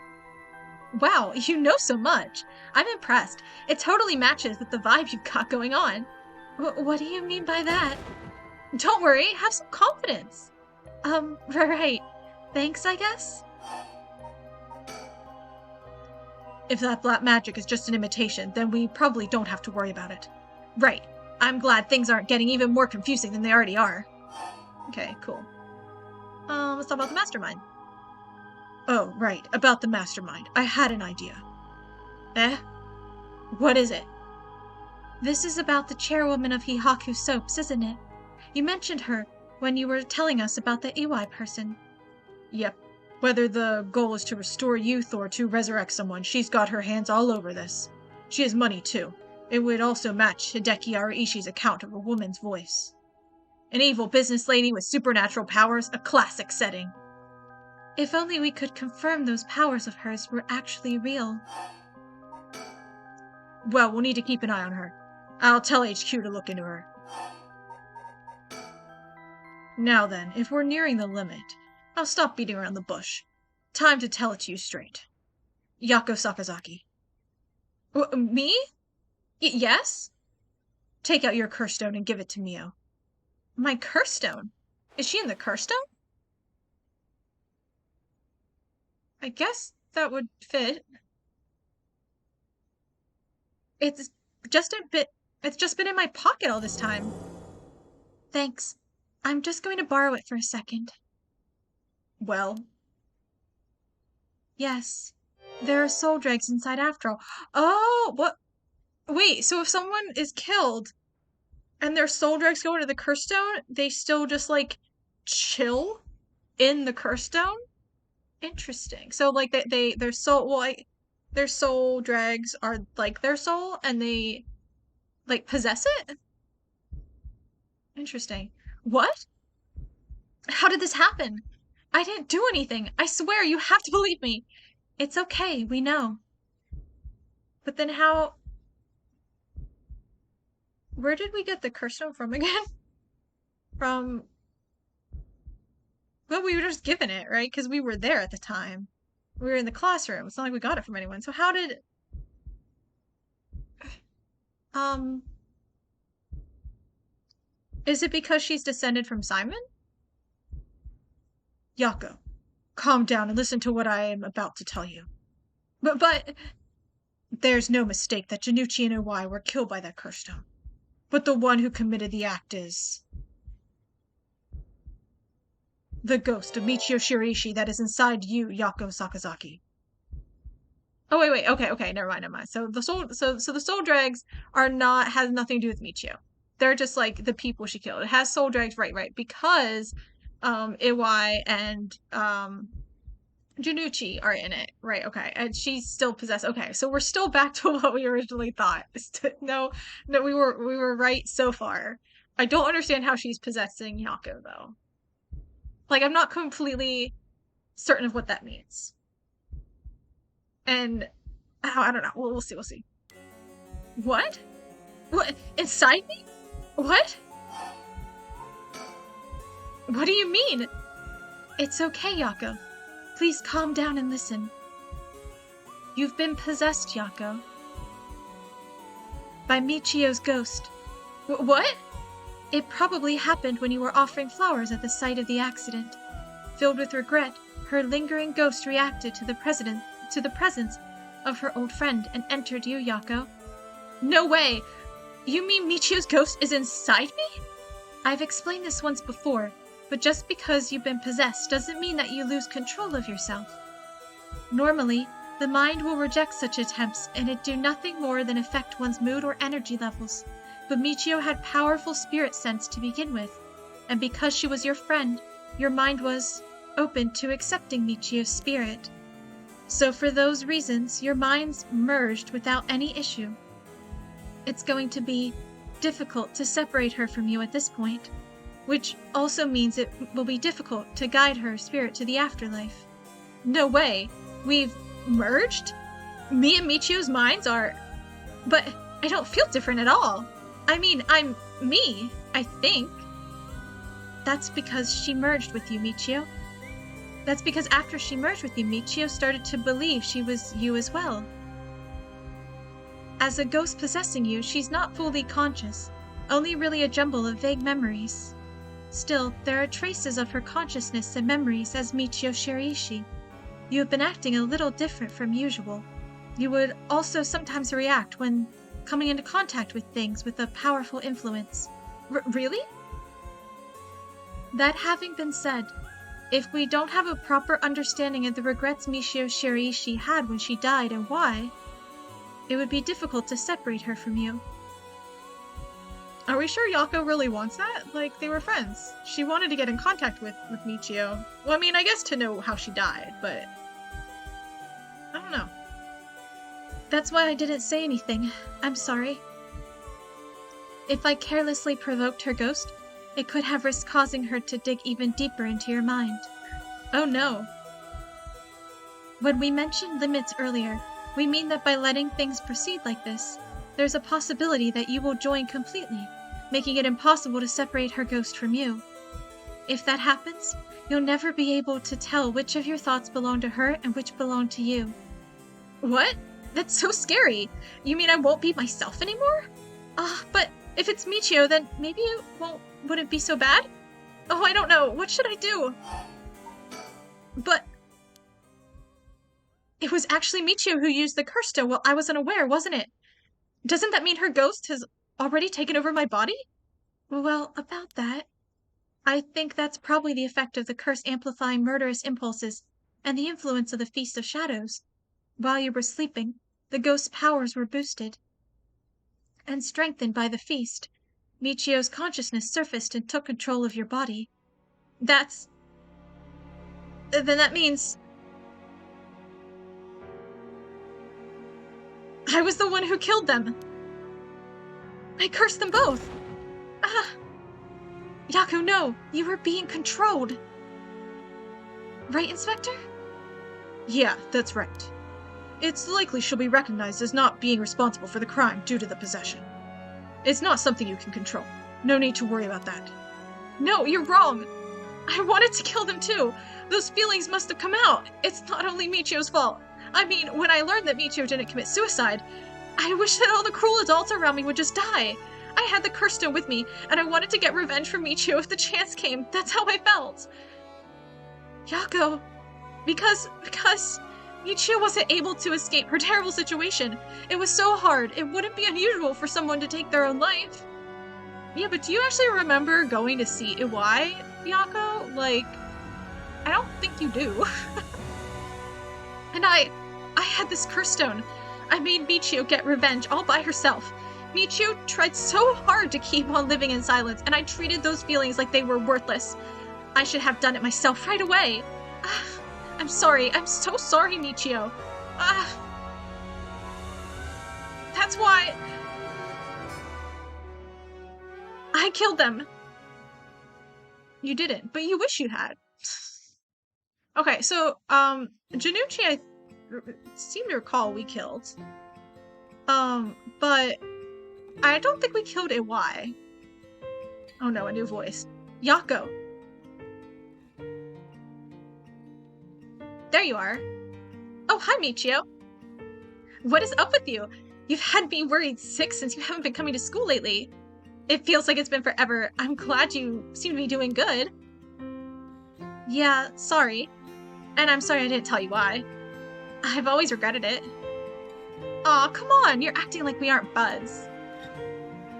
Wow, you know so much. I'm impressed. It totally matches with the vibe you've got going on. What do you mean by that? Don't worry, have some confidence. Right. Thanks, I guess? If that black magic is just an imitation, then we probably don't have to worry about it. Right. I'm glad things aren't getting even more confusing than they already are. Okay, cool. Let's talk about the mastermind. Oh, right, about the mastermind. I had an idea. What is it? This is about the chairwoman of Hihaku Soaps, isn't it? You mentioned her when you were telling us about the Iwai person. Yep. Whether the goal is to restore youth or to resurrect someone, she's got her hands all over this. She has money, too. It would also match Hideki Araishi's account of a woman's voice. An evil business lady with supernatural powers, a classic setting. If only we could confirm those powers of hers were actually real. Well, we'll need to keep an eye on her. I'll tell HQ to look into her. Now then, if we're nearing the limit, I'll stop beating around the bush. Time to tell it to you straight. Yako Sakazaki. Me? Yes? Take out your curse stone and give it to Mio. My curse stone? Is she in the curse stone? I guess that would fit. It's just been in my pocket all this time. Thanks. I'm just going to borrow it for a second. Well? Yes. There are soul dregs inside after all. Oh, what? Wait, so if someone is killed and their soul dregs go into the curse stone, they still just, like, chill in the curse stone? Interesting. So, like, their soul dregs are, like, their soul, and they, like, possess it? Interesting. What? How did this happen? I didn't do anything. I swear, you have to believe me. It's okay, we know. But then how... Where did we get the curse stone from again? From... Well, we were just given it, right? Because we were there at the time. We were in the classroom. It's not like we got it from anyone. So how did... Is it because she's descended from Simon? Yako, calm down and listen to what I am about to tell you. But... There's no mistake that Janucci and Owai were killed by that curse stone. But the one who committed the act is... the ghost of Michio Shiraishi that is inside you, Yako Sakazaki. Oh, wait, okay, never mind. So the soul drags has nothing to do with Michio. They're just like the people she killed. It has soul drags, right, because Iwai and Janucci are in it. Right, okay. And she's still possessed. Okay, so we're still back to what we originally thought. No, we were right so far. I don't understand how she's possessing Yako though. Like I'm not completely certain of what that means. And I don't know. We'll see. We'll see. What? What? Inside me? What? What do you mean? It's okay, Yako. Please calm down and listen. You've been possessed, Yako. By Michio's ghost. What? It probably happened when you were offering flowers at the site of the accident. Filled with regret, her lingering ghost reacted to the presence of her old friend and entered you, Yako. No way! You mean Michio's ghost is inside me? I've explained this once before, but just because you've been possessed doesn't mean that you lose control of yourself. Normally, the mind will reject such attempts and it do nothing more than affect one's mood or energy levels. But Michio had powerful spirit sense to begin with, and because she was your friend, your mind was open to accepting Michio's spirit. So for those reasons, your minds merged without any issue. It's going to be difficult to separate her from you at this point, which also means it will be difficult to guide her spirit to the afterlife. No way! We've merged? Me and Michio's minds are... But I don't feel different at all. I mean, I'm me, I think. That's because she merged with you, Michio. That's because after she merged with you, Michio started to believe she was you as well. As a ghost possessing you, she's not fully conscious, only really a jumble of vague memories. Still, there are traces of her consciousness and memories as Michio Shiraishi. You have been acting a little different from usual. You would also sometimes react when coming into contact with things with a powerful influence. Really? That having been said, if we don't have a proper understanding of the regrets Michio Shiraishi had when she died and why, it would be difficult to separate her from you. Are we sure Yako really wants that? Like, they were friends. She wanted to get in contact with Michio. Well, I mean, I guess to know how she died, but... I don't know. That's why I didn't say anything. I'm sorry. If I carelessly provoked her ghost, it could have risked causing her to dig even deeper into your mind. Oh no. When we mentioned limits earlier, we mean that by letting things proceed like this, there's a possibility that you will join completely, making it impossible to separate her ghost from you. If that happens, you'll never be able to tell which of your thoughts belong to her and which belong to you. What? That's so scary. You mean I won't be myself anymore? But if it's Michio, then maybe it wouldn't be so bad? Oh, I don't know. What should I do? But... It was actually Michio who used the curse stone while I was unaware, wasn't it? Doesn't that mean her ghost has already taken over my body? Well, about that, I think that's probably the effect of the curse amplifying murderous impulses and the influence of the Feast of Shadows. While you were sleeping, the ghost's powers were boosted. And strengthened by the feast, Michio's consciousness surfaced and took control of your body. Then that means... I was the one who killed them! I cursed them both! Yako, no! You were being controlled! Right, Inspector? Yeah, that's right. It's likely she'll be recognized as not being responsible for the crime due to the possession. It's not something you can control. No need to worry about that. No, you're wrong! I wanted to kill them too! Those feelings must have come out! It's not only Michio's fault! I mean, when I learned that Michio didn't commit suicide, I wish that all the cruel adults around me would just die! I had the curse stone with me, and I wanted to get revenge for Michio if the chance came. That's how I felt! Yako... Because... Michio wasn't able to escape her terrible situation. It was so hard, it wouldn't be unusual for someone to take their own life. Yeah, but do you actually remember going to see Iwai, Yako? Like, I don't think you do. And I had this curse stone. I made Michio get revenge all by herself. Michio tried so hard to keep on living in silence, and I treated those feelings like they were worthless. I should have done it myself right away. I'm sorry. I'm so sorry, Michio. That's why I killed them. You didn't, but you wish you had. Okay, so, Janucci, I seem to recall we killed. But I don't think we killed Iwai. Oh no, a new voice. Yako. There you are. Oh, hi, Michio. What is up with you? You've had me worried sick since you haven't been coming to school lately. It feels like it's been forever. I'm glad you seem to be doing good. Yeah, sorry. And I'm sorry I didn't tell you why. I've always regretted it. Aw, come on, you're acting like we aren't buds.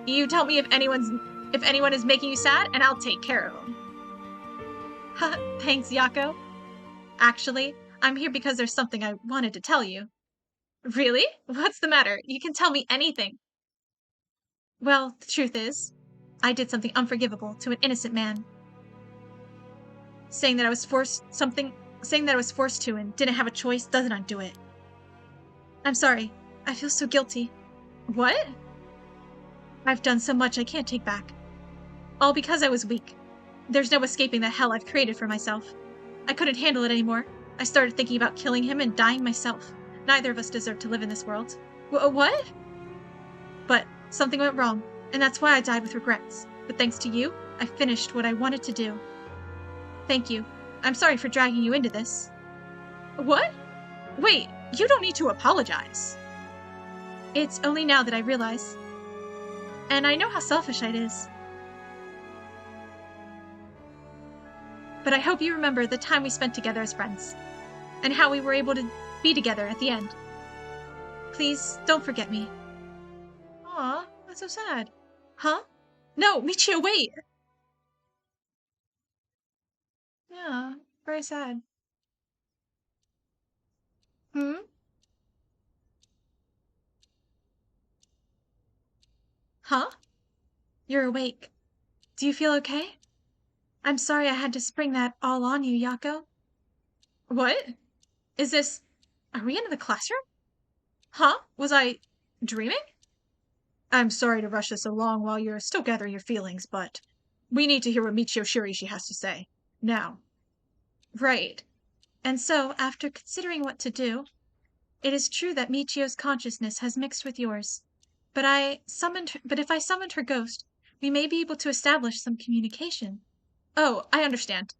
You tell me if anyone is making you sad, and I'll take care of them. Thanks, Yako. Actually, I'm here because there's something I wanted to tell you. Really? What's the matter? You can tell me anything. Well, the truth is, I did something unforgivable to an innocent man. Saying that I was forced to and didn't have a choice doesn't undo it. I'm sorry. I feel so guilty. What? I've done so much I can't take back. All because I was weak. There's no escaping the hell I've created for myself. I couldn't handle it anymore. I started thinking about killing him and dying myself. Neither of us deserve to live in this world. What? But something went wrong, and that's why I died with regrets. But thanks to you, I finished what I wanted to do. Thank you. I'm sorry for dragging you into this. What? Wait, you don't need to apologize. It's only now that I realize. And I know how selfish it is. But I hope you remember the time we spent together as friends, and how we were able to be together at the end. Please, don't forget me. Aw, that's so sad. Huh? No, Michio, wait! Yeah, very sad. Hmm? Huh? You're awake. Do you feel okay? I'm sorry I had to spring that all on you, Yako. What? Is this... Are we in the classroom? Huh? Was I... dreaming? I'm sorry to rush this along while you're still gathering your feelings, but... we need to hear what Michio Shirishi has to say. Now. Right. And so, after considering what to do, it is true that Michio's consciousness has mixed with yours. But if I summoned her ghost, we may be able to establish some communication. Oh, I understand.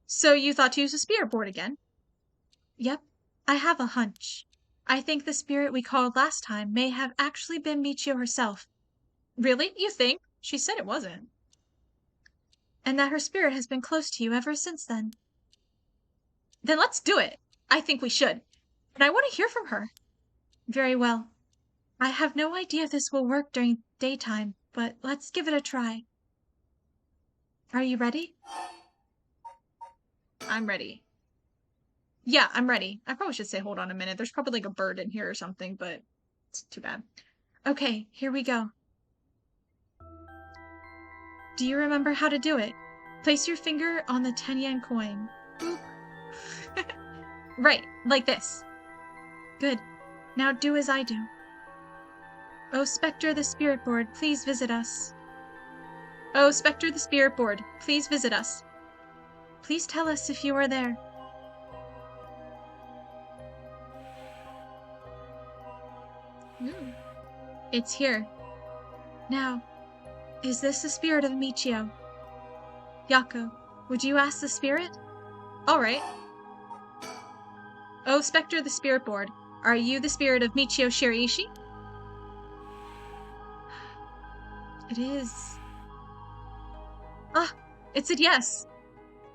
So you thought to use the spirit board again? Yep. I have a hunch. I think the spirit we called last time may have actually been Michio herself. Really? You think? She said it wasn't. And that her spirit has been close to you ever since then. Then let's do it. I think we should. And I want to hear from her. Very well. I have no idea if this will work during daytime, but let's give it a try. Are you ready? I'm ready. Yeah, I'm ready. I probably should say hold on a minute. There's probably like a bird in here or something, but it's too bad. Okay, here we go. Do you remember how to do it? Place your finger on the 10-yen coin. Boop. Right, like this. Good. Now do as I do. Oh, Spectre the Spirit Board, please visit us. Oh, Spectre the Spirit Board, please visit us. Please tell us if you are there. It's here. Now, is this the spirit of Michio? Yako, would you ask the spirit? Alright. Oh, Spectre the Spirit Board, are you the spirit of Michio Shiriishi? It is. Ah, it said yes.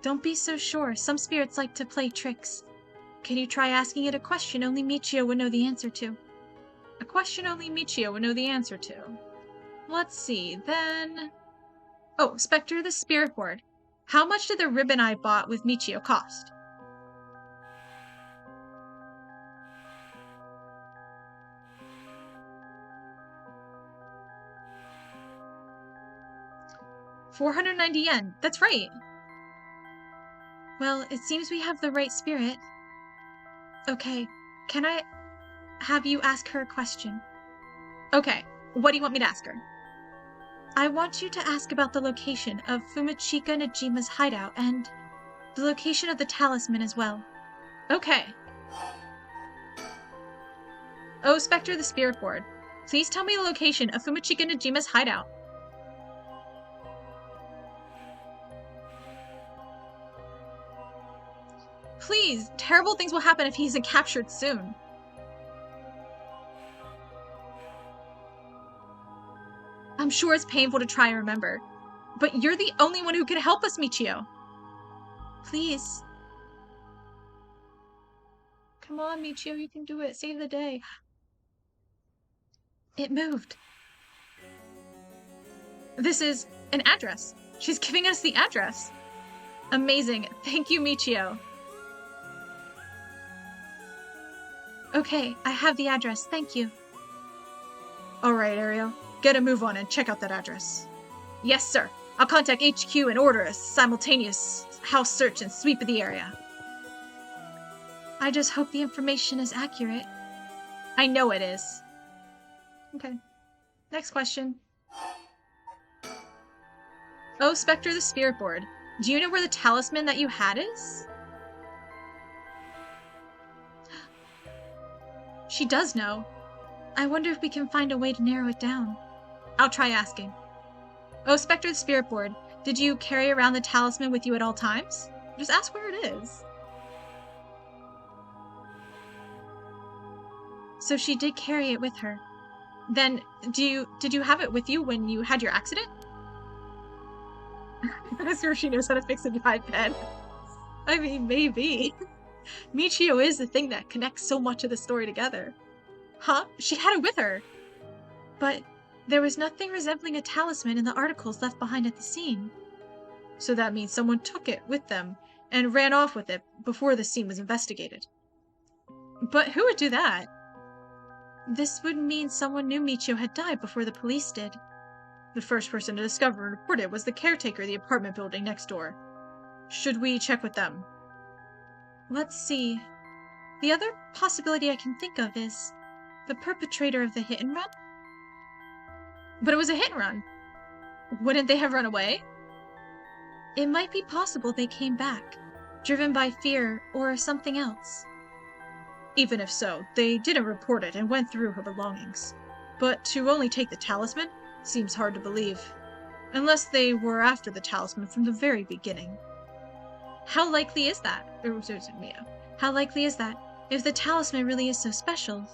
Don't be so sure. Some spirits like to play tricks. Can you try asking it a question only Michio would know the answer to? A question only Michio would know the answer to. Let's see, then... Oh, Spectre the Spirit Board. How much did the ribbon I bought with Michio cost? 490 yen. That's right. Well, it seems we have the right spirit. Okay, can I have you ask her a question? Okay, what do you want me to ask her? I want you to ask about the location of Fumichika Najima's hideout and the location of the talisman as well. Okay. Oh, Spectre the Spirit Board, please tell me the location of Fumichika Najima's hideout. Please, terrible things will happen if he isn't captured soon. I'm sure it's painful to try and remember, but you're the only one who can help us, Michio. Please. Come on, Michio, you can do it. Save the day. It moved. This is an address. She's giving us the address. Amazing. Thank you, Michio. Okay, I have the address. Thank you. Alright, Ariel. Get a move on and check out that address. Yes, sir. I'll contact HQ and order a simultaneous house search and sweep of the area. I just hope the information is accurate. I know it is. Okay. Next question. Oh, Spectre the Spirit Board, do you know where the talisman that you had is? She does know. I wonder if we can find a way to narrow it down. I'll try asking. Oh, Spectre the Spirit Board, did you carry around the talisman with you at all times? Just ask where it is. So she did carry it with her. Then, did you have it with you when you had your accident? I'm sure she knows how to fix a iPad. I mean, maybe. Michio is the thing that connects so much of the story together. Huh? She had it with her! But there was nothing resembling a talisman in the articles left behind at the scene. So that means someone took it with them and ran off with it before the scene was investigated. But who would do that? This would mean someone knew Michio had died before the police did. The first person to discover and report it was the caretaker of the apartment building next door. Should we check with them? Let's see. The other possibility I can think of is the perpetrator of the hit and run? But it was a hit and run. Wouldn't they have run away? It might be possible they came back, driven by fear or something else. Even if so, they didn't report it and went through her belongings. But to only take the talisman seems hard to believe. Unless they were after the talisman from the very beginning. How likely is that? Mia. How likely is that, if the talisman really is so special?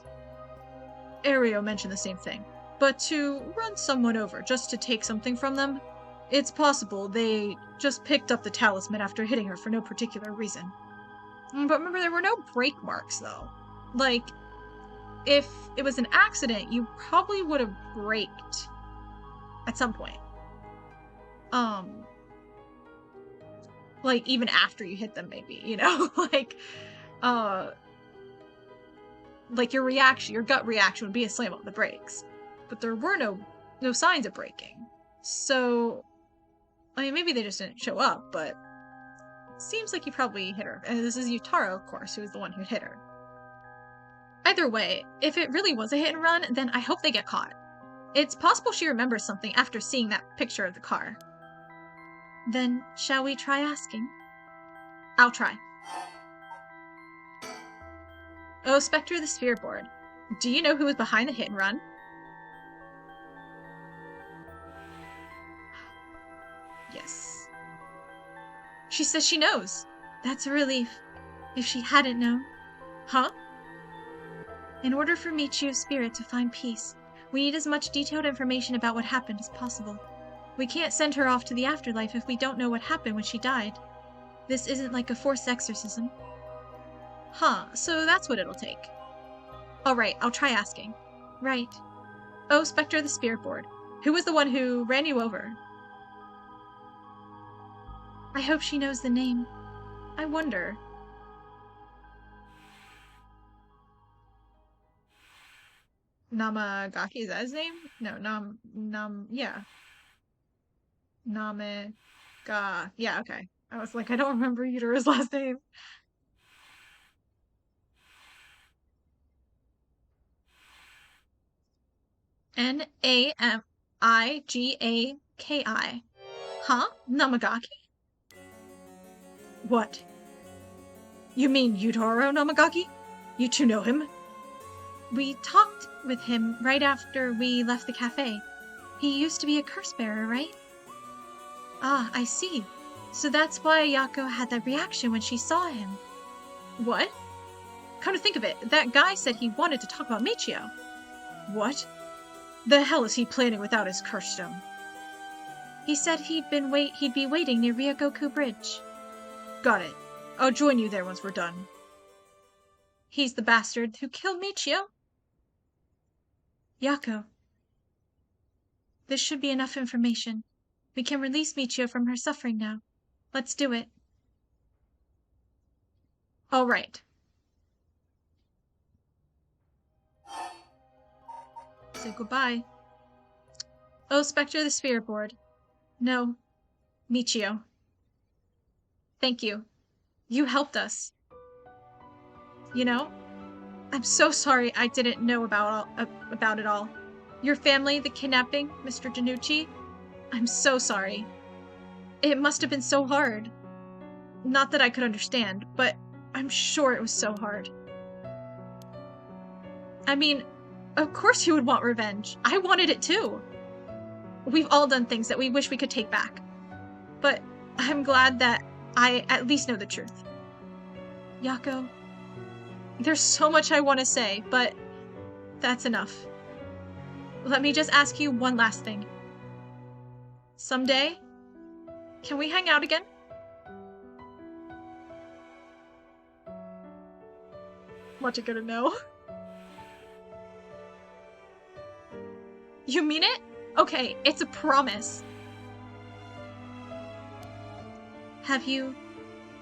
Ario mentioned the same thing. But to run someone over just to take something from them, it's possible they just picked up the talisman after hitting her for no particular reason. But remember, there were no brake marks, though. Like, if it was an accident, you probably would have braked at some point. Like, even after you hit them, maybe, you know? Like your reaction, your gut reaction would be a slam on the brakes. But there were no signs of braking. So, I mean, maybe they just didn't show up, but seems like you probably hit her. And this is Yutaro, of course, who was the one who hit her. Either way, if it really was a hit and run, then I hope they get caught. It's possible she remembers something after seeing that picture of the car. Then, shall we try asking? I'll try. Oh, Spectre of the Spirit Board, do you know who was behind the hit and run? Yes. She says she knows. That's a relief. If she hadn't known. Huh? In order for Michio's spirit to find peace, we need as much detailed information about what happened as possible. We can't send her off to the afterlife if we don't know what happened when she died. This isn't like a forced exorcism. Huh, so that's what it'll take. Alright, I'll try asking. Right. Oh, Spectre of the Spirit Board, who was the one who ran you over? I hope she knows the name. I wonder. Namagaki, is that his name? No, yeah. Namaga. Yeah, okay. I was like, I don't remember Utera's last name. Namigaki. Huh? Namagaki? What? You mean Yutaro Namagaki? You two know him? We talked with him right after we left the cafe. He used to be a curse bearer, right? Ah, I see. So that's why Ayako had that reaction when she saw him. What? Come to think of it, that guy said he wanted to talk about Michio. What? The hell is he planning without his curse stone? He said he'd be waiting near Ryogoku Bridge. Got it. I'll join you there once we're done. He's the bastard who killed Michio? Yako. This should be enough information. We can release Michio from her suffering now. Let's do it. All right. Say goodbye. Oh, Spectre the Sphere Board. No. Michio. Thank you. You helped us. You know, I'm so sorry I didn't know about it all. Your family, the kidnapping, Mr. Danucci. I'm so sorry. It must have been so hard. Not that I could understand, but I'm sure it was so hard. I mean, of course you would want revenge. I wanted it too. We've all done things that we wish we could take back. But I'm glad that I at least know the truth. Yako, there's so much I want to say, but that's enough. Let me just ask you one last thing. Someday, can we hang out again? What you gonna know? You mean it? Okay, it's a promise. Have you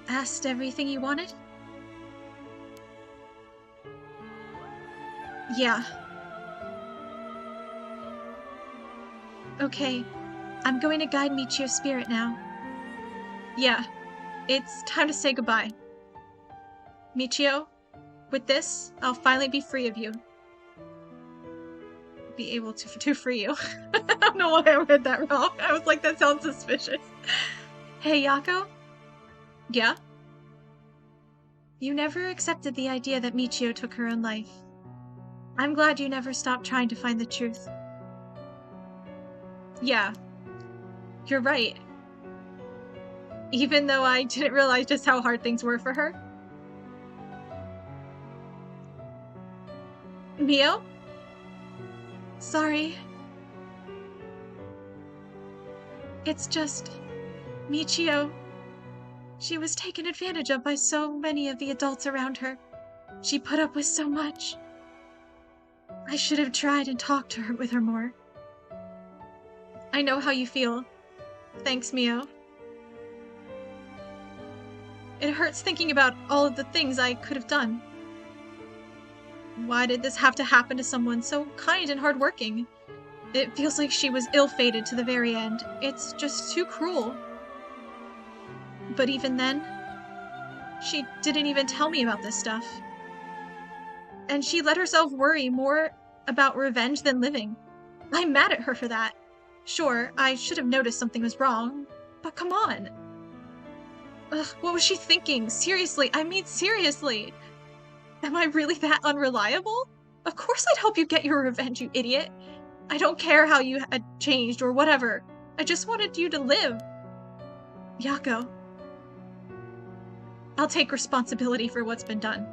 asked everything you wanted? Yeah. Okay, I'm going to guide Michio's spirit now. Yeah, it's time to say goodbye. Michio, with this, I'll finally be free of you. Be able to free you. I don't know why I read that wrong. I was like, that sounds suspicious. Hey, Yako? Yeah? You never accepted the idea that Michio took her own life. I'm glad you never stopped trying to find the truth. Yeah. You're right. Even though I didn't realize just how hard things were for her. Mio? Sorry. It's just... Michio. She was taken advantage of by so many of the adults around her. She put up with so much. I should have tried and talked to her with her more. I know how you feel. Thanks, Mio. It hurts thinking about all of the things I could have done. Why did this have to happen to someone so kind and hardworking? It feels like she was ill-fated to the very end. It's just too cruel. But even then, she didn't even tell me about this stuff. And she let herself worry more about revenge than living. I'm mad at her for that. Sure, I should have noticed something was wrong, but come on. Ugh, what was she thinking? Seriously, I mean seriously. Am I really that unreliable? Of course I'd help you get your revenge, you idiot. I don't care how you had changed or whatever. I just wanted you to live. Yako. I'll take responsibility for what's been done.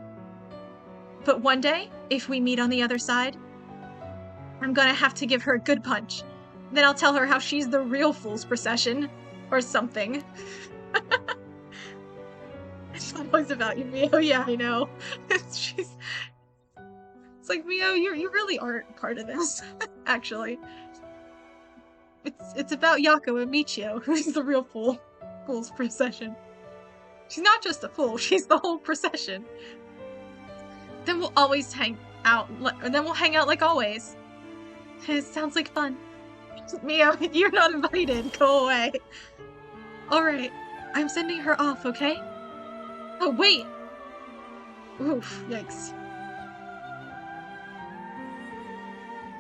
But one day, if we meet on the other side, I'm gonna have to give her a good punch. Then I'll tell her how she's the real fool's procession. Or something. It's always about you, Mio. Yeah, I know. It's like, Mio, you really aren't part of this, actually. It's about Yako and Michio, who's the real fool's procession. She's not just a fool, she's the whole procession. Then we'll always hang out, and then we'll hang out like always. It sounds like fun. Mia, you're not invited. Go away. Alright, I'm sending her off, okay? Oh, wait! Oof, yikes.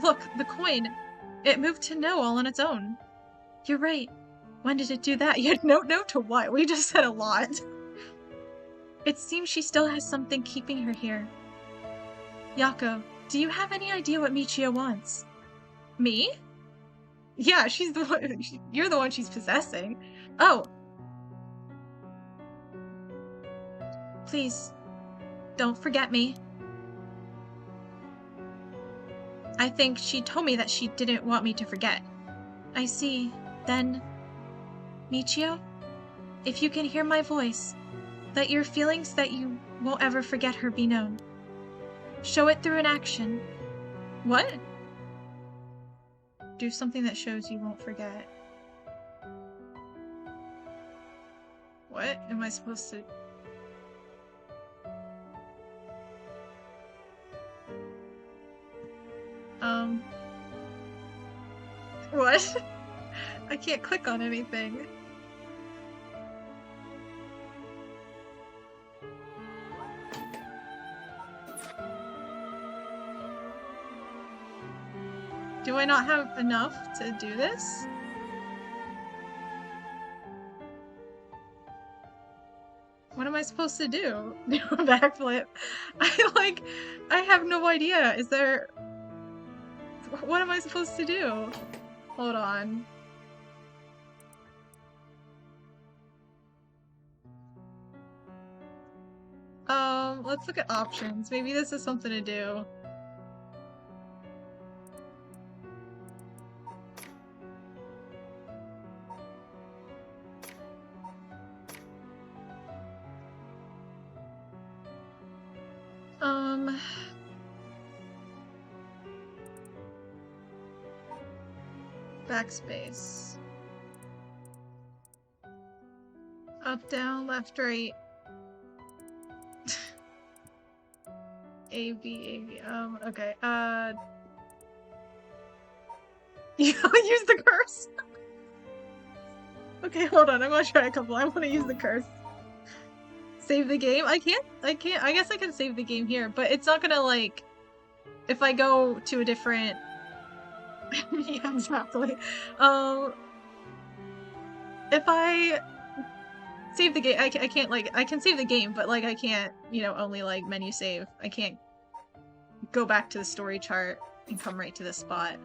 Look, the coin. It moved to no all on its own. You're right. When did it do that? Yeah, no to what? We just said a lot. It seems she still has something keeping her here. Yako, do you have any idea what Michio wants? Me? Yeah, she's the one. You're the one she's possessing. Oh. Please, don't forget me. I think she told me that she didn't want me to forget. I see. Then, Michio, if you can hear my voice, let your feelings that you won't ever forget her be known. Show it through an action. What? Do something that shows you won't forget. What am I supposed to... What? I can't click on anything. Do I not have enough to do this? What am I supposed to do? Do a backflip? I have no idea. Is there... What am I supposed to do? Hold on. Let's look at options. Maybe this is something to do. Backspace. Up, down, left, right. A, B, okay, you use the curse? Okay, hold on, I'm gonna try a couple. I wanna use the curse. Save the game? I can't, I guess I can save the game here, but it's not gonna, like, if I go to a different... Yeah, exactly. If I save the game, I can't, like, I can save the game, but, like, I can't, you know, only, like, menu save. I can't go back to the story chart and come right to this spot.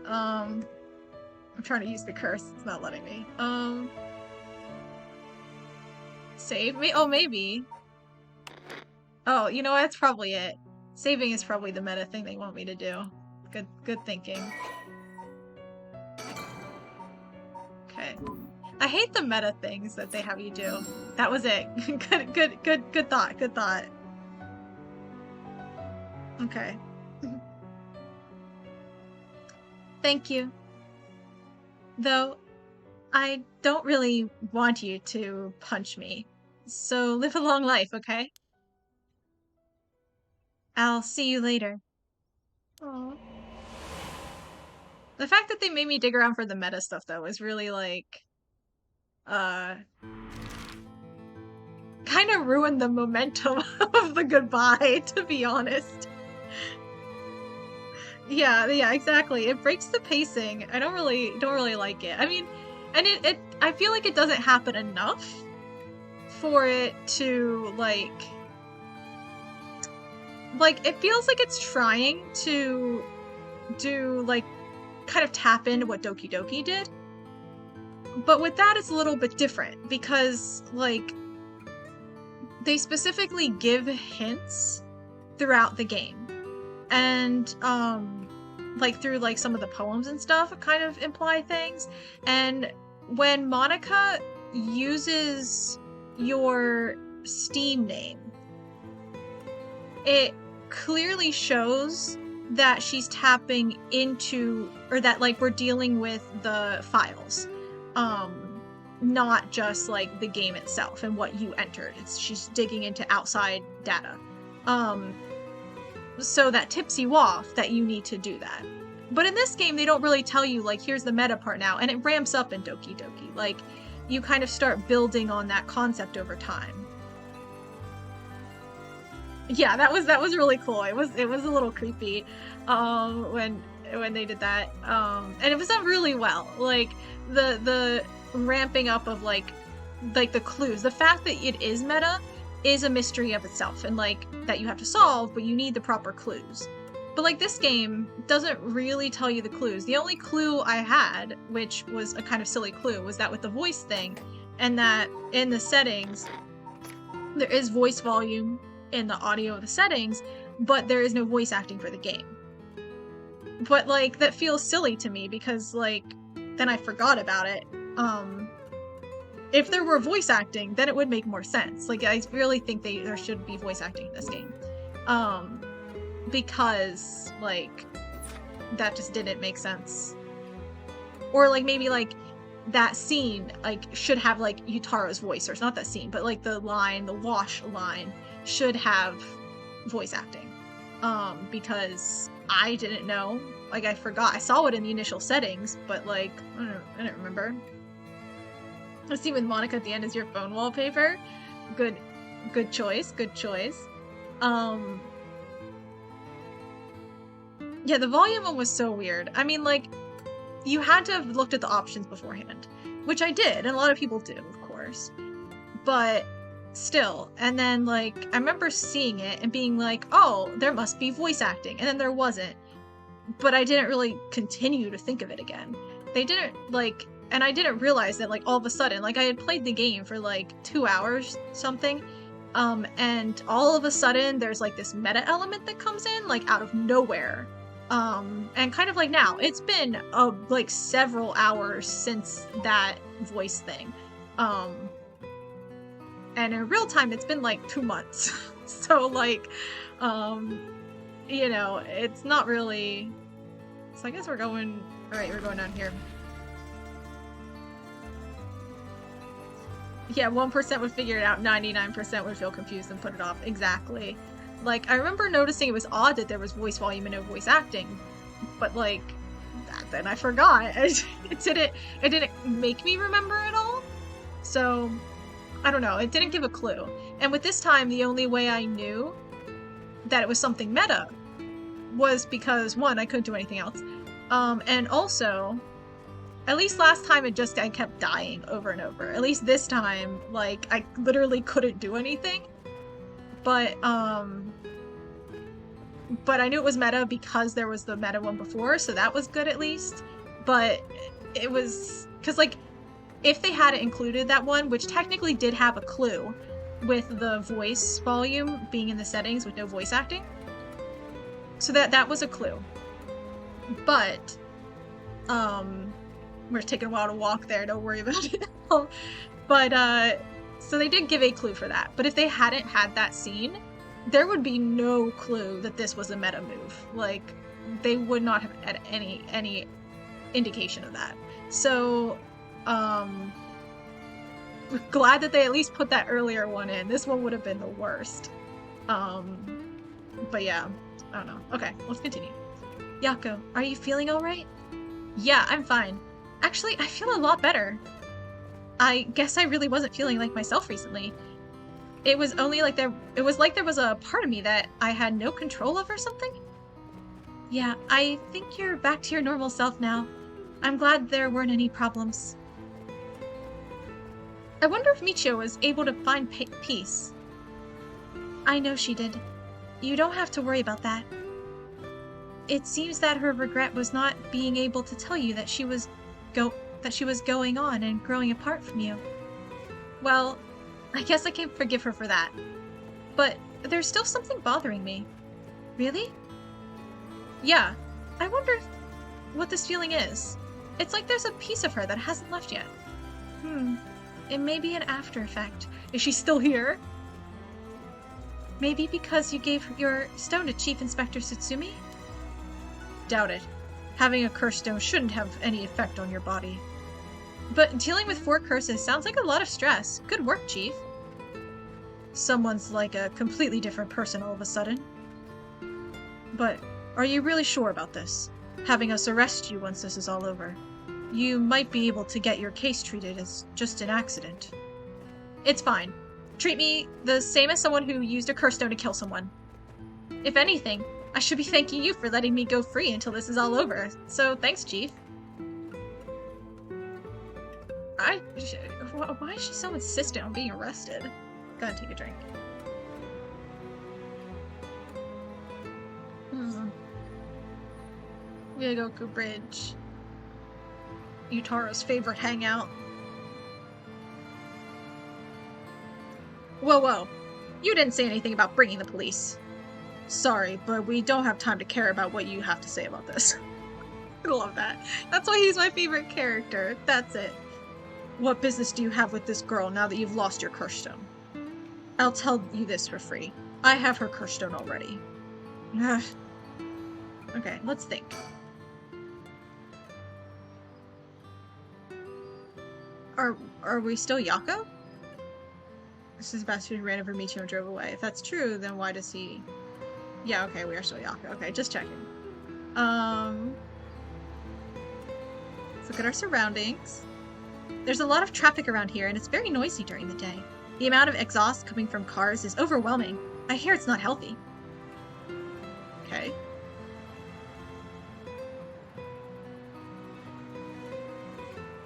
I'm trying to use the curse. It's not letting me. Save me? Oh, maybe. Oh, you know, that's probably it. Saving is probably the meta thing they want me to do. Good thinking. Okay. I hate the meta things that they have you do. That was it. Good thought. Okay. Thank you. Though, I don't really want you to punch me. So live a long life, okay? I'll see you later. Aww. The fact that they made me dig around for the meta stuff, though, is really, like... kind of ruined the momentum of the goodbye, to be honest. Yeah, exactly. It breaks the pacing. I don't really like it. I mean, and I feel like it doesn't happen enough for it to, like, it feels like it's trying to do, like, kind of tap into what Doki Doki did. But with that, it's a little bit different because, like, they specifically give hints throughout the game. And, like, through, like, some of the poems and stuff kind of imply things. And when Monica uses your Steam name, it clearly shows that she's tapping into, or that, like, we're dealing with the files. Not just, like, the game itself and what you entered. She's digging into outside data. So that tips you off that you need to do that. But in this game, they don't really tell you, like, here's the meta part now, and it ramps up in Doki Doki. Like, you kind of start building on that concept over time. Yeah, that was really cool. It was a little creepy, when they did that, and it was done really well. Like the ramping up of like the clues, the fact that it is meta is a mystery of itself, and like that you have to solve, but you need the proper clues. But like this game doesn't really tell you the clues. The only clue I had, which was a kind of silly clue, was that with the voice thing, and that in the settings there is voice volume in the audio of the settings, but there is no voice acting for the game. But like that feels silly to me because like then I forgot about it. If there were voice acting, then it would make more sense. Like I really think there should be voice acting in this game. Because like that just didn't make sense. Or like maybe like that scene like should have like Yutaro's voice, or it's not that scene, but like the wash line should have voice acting. Because I didn't know. Like I forgot. I saw it in the initial settings, but like I don't remember. The scene with Monica at the end is your phone wallpaper. Good choice. Yeah, the volume one was so weird. I mean, like, you had to have looked at the options beforehand, which I did, and a lot of people do, of course. But still, and then, like, I remember seeing it and being like, oh, there must be voice acting, and then there wasn't. But I didn't really continue to think of it again. They didn't, like, and I didn't realize that, like, all of a sudden, like, I had played the game for, like, 2 hours, something, and all of a sudden, there's, like, this meta element that comes in, like, out of nowhere. And kind of like now, it's been like several hours since that voice thing. And in real time, it's been like 2 months. So like, you know, it's not really, so I guess we're going, all right, we're going down here. Yeah, 1% would figure it out, 99% would feel confused and put it off. Exactly. Like, I remember noticing it was odd that there was voice volume and no voice acting, but like, then I forgot. It didn't make me remember it all. So, I don't know, it didn't give a clue. And with this time, the only way I knew that it was something meta was because, one, I couldn't do anything else, and also, at least last time I kept dying over and over. At least this time, like, I literally couldn't do anything. But I knew it was meta because there was the meta one before, so that was good at least. But it was, because like, if they hadn't included that one, which technically did have a clue with the voice volume being in the settings with no voice acting, so that was a clue. But we're taking a while to walk there, don't worry about it. But so they did give a clue for that, but if they hadn't had that scene, there would be no clue that this was a meta move. Like, they would not have had any indication of that. So, glad that they at least put that earlier one in. This one would have been the worst. But yeah, I don't know. Okay, let's continue. Yako, are you feeling alright? Yeah, I'm fine. Actually, I feel a lot better. I guess I really wasn't feeling like myself recently. It was only like it was like there was a part of me that I had no control of or something. Yeah, I think you're back to your normal self now. I'm glad there weren't any problems. I wonder if Michio was able to find peace. I know she did. You don't have to worry about that. It seems that her regret was not being able to tell you that she was going on and growing apart from you. Well, I guess I can forgive her for that. But there's still something bothering me. Really? Yeah. I wonder what this feeling is. It's like there's a piece of her that hasn't left yet. It may be an after effect. Is she still here? Maybe because you gave your stone to Chief Inspector Tsutsumi? Doubt it. Having a curse stone shouldn't have any effect on your body. But dealing with 4 curses sounds like a lot of stress. Good work, Chief. Someone's like a completely different person all of a sudden. But are you really sure about this? having us arrest you once this is all over. You might be able to get your case treated as just an accident. It's fine. Treat me the same as someone who used a curse stone to kill someone. If anything, I should be thanking you for letting me go free until this is all over. So thanks, Chief. Why is she so insistent on being arrested? Gotta take a drink. Ryogoku Bridge. Utaro's favorite hangout. Whoa. You didn't say anything about bringing the police. Sorry, but we don't have time to care about what you have to say about this. I love that. That's why he's my favorite character. That's it. What business do you have with this girl now that you've lost your curse stone? I'll tell you this for free. I have her curse stone already. Okay, let's think. Are we still Yako? This is best who ran over Michio and drove away. If that's true, then why does he... Yeah, okay, we are still Yako. Okay, just checking. Let's look at our surroundings. There's a lot of traffic around here, and it's very noisy during the day. The amount of exhaust coming from cars is overwhelming. I hear it's not healthy. Okay.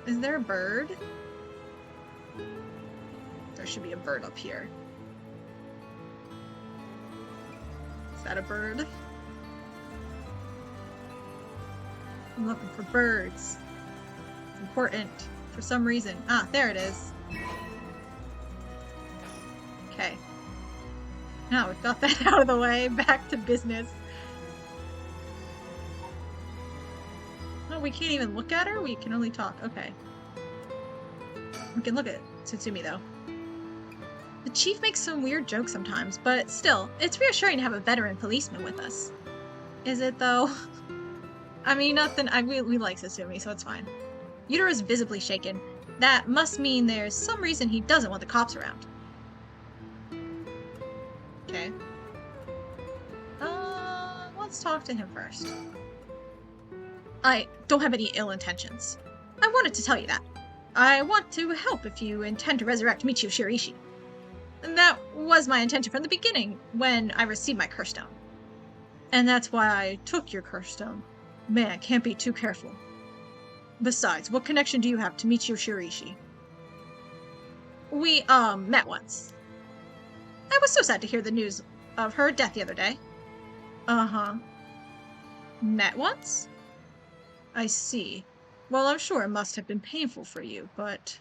Is there a bird? There should be a bird up here. Is that a bird? I'm looking for birds. It's important for some reason. Ah, there it is. Okay. Now we've got that out of the way. Back to business. No, we can't even look at her? We can only talk. Okay. We can look at Tsutsumi, though. The chief makes some weird jokes sometimes, but still, it's reassuring to have a veteran policeman with us. Is it, though? I mean, nothing. We like Tsutsumi, so it's fine. Yutaro is visibly shaken. That must mean there's some reason he doesn't want the cops around. Okay. Let's talk to him first. I don't have any ill intentions. I wanted to tell you that. I want to help if you intend to resurrect Michio Shiraishi. And that was my intention from the beginning, when I received my curse stone. And that's why I took your curse stone. Man, can't be too careful. Besides, what connection do you have to Michio Shiraishi? We, met once. I was so sad to hear the news of her death the other day. Uh-huh. Met once? I see. Well, I'm sure it must have been painful for you, but...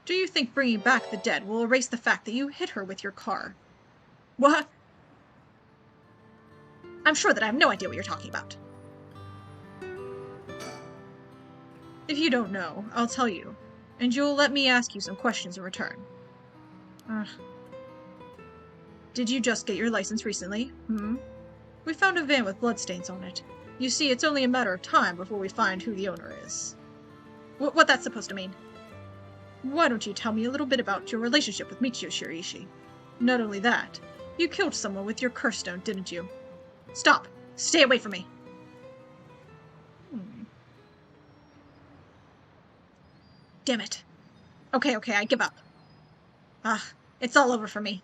Do you think bringing back the dead will erase the fact that you hit her with your car? What? I'm sure that I have no idea what you're talking about. If you don't know, I'll tell you, and you'll let me ask you some questions in return. Did you just get your license recently? We found a van with bloodstains on it. You see, it's only a matter of time before we find who the owner is. What that's supposed to mean? Why don't you tell me a little bit about your relationship with Michio Shiraishi? Not only that, you killed someone with your curse stone, didn't you? Stop! Stay away from me! Damn it. Okay, I give up. It's all over for me.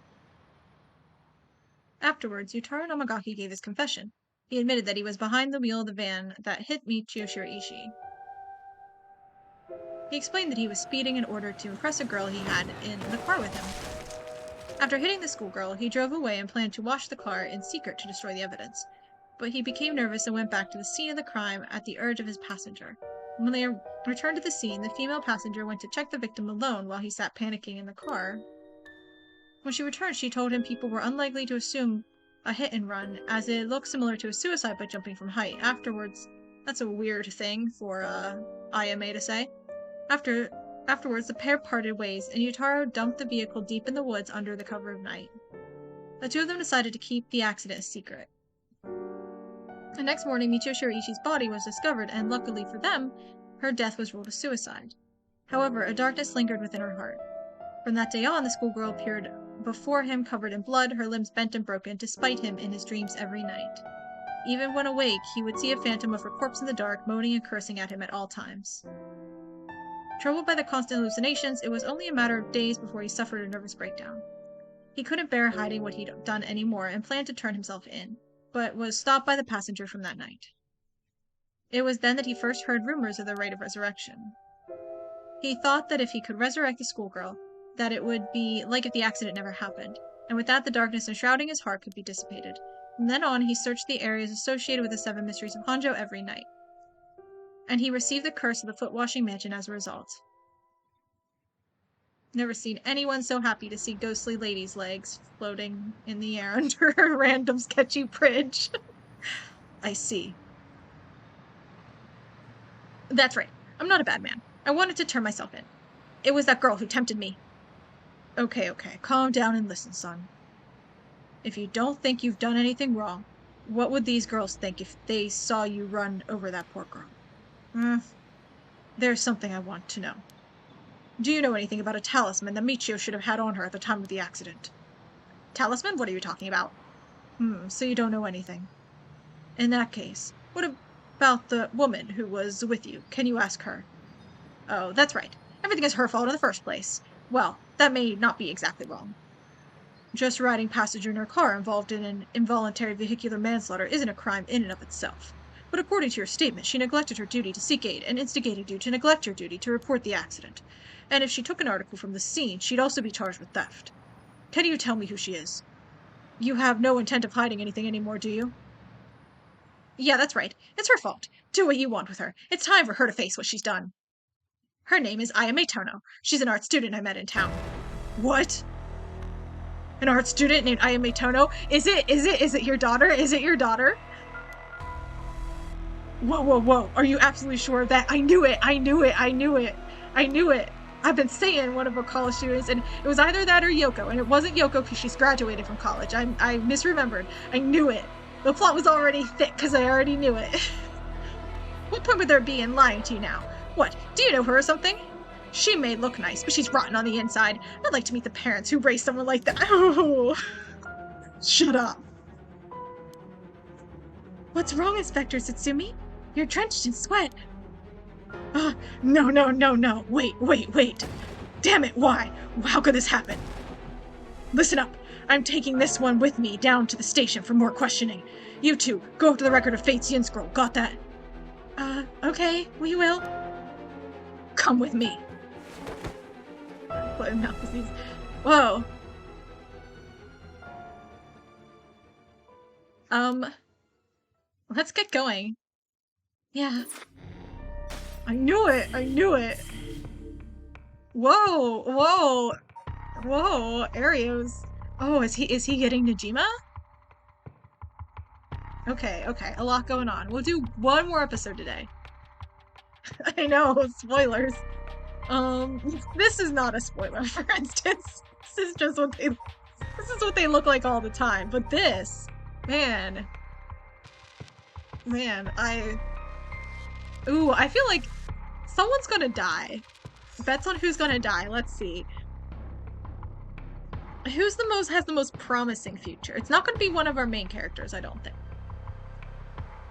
Afterwards, Yutaro Namagaki gave his confession. He admitted that he was behind the wheel of the van that hit Michio Shiraishi. He explained that he was speeding in order to impress a girl he had in the car with him. After hitting the schoolgirl, he drove away and planned to wash the car in secret to destroy the evidence. But he became nervous and went back to the scene of the crime at the urge of his passenger. When they returned to the scene, the female passenger went to check the victim alone while he sat panicking in the car. When she returned, she told him people were unlikely to assume a hit and run, as it looked similar to a suicide by jumping from height. Afterwards, that's a weird thing for Ayame to say. Afterwards, the pair parted ways, and Yutaro dumped the vehicle deep in the woods under the cover of night. The two of them decided to keep the accident a secret. The next morning, Michio Shiraishi's body was discovered, and luckily for them, her death was ruled a suicide. However, a darkness lingered within her heart. From that day on, the schoolgirl appeared before him covered in blood, her limbs bent and broken, to spite him in his dreams every night. Even when awake, he would see a phantom of her corpse in the dark, moaning and cursing at him at all times. Troubled by the constant hallucinations, it was only a matter of days before he suffered a nervous breakdown. He couldn't bear hiding what he'd done anymore and planned to turn himself in, but was stopped by the passenger from that night. It was then that he first heard rumors of the rite of resurrection. He thought that if he could resurrect the schoolgirl, that it would be like if the accident never happened, and with that the darkness enshrouding his heart could be dissipated. From then on, he searched the areas associated with the 7 mysteries of Honjo every night. And he received the curse of the foot-washing mansion as a result. Never seen anyone so happy to see ghostly ladies' legs floating in the air under a random sketchy bridge. I see. That's right. I'm not a bad man. I wanted to turn myself in. It was that girl who tempted me. Okay. Calm down and listen, son. If you don't think you've done anything wrong, what would these girls think if they saw you run over that poor girl? There's something I want to know. Do you know anything about a talisman that Michio should have had on her at the time of the accident? Talisman? What are you talking about? So you don't know anything. In that case, what about the woman who was with you? Can you ask her? Oh, that's right. Everything is her fault in the first place. Well, that may not be exactly wrong. Just riding passenger in her car involved in an involuntary vehicular manslaughter isn't a crime in and of itself. But according to your statement, she neglected her duty to seek aid and instigated you to neglect your duty to report the accident. And if she took an article from the scene, she'd also be charged with theft. Can you tell me who she is? You have no intent of hiding anything anymore, do you? Yeah, that's right. It's her fault. Do what you want with her. It's time for her to face what she's done. Her name is Ayame Tono. She's an art student I met in town. What? An art student named Ayame Tono? Is it your daughter? Is it your daughter? Whoa. Are you absolutely sure of that? I knew it. I've been saying one of her college students, and it was either that or Yoko, and it wasn't Yoko because she's graduated from college. I misremembered. I knew it. The plot was already thick because I already knew it. What point would there be in lying to you now? What, do you know her or something? She may look nice, but she's rotten on the inside. I'd like to meet the parents who raised someone like that. Oh, shut up. What's wrong, Inspector Satsumi? You're drenched in sweat. No. Wait. Damn it, why? How could this happen? Listen up. I'm taking this one with me down to the station for more questioning. You two, go up to the record of Fate's Yin Scroll. Got that? Okay, we will. Come with me. What mouth is these? Whoa. Let's get going. Yeah. I knew it. Whoa, Arios. Oh, is he getting Najima? Okay, a lot going on. We'll do one more episode today. I know, spoilers. This is not a spoiler, for instance. This is just what they look like all the time. But this, man, I feel like someone's gonna die. Bets on who's gonna die. Let's see. Who's has the most promising future? It's not gonna be one of our main characters, I don't think.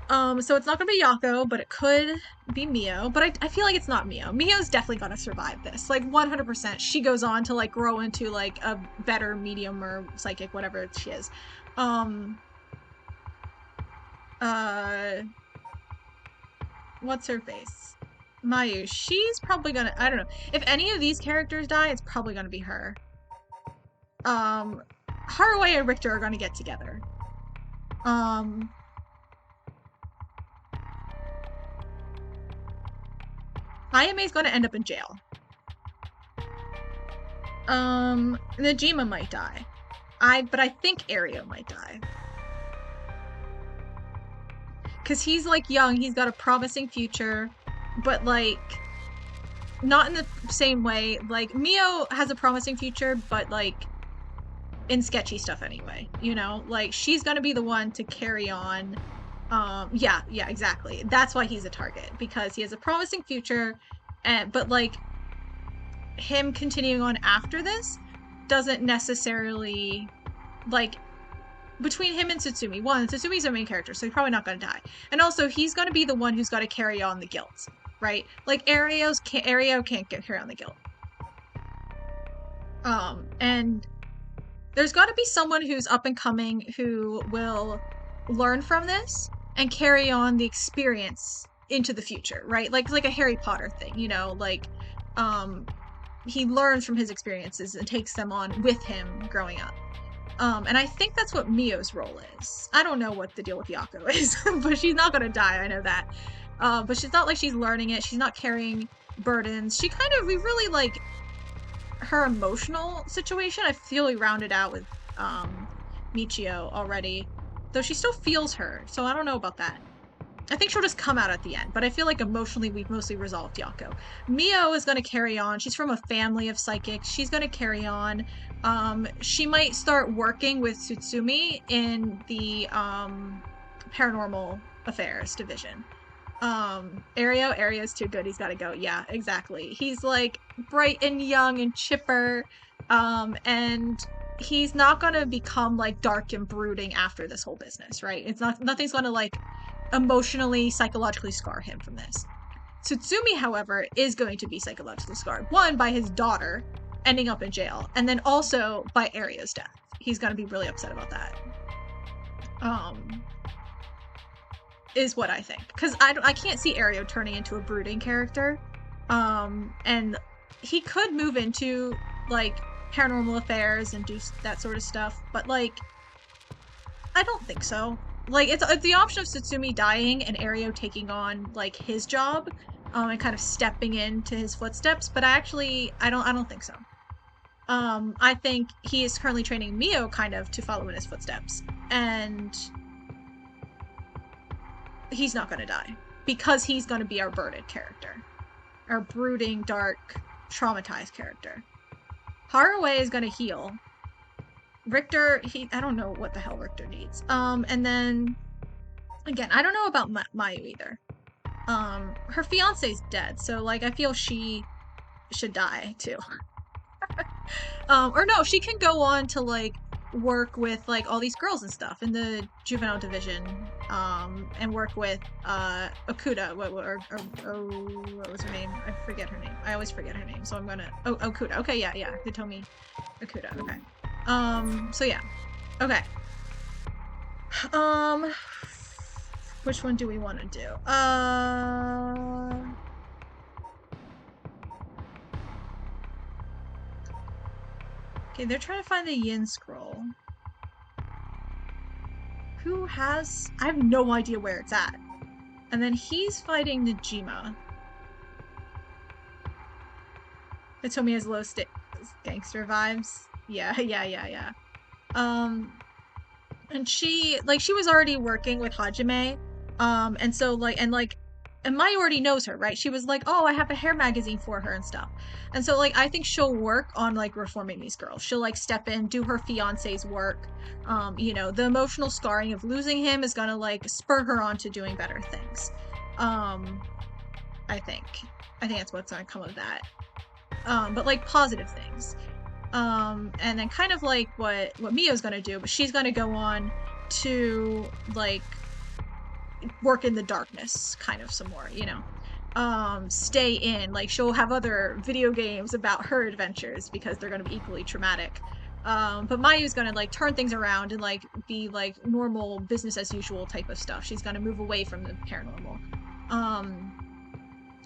So it's not gonna be Yako, but it could be Mio. But I feel like it's not Mio. Mio's definitely gonna survive this. Like 100%. She goes on to like grow into like a better medium or psychic, whatever she is. What's her face? Mayu. She's probably gonna, I don't know. If any of these characters die, it's probably gonna be her. Haruo and Richter are gonna get together. Ayame's gonna end up in jail. Najima might die. But I think Ario might die. Cause he's like young, he's got a promising future, but like not in the same way. Like Mio has a promising future, but like in sketchy stuff anyway, you know? Like she's gonna be the one to carry on. Yeah, exactly. That's why he's a target, because he has a promising future, but like him continuing on after this doesn't necessarily like between him and Tsutsumi. One, Tsutsumi's the main character, so he's probably not gonna die. And also, he's gonna be the one who's gotta carry on the guilt, right? Like, Ario can't carry on the guilt. And there's gotta be someone who's up and coming who will learn from this and carry on the experience into the future, right? Like a Harry Potter thing, you know, like, he learns from his experiences and takes them on with him growing up. And I think that's what Mio's role is. I don't know what the deal with Yako is, but she's not gonna die, I know that. But she's not like she's learning it, she's not carrying burdens. We really like her emotional situation. I feel we rounded out with Michio already. Though she still feels her, so I don't know about that. I think she'll just come out at the end, but I feel like emotionally we've mostly resolved Yako. Mio is going to carry on. She's from a family of psychics. She's going to carry on. She might start working with Tsutsumi in the paranormal affairs division. Ario's too good. He's got to go. Yeah, exactly. He's like bright and young and chipper, and he's not going to become like dark and brooding after this whole business, right? Nothing's going to like emotionally, psychologically scar him from this. Tsutsumi, however, is going to be psychologically scarred. One, by his daughter ending up in jail, and then also by Ario's death. He's going to be really upset about that. Is what I think. Because I can't see Ario turning into a brooding character. And he could move into, like, paranormal affairs and do that sort of stuff, but, like, I don't think so. Like, it's the option of Tsutsumi dying and Ario taking on, like, his job, and kind of stepping into his footsteps, but I don't think so. I think he is currently training Mio, kind of, to follow in his footsteps, and he's not gonna die, because he's gonna be our burdened character. Our brooding, dark, traumatized character. Haraway is gonna heal. Richter, I don't know what the hell Richter needs. And then, again, I don't know about Mayu either. Her fiance's dead, so, like, I feel she should die, too. Or no, she can go on to, like, work with, like, all these girls and stuff in the juvenile division, and work with, Okuda, what was her name? I forget her name. I always forget her name, so I'm gonna, Okuda, okay, yeah, Hitomi Okuda, okay. So yeah. Okay. Which one do we want to do? Okay, they're trying to find the Yin scroll. I have no idea where it's at. And then he's fighting Najima. Hitomi has low gangster vibes. Yeah. And she was already working with Hajime, and so, and Mai already knows her, right? She was like, oh, I have a hair magazine for her and stuff. And so, like, I think she'll work on, like, reforming these girls. She'll, like, step in, do her fiance's work. You know, the emotional scarring of losing him is gonna, like, spur her on to doing better things. I think that's what's gonna come of that. But, like, positive things. And then kind of like what Mio's gonna do, but she's gonna go on to, like, work in the darkness kind of some more, you know. Stay in, like, she'll have other video games about her adventures because they're gonna be equally traumatic. But Mayu's gonna, like, turn things around and, like, be, like, normal business as usual type of stuff. She's gonna move away from the paranormal.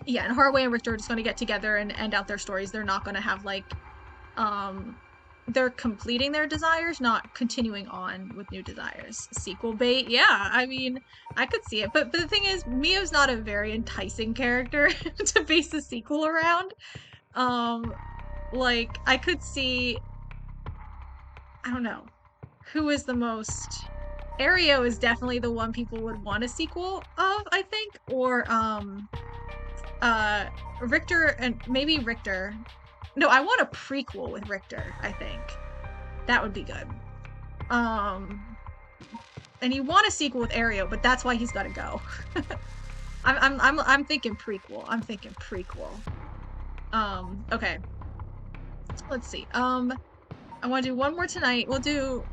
Yeah, and Haraway and Richter are just gonna get together and end out their stories. They're not gonna have, like, they're completing their desires, not continuing on with new desires. Sequel bait, yeah, I mean, I could see it, but the thing is, Mio's not a very enticing character to base a sequel around. Like, I could see, I don't know, who is the most... Ario is definitely the one people would want a sequel of, I think, or, Richter, and maybe Richter. No, I want a prequel with Richter, I think. That would be good. And you want a sequel with Ario, but that's why he's gotta go. I'm thinking prequel. Okay. Let's see. I want to do one more tonight. We'll do...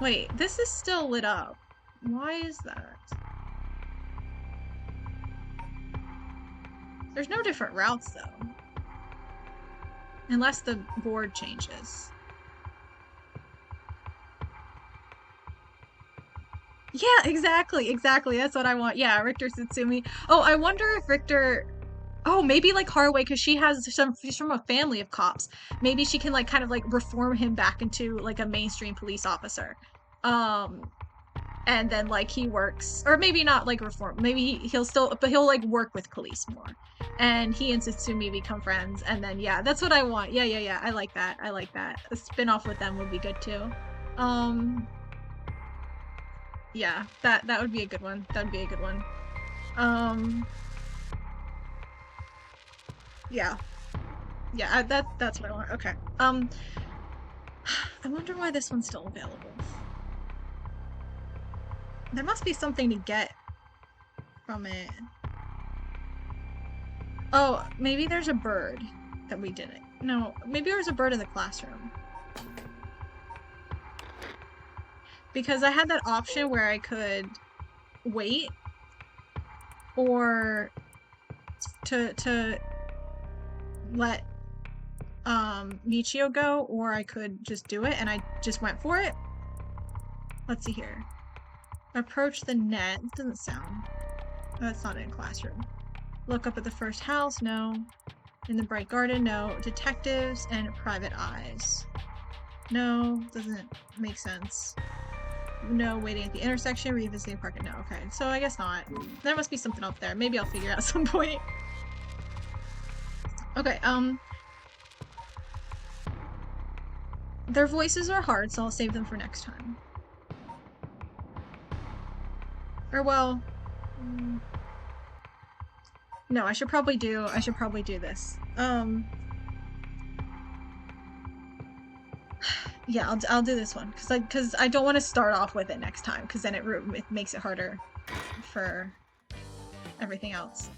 Wait, this is still lit up. Why is that? There's no different routes, though. Unless the board changes. Yeah, exactly. That's what I want. Yeah, Richter Tsutsumi. Oh, I wonder if Richter... Oh, maybe like Haraway, because she's from a family of cops. Maybe she can like kind of like reform him back into like a mainstream police officer. And then like he works, or maybe not like reform, maybe he'll like work with police more, and he and Tsutsumi become friends, and then yeah, that's what I want. Yeah, I like that. A spin-off with them would be good too. Yeah, that would be a good one. Yeah, that's what I want. Okay. I wonder why this one's still available. There must be something to get from it. Oh, maybe there's a bird that we didn't. No, maybe there's a bird in the classroom. Because I had that option where I could wait or to let Michio go, or I could just do it, and I just went for it. Let's see here. Approach the net. It doesn't sound. That's not in a classroom. Look up at the first house. No. In the bright garden. No. Detectives and private eyes. No. Doesn't make sense. No. Waiting at the intersection. Revisiting the park. No. Okay. So I guess not. There must be something up there. Maybe I'll figure it out at some point. Okay. Their voices are hard, so I'll save them for next time. Or well, no, I should probably do this. Yeah, I'll do this one because I don't want to start off with it next time, because then it makes it harder for everything else.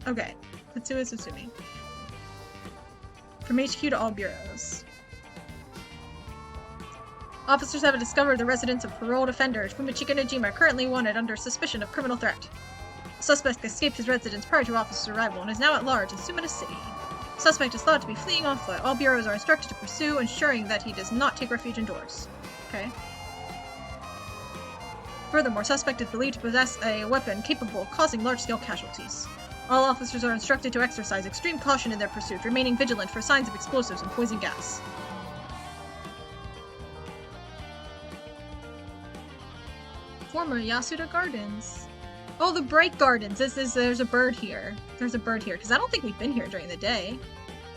Okay, let's do Tsutsumi. From HQ to all bureaus. Officers have discovered the residence of paroled offenders. Fumichika Najima, currently wanted under suspicion of criminal threat. The suspect escaped his residence prior to officers' arrival and is now at large in Sumida City. The suspect is thought to be fleeing on foot. All bureaus are instructed to pursue, ensuring that he does not take refuge indoors. Okay. Furthermore, suspect is believed to possess a weapon capable of causing large-scale casualties. All officers are instructed to exercise extreme caution in their pursuit, remaining vigilant for signs of explosives and poison gas. Former Yasuda Gardens. Oh, the Bright Gardens. There's a bird here. Because I don't think we've been here during the day.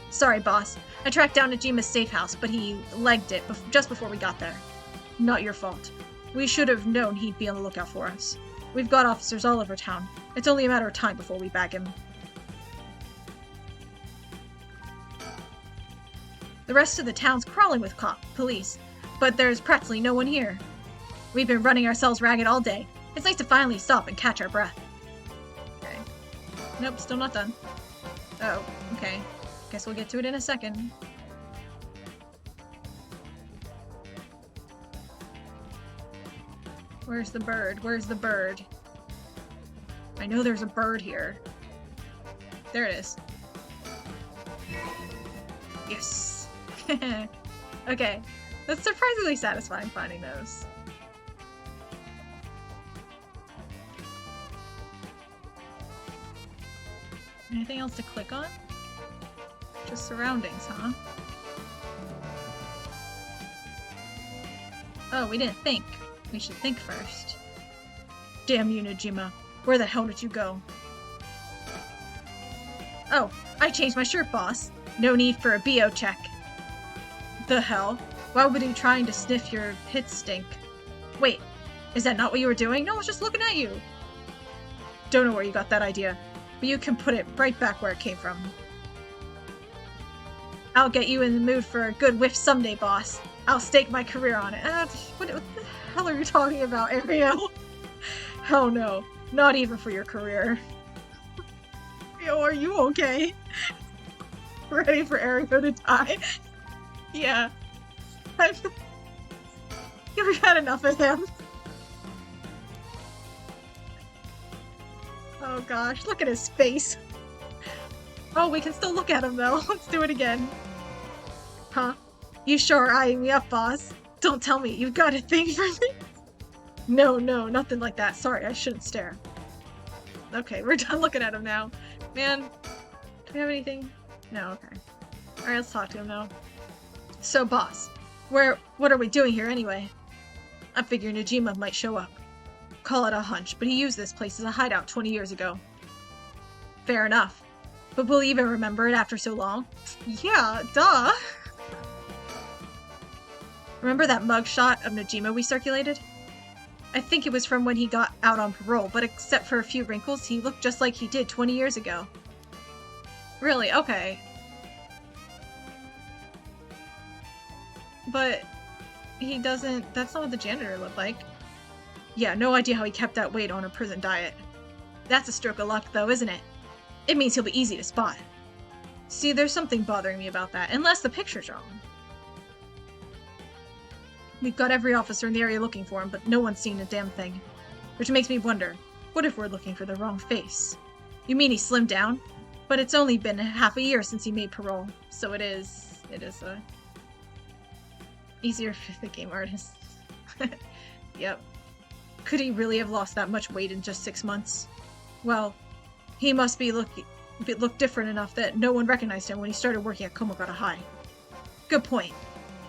Sorry, boss. I tracked down Najima's safe house, but he legged it just before we got there. Not your fault. We should have known he'd be on the lookout for us. We've got officers all over town. It's only a matter of time before we bag him. The rest of the town's crawling with police, but there's practically no one here. We've been running ourselves ragged all day. It's nice to finally stop and catch our breath. Okay. Nope, still not done. Oh, okay. Guess we'll get to it in a second. Where's the bird? I know there's a bird here. There it is. Yes! Okay. That's surprisingly satisfying finding those. Anything else to click on? Just surroundings, huh? Oh, we didn't think. We should think first. Damn you, Najima. Where the hell did you go? Oh, I changed my shirt, boss. No need for a BO check. The hell? Why would he trying to sniff your pit stink? Wait, is that not what you were doing? No, I was just looking at you. Don't know where you got that idea, but you can put it right back where it came from. I'll get you in the mood for a good whiff someday, boss. I'll stake my career on it. What the hell are you talking about, Ariel? Hell no. Not even for your career. Yo, are you okay? Ready for Ariel to die? Yeah. Yo, We've had enough of him. Oh gosh, look at his face. Oh, we can still look at him though. Let's do it again. Huh? You sure are eyeing me up, boss? Don't tell me you've got a thing for me. No, nothing like that. Sorry, I shouldn't stare. Okay, we're done looking at him now. Man, do we have anything? No, okay. Alright, let's talk to him now. So, boss, what are we doing here anyway? I figure Najima might show up. Call it a hunch, but he used this place as a hideout 20 years ago. Fair enough. But will he even remember it after so long? Yeah, duh. Remember that mugshot of Najima we circulated? I think it was from when he got out on parole, but except for a few wrinkles, he looked just like he did 20 years ago. Really? Okay. But he doesn't... That's not what the janitor looked like. Yeah, no idea how he kept that weight on a prison diet. That's a stroke of luck, though, isn't it? It means he'll be easy to spot. See, there's something bothering me about that, unless the picture's wrong. We've got every officer in the area looking for him, but no one's seen a damn thing. Which makes me wonder, what if we're looking for the wrong face? You mean he slimmed down? But it's only been half a year since he made parole, so it is easier for the game artist. Yep. Could he really have lost that much weight in just 6 months? Well, he must be look different enough that no one recognized him when he started working at Komogata High. Good point.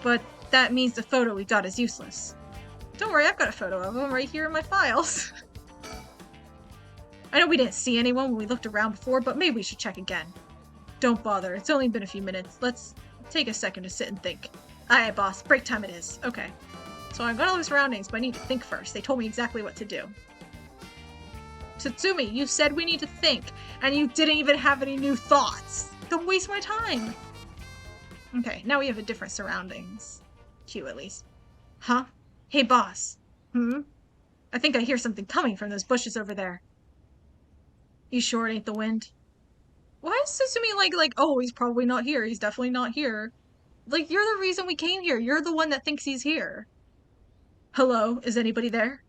But that means the photo we got is useless. Don't worry, I've got a photo of him right here in my files. I know we didn't see anyone when we looked around before, but maybe we should check again. Don't bother, it's only been a few minutes. Let's take a second to sit and think. Aye, boss, break time it is. Okay. So I've got all the surroundings, but I need to think first. They told me exactly what to do. Tatsumi, you said we need to think, and you didn't even have any new thoughts. Don't waste my time. Okay, now we have a different surroundings. Cute, at least. Huh? Hey, boss. I think I hear something coming from those bushes over there. You sure it ain't the wind? Why is Tatsumi like, oh, he's probably not here. He's definitely not here. Like, you're the reason we came here. You're the one that thinks he's here. Hello? Is anybody there?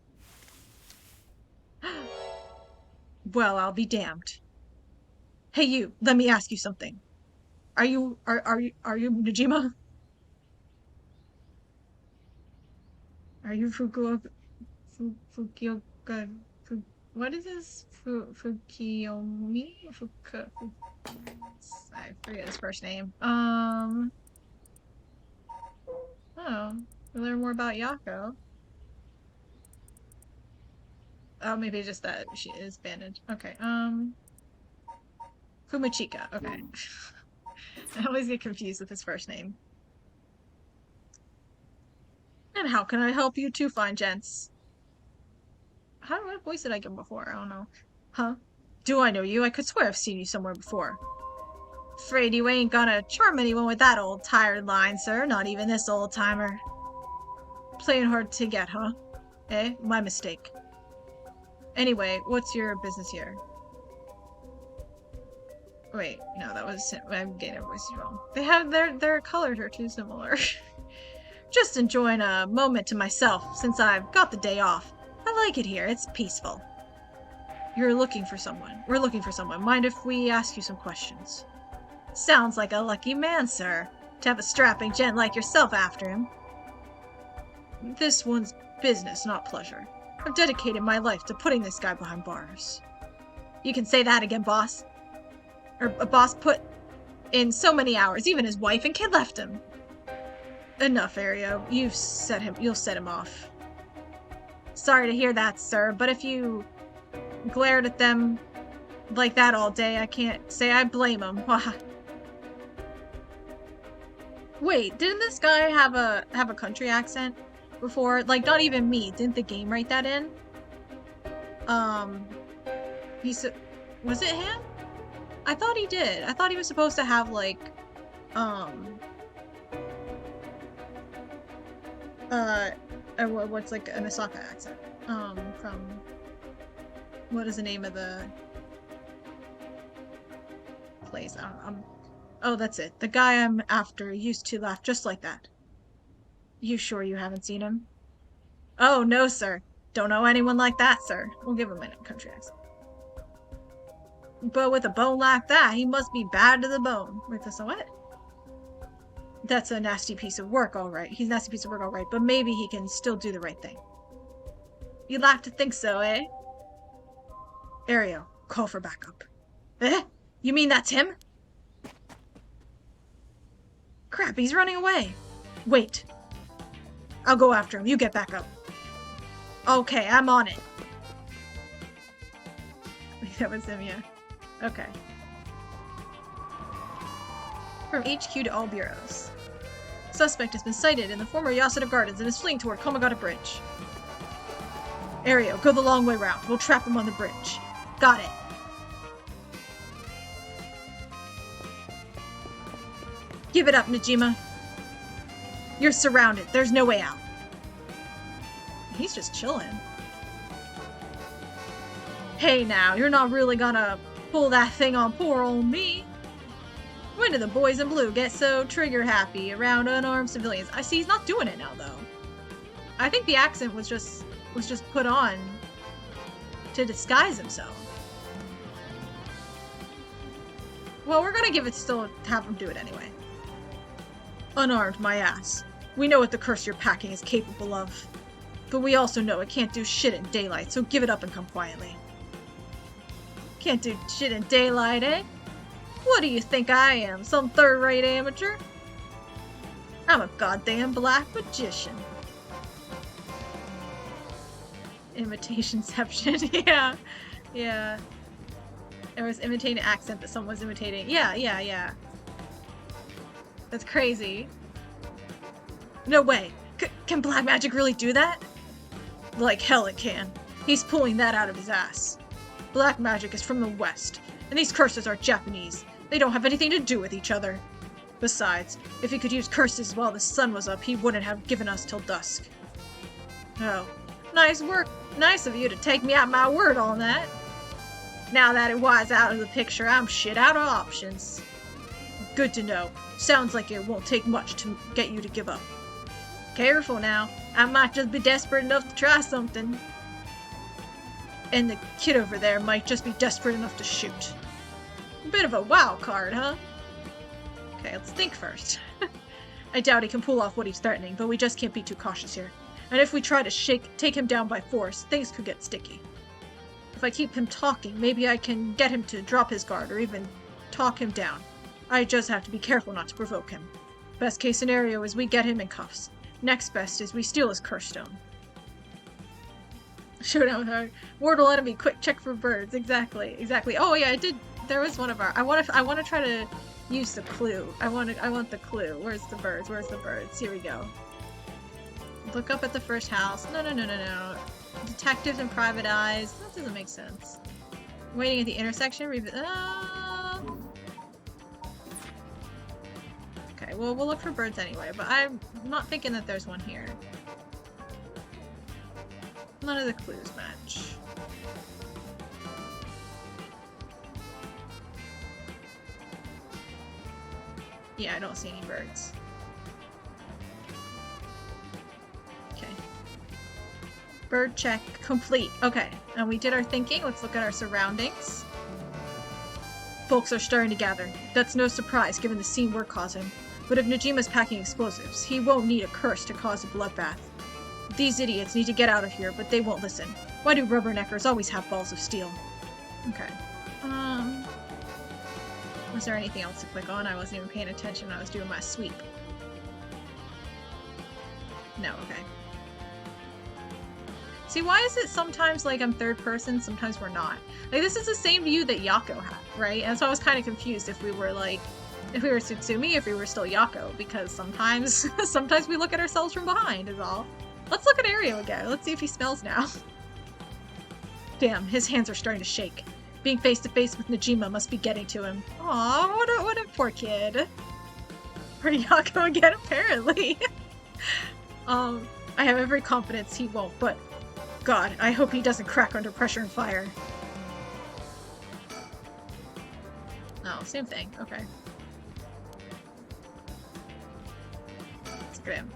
Well, I'll be damned. Hey, you. Let me ask you something. Are you Najima? Are you Fukioka? What is this? Fukiomi? I forget his first name. Oh. We'll learn more about Yako. Oh, maybe just that she is bandaged. Okay, Fumachika, okay. I always get confused with his first name. And how can I help you two fine gents? What voice did I give before? I don't know. Huh? Do I know you? I could swear I've seen you somewhere before. Afraid you ain't gonna charm anyone with that old tired line, sir. Not even this old-timer. Playing hard to get, huh? Eh? My mistake. Anyway, what's your business here? Wait, no, that was... I'm getting their voices wrong. They have... Their colors are too similar. Just enjoying a moment to myself, since I've got the day off. I like it here. It's peaceful. You're looking for someone. We're looking for someone. Mind if we ask you some questions? Sounds like a lucky man, sir. To have a strapping gent like yourself after him. This one's business, not pleasure. I've dedicated my life to putting this guy behind bars. You can say that again, boss. A boss put in so many hours, even his wife and kid left him. Enough, Ario. You'll set him off. Sorry to hear that, sir, but if you glared at them like that all day, I can't say I blame him. Wait, didn't this guy have a country accent before? Like, not even me. Didn't the game write that in? Was it him? I thought he did. I thought he was supposed to have, like, what's like an Osaka accent? From, what is the name of the place? Oh, that's it. The guy I'm after used to laugh just like that. You sure you haven't seen him? Oh, no, sir. Don't know anyone like that, sir. We'll give him a country accent. But with a bone like that, he must be bad to the bone. Wait, that's a what? That's a nasty piece of work, all right. He's a nasty piece of work, all right. But maybe he can still do the right thing. You'd like to think so, eh? Ariel, call for backup. Eh? You mean that's him? Crap, he's running away. Wait. I'll go after him. You get back up. Okay, I'm on it. That was him, yeah. Okay. From HQ to all bureaus. Suspect has been sighted in the former Yasuda Gardens and is fleeing toward Komagata Bridge. Ariel, go the long way round. We'll trap him on the bridge. Got it. Give it up, Najima. You're surrounded. There's no way out. He's just chilling. Hey now, you're not really gonna pull that thing on poor old me. When do the boys in blue get so trigger happy around unarmed civilians? I see he's not doing it now though. I think the accent was just put on to disguise himself. Well, we're gonna give it still have him do it anyway. Unarmed, my ass. We know what the curse you're packing is capable of. But we also know it can't do shit in daylight, so give it up and come quietly. Can't do shit in daylight, eh? What do you think I am, some third-rate amateur? I'm a goddamn black magician. Imitationception, yeah. Yeah. There was imitating accent that someone was imitating. Yeah. That's crazy. No way. Can black magic really do that? Like hell it can. He's pulling that out of his ass. Black magic is from the West, and these curses are Japanese. They don't have anything to do with each other. Besides, if he could use curses while the sun was up, he wouldn't have given us till dusk. Oh, nice work. Nice of you to take me at my word on that. Now that it was out of the picture, I'm shit out of options. Good to know. Sounds like it won't take much to get you to give up. Careful now. I might just be desperate enough to try something. And the kid over there might just be desperate enough to shoot. A bit of a wild card, huh? Okay, let's think first. I doubt he can pull off what he's threatening, but we just can't be too cautious here. And if we try to take him down by force, things could get sticky. If I keep him talking, maybe I can get him to drop his guard or even talk him down. I just have to be careful not to provoke him. Best case scenario is we get him in cuffs. Next best is we steal his curse stone. Showdown with our mortal enemy. Quick check for birds. Exactly. Oh yeah, I did. There was one of our. I want to try to use the clue. I want the clue. Where's the birds? Here we go. Look up at the first house. No. Detectives and private eyes. That doesn't make sense. Waiting at the intersection. Okay, well, we'll look for birds anyway, but I'm not thinking that there's one here. None of the clues match. Yeah, I don't see any birds. Okay. Bird check complete. Okay, and we did our thinking. Let's look at our surroundings. Folks are starting to gather. That's no surprise given the scene we're causing. But if Najima's packing explosives, he won't need a curse to cause a bloodbath. These idiots need to get out of here, but they won't listen. Why do rubberneckers always have balls of steel? Okay. Was there anything else to click on? I wasn't even paying attention when I was doing my sweep. No, okay. See, why is it sometimes like I'm third person, sometimes we're not? Like, this is the same view that Yako had, right? And so I was kind of confused if we were like, if we were Tsutsumi, if we were still Yako, because sometimes we look at ourselves from behind is all. Let's look at Ario again. Let's see if he smells now. Damn, his hands are starting to shake. Being face to face with Najima must be getting to him. Aw, what a poor kid. Or Yako again, apparently. I have every confidence he won't, but God, I hope he doesn't crack under pressure and fire. Oh, same thing. Okay. Let's get him.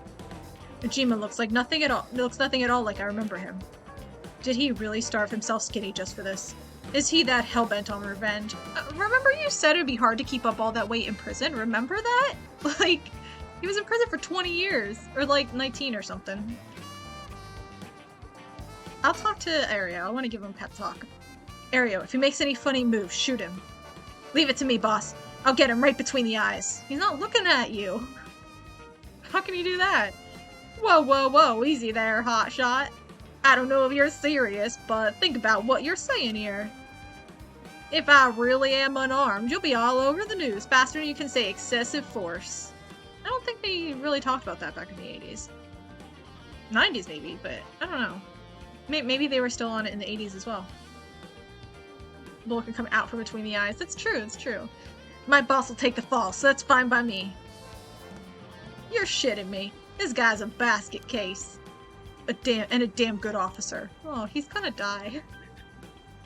Ujima looks like nothing at all. Looks nothing at all like I remember him. Did he really starve himself skinny just for this? Is he that hell-bent on revenge? Remember you said it'd be hard to keep up all that weight in prison? Remember that? Like, he was in prison for 20 years. Or like 19 or something. I'll talk to Ario. I want to give him pep talk. Ario, if he makes any funny moves, shoot him. Leave it to me, boss. I'll get him right between the eyes. He's not looking at you. How can you do that? Whoa, whoa, whoa. Easy there, hotshot. I don't know if you're serious, but think about what you're saying here. If I really am unarmed, you'll be all over the news faster than you can say excessive force. I don't think they really talked about that back in the 80s. 90s maybe, but I don't know. Maybe they were still on it in the 80s as well. Bullet can come out from between the eyes. That's true, it's true. My boss will take the fall, so that's fine by me. You're shitting me. This guy's a basket case. A damn good officer. Oh, he's gonna die.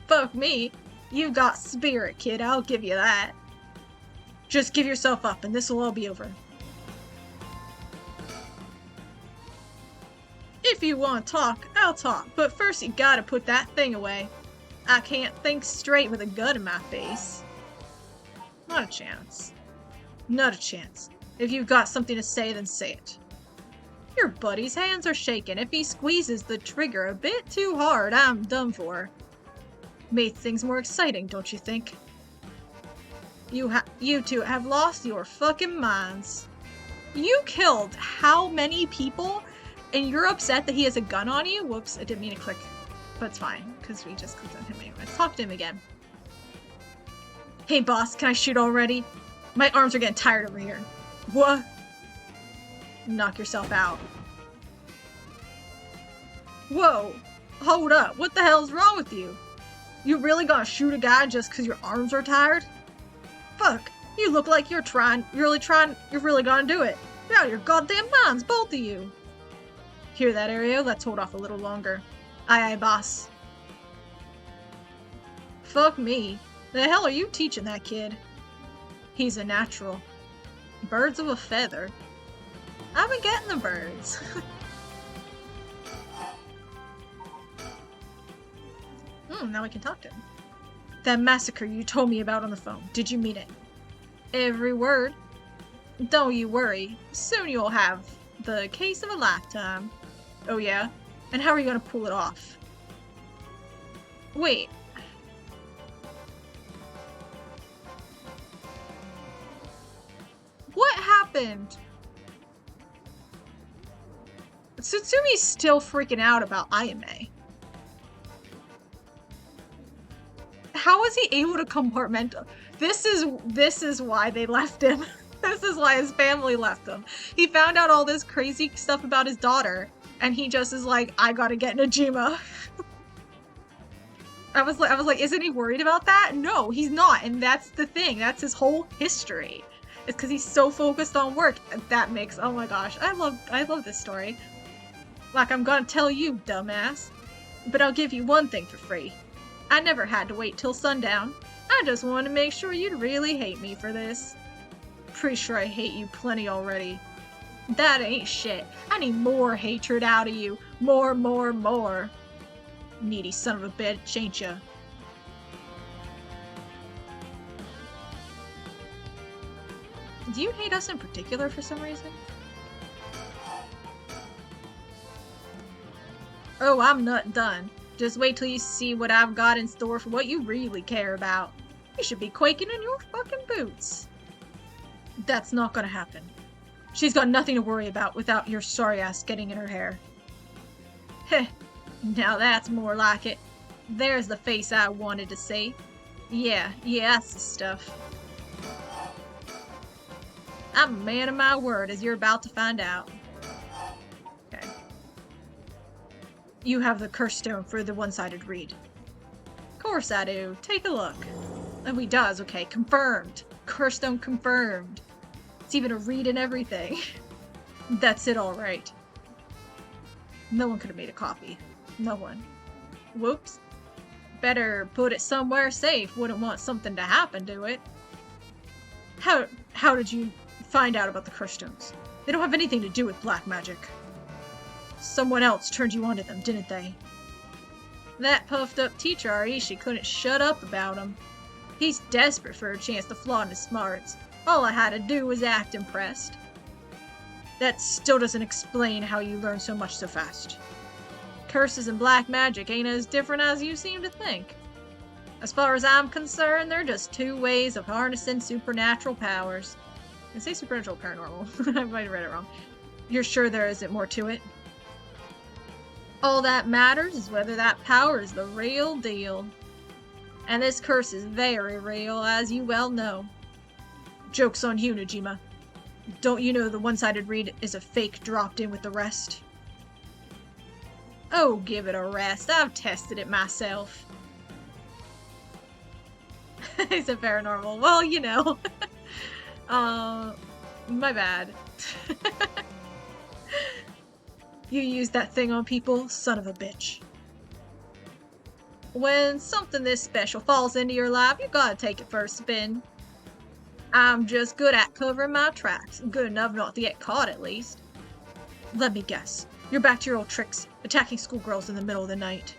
Fuck me. You got spirit, kid. I'll give you that. Just give yourself up and this will all be over. If you want to talk, I'll talk. But first you gotta put that thing away. I can't think straight with a gun in my face. Not a chance. Not a chance. If you've got something to say, then say it. Your buddy's hands are shaking. If he squeezes the trigger a bit too hard, I'm done for. Made things more exciting, don't you think? You two have lost your fucking minds. You killed how many people? And you're upset that he has a gun on you? Whoops, I didn't mean to click. But it's fine, because we just clicked on him anyway. Let's talk to him again. Hey boss, can I shoot already? My arms are getting tired over here. What? Knock yourself out. Whoa! Hold up, what the hell's wrong with you? You really gonna shoot a guy just because your arms are tired? Fuck, you look like you're really gonna do it. You're out of your goddamn minds, both of you. Hear that, Ario? Let's hold off a little longer. Aye, aye, boss. Fuck me. The hell are you teaching that kid? He's a natural. Birds of a feather. I've been getting the birds. Now we can talk to him. That massacre you told me about on the phone, did you mean it? Every word. Don't you worry. Soon you'll have the case of a lifetime. Oh yeah? And how are you gonna pull it off? Wait. What happened? Tsutsumi's still freaking out about Ayame. How was he able to compartmentalize? This is why they left him. This is why his family left him. He found out all this crazy stuff about his daughter, and he just is like, I gotta get Najima. I was like, isn't he worried about that? No, he's not, and that's the thing. That's his whole history. It's because he's so focused on work. That makes, oh my gosh, I love this story. Like, I'm gonna tell you, dumbass, but I'll give you one thing for free. I never had to wait till sundown. I just wanted to make sure you'd really hate me for this. Pretty sure I hate you plenty already. That ain't shit. I need more hatred out of you. More, more, more. Needy son of a bitch, ain't ya? Do you hate us in particular for some reason? Oh, I'm not done. Just wait till you see what I've got in store for what you really care about. You should be quaking in your fucking boots. That's not gonna happen. She's got nothing to worry about without your sorry ass getting in her hair. Heh, now that's more like it. There's the face I wanted to see. Yeah, that's the stuff. I'm a man of my word, as you're about to find out. Okay. You have the curse stone for the one-sided read. Of course I do. Take a look. Oh, he does. Okay, confirmed. Curse stone confirmed. It's even a read and everything. That's it, all right. No one could have made a copy. No one. Whoops. Better put it somewhere safe. Wouldn't want something to happen to it. How did you find out about the curse stones? They don't have anything to do with black magic. Someone else turned you onto them, didn't they? That puffed up teacher Arishi couldn't shut up about him. He's desperate for a chance to flaunt his smarts. All I had to do was act impressed. That still doesn't explain how you learn so much so fast. Curses and black magic ain't as different as you seem to think. As far as I'm concerned, they're just two ways of harnessing supernatural powers. I say supernatural paranormal. I might have read it wrong. You're sure there isn't more to it? All that matters is whether that power is the real deal. And this curse is very real, as you well know. Joke's on you, Najima. Don't you know the one-sided read is a fake dropped in with the rest? Oh, give it a rest. I've tested it myself. He said paranormal. Well, you know. My bad. You used that thing on people, son of a bitch. When something this special falls into your lap, you gotta take it for a spin. I'm just good at covering my tracks. Good enough not to get caught, at least. Let me guess. You're back to your old tricks, attacking schoolgirls in the middle of the night.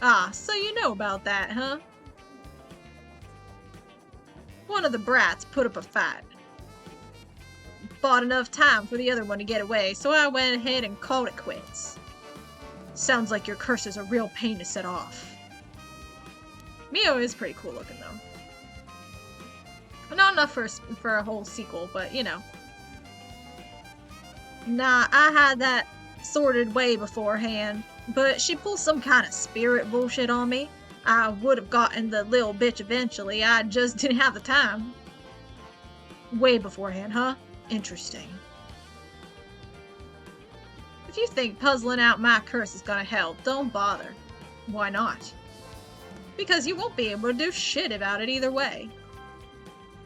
Ah, so you know about that, huh? One of the brats put up a fight. Bought enough time for the other one to get away, so I went ahead and called it quits. Sounds like your curse is a real pain to set off. Mio is pretty cool looking, though. Not enough for a whole sequel, but you know. Nah, I had that sorted way beforehand, but she pulled some kind of spirit bullshit on me. I would have gotten the little bitch eventually, I just didn't have the time. Way beforehand, huh? Interesting. If you think puzzling out my curse is gonna help, don't bother. Why not? Because you won't be able to do shit about it either way.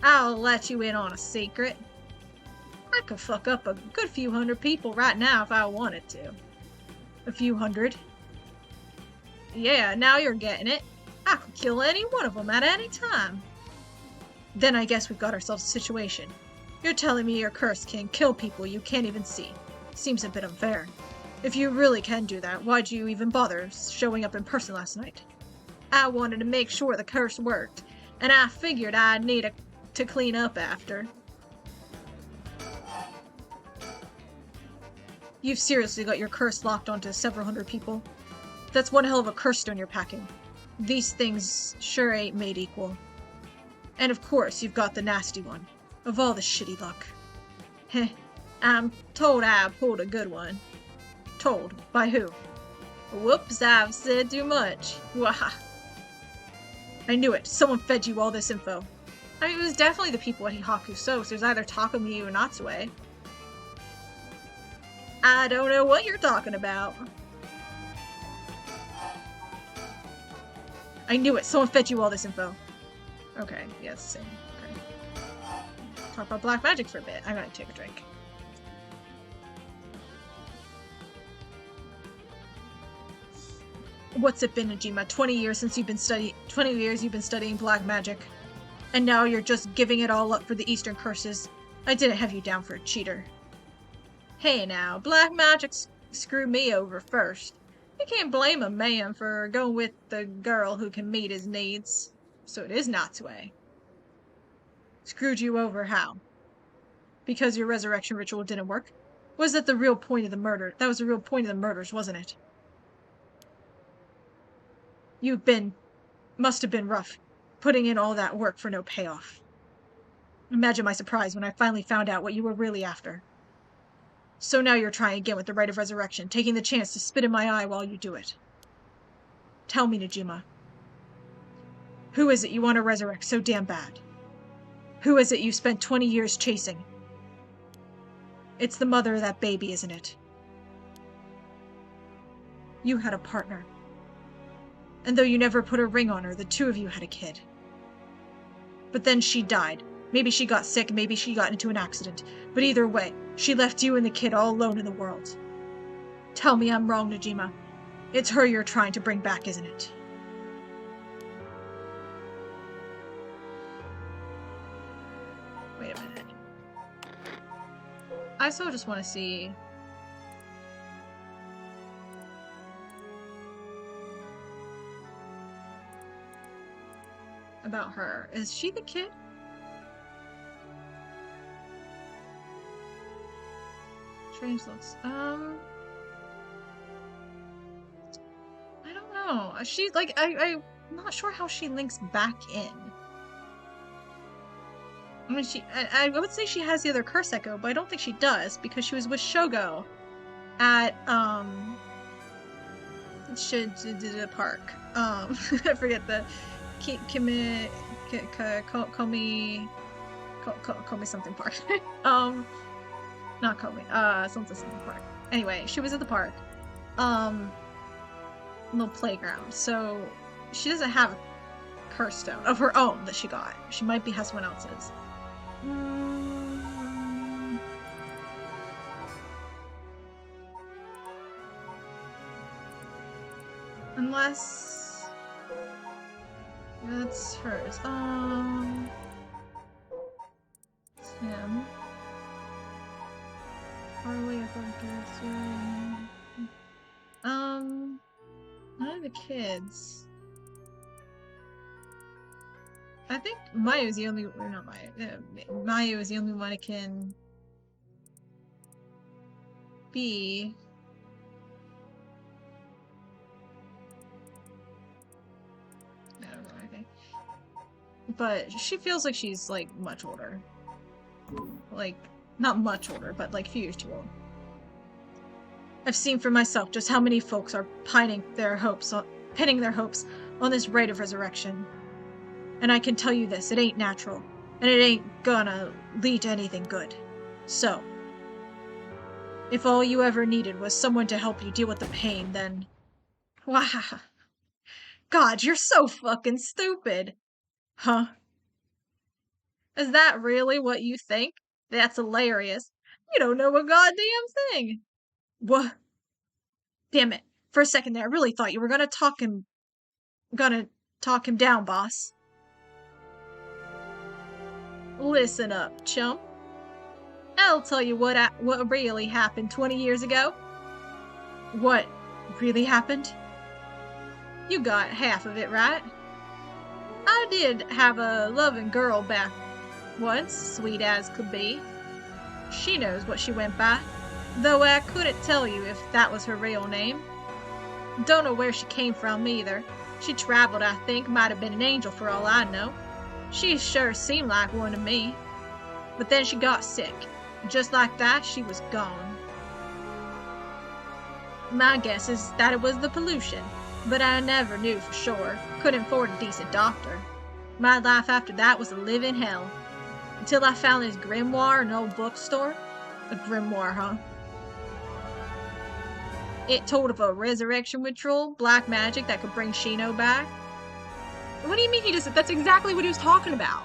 I'll let you in on a secret. I could fuck up a good few hundred people right now if I wanted to. A few hundred? Yeah, now you're getting it. I could kill any one of them at any time. Then I guess we've got ourselves a situation. You're telling me your curse can kill people you can't even see. Seems a bit unfair. If you really can do that, why'd you even bother showing up in person last night? I wanted to make sure the curse worked, and I figured I'd need to clean up after. You've seriously got your curse locked onto several hundred people? That's one hell of a curse stone you're packing. These things sure ain't made equal. And of course, you've got the nasty one. Of all the shitty luck. Heh, I'm told I pulled a good one. Told? By who? Whoops, I've said too much. Wah. I knew it. Someone fed you all this info. I mean, it was definitely the people at Hihaku So it was either Takumi or Natsue. I don't know what you're talking about. I knew it. Someone fed you all this info. Okay, yes, same. Okay. Talk about black magic for a bit. I'm gonna take a drink. What's it been, Najima? 20 years you've been studying black magic. And now you're just giving it all up for the Eastern curses. I didn't have you down for a cheater. Hey now, black magic screwed me over first. You can't blame a man for going with the girl who can meet his needs. So it is Natsue. Screwed you over how? Because your resurrection ritual didn't work? Was that the real point of the murder? That was the real point of the murders, wasn't it? Must have been rough, putting in all that work for no payoff. Imagine my surprise when I finally found out what you were really after. So now you're trying again with the rite of resurrection, taking the chance to spit in my eye while you do it. Tell me, Najima. Who is it you want to resurrect so damn bad? Who is it you spent 20 years chasing? It's the mother of that baby, isn't it? You had a partner. And though you never put a ring on her, the two of you had a kid. But then she died. Maybe she got sick, maybe she got into an accident. But either way, she left you and the kid all alone in the world. Tell me I'm wrong, Najima. It's her you're trying to bring back, isn't it? Wait a minute. I still just want to see... about her. Is she the kid? Strange looks. I don't know. She, like, I'm not sure how she links back in. I mean, I would say she has the other curse echo, but I don't think she does, because she was with Shogo at, the park. I forget the, call me something park. Not call me, something park. Anyway, she was at the park. Little playground. So, she doesn't have a curse stone of her own that she got. She might be has someone else's. Unless that's hers. It's him. Far away above none of the kids. I think Mayu is the only, or not Mayu. Mayu is the only one it can be. I don't know anything. But she feels like she's like much older. Like, not much older, but like a few years too old. I've seen for myself just how many folks are pinning their hopes on this rite of resurrection. And I can tell you this, it ain't natural, and it ain't gonna lead to anything good. So, if all you ever needed was someone to help you deal with the pain, then... Wow. God, you're so fucking stupid. Huh? Is that really what you think? That's hilarious. You don't know a goddamn thing. What? Damn it. For a second there, I really thought you were gonna talk him down, boss. Listen up, chump. I'll tell you what really happened 20 years ago. What really happened? You got half of it right. I did have a loving girl back once, sweet as could be. She knows what she went by, though I couldn't tell you if that was her real name. Don't know where she came from either. She traveled, I think, might have been an angel for all I know. She sure seemed like one to me. But then she got sick. Just like that, she was gone. My guess is that it was the pollution, but I never knew for sure. Couldn't afford a decent doctor. My life after that was a living hell. Until I found this grimoire in an old bookstore. A grimoire, huh? It told of a resurrection ritual, black magic that could bring Shino back. What do you mean he doesn't? That's exactly what he was talking about.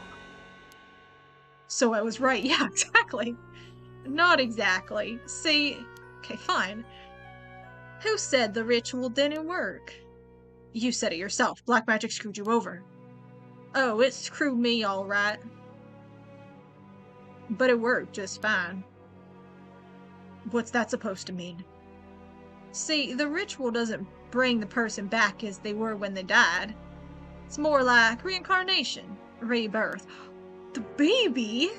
So I was right. Yeah, exactly. Not exactly. See, okay, fine. Who said the ritual didn't work? You said it yourself. Black magic screwed you over. Oh, it screwed me all right. But it worked just fine. What's that supposed to mean? See, the ritual doesn't bring the person back as they were when they died. It's more like reincarnation, rebirth. The baby?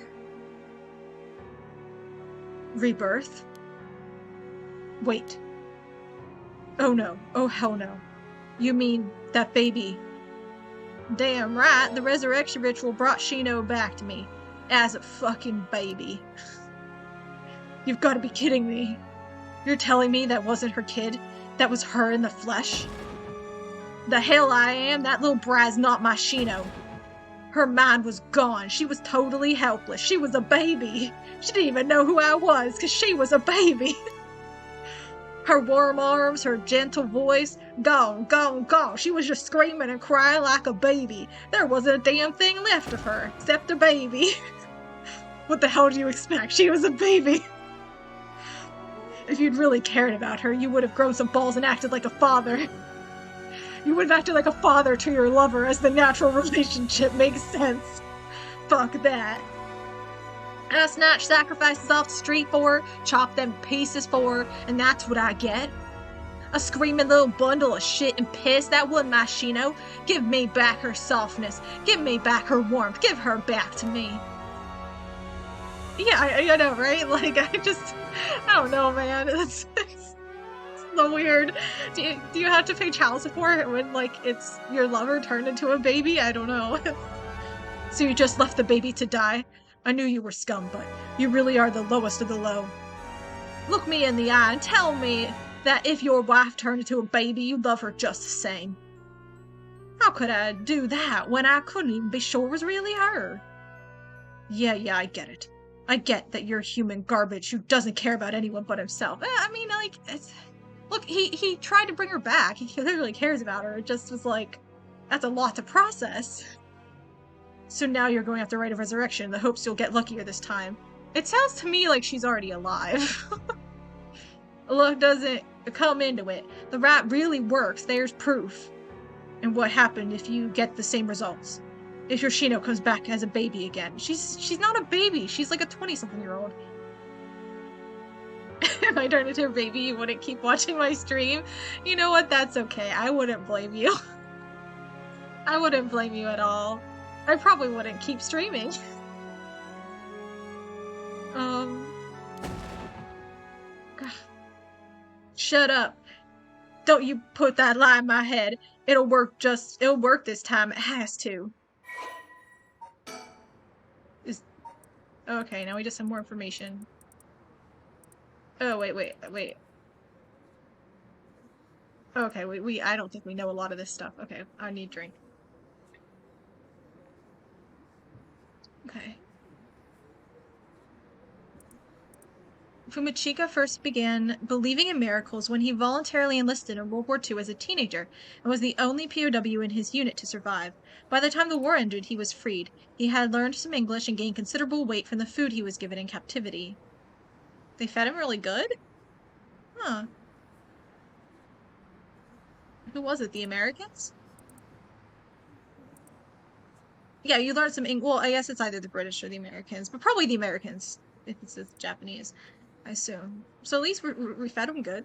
Rebirth? Wait. Oh no. Oh hell no. You mean that baby? Damn right, the resurrection ritual brought Shino back to me. As a fucking baby. You've got to be kidding me. You're telling me that wasn't her kid? That was her in the flesh? The hell I am, that little brat's not my Shino. Her mind was gone. She was totally helpless. She was a baby. She didn't even know who I was, because she was a baby. Her warm arms, her gentle voice, gone, gone, gone. She was just screaming and crying like a baby. There wasn't a damn thing left of her, except a baby. What the hell do you expect? She was a baby. If you'd really cared about her, you would have grown some balls and acted like a father. You would have acted like a father to your lover, as the natural relationship makes sense. Fuck that. I snatch sacrifices off the street for her, chop them pieces for her, and that's what I get. A screaming little bundle of shit and piss, that wasn't my Shino. Give me back her softness. Give me back her warmth. Give her back to me. Yeah, I know, right? Like, I don't know, man. It's so weird. Do you have to pay child support when, like, it's your lover turned into a baby? I don't know. So you just left the baby to die? I knew you were scum, but you really are the lowest of the low. Look me in the eye and tell me that if your wife turned into a baby, you'd love her just the same. How could I do that when I couldn't even be sure it was really her? Yeah, I get it. I get that you're human garbage who doesn't care about anyone but himself. I mean, like, look, he tried to bring her back. He clearly cares about her. It just was like, that's a lot to process. So now you're going after Rite of Resurrection in the hopes you'll get luckier this time. It sounds to me like she's already alive. Luck doesn't come into it. The rat really works. There's proof. And what happened if you get the same results? If your Shino comes back as a baby again. She's not a baby. She's like a 20-something-year-old. If I turned into a baby, you wouldn't keep watching my stream. You know what? That's okay. I wouldn't blame you. I wouldn't blame you at all. I probably wouldn't keep streaming. Shut up. Don't you put that lie in my head. It'll work this time. It has to. Okay, now we just have more information. Oh, wait. Okay, I don't think we know a lot of this stuff. Okay, I need a drink. Okay. Fumachika first began believing in miracles when he voluntarily enlisted in World War II as a teenager and was the only POW in his unit to survive. By the time the war ended, he was freed. He had learned some English and gained considerable weight from the food he was given in captivity. They fed him really good? Huh. Who was it? The Americans? Yeah, you learned some well, I guess it's either the British or the Americans, but probably the Americans, if it's Japanese, I assume. So at least we fed him good.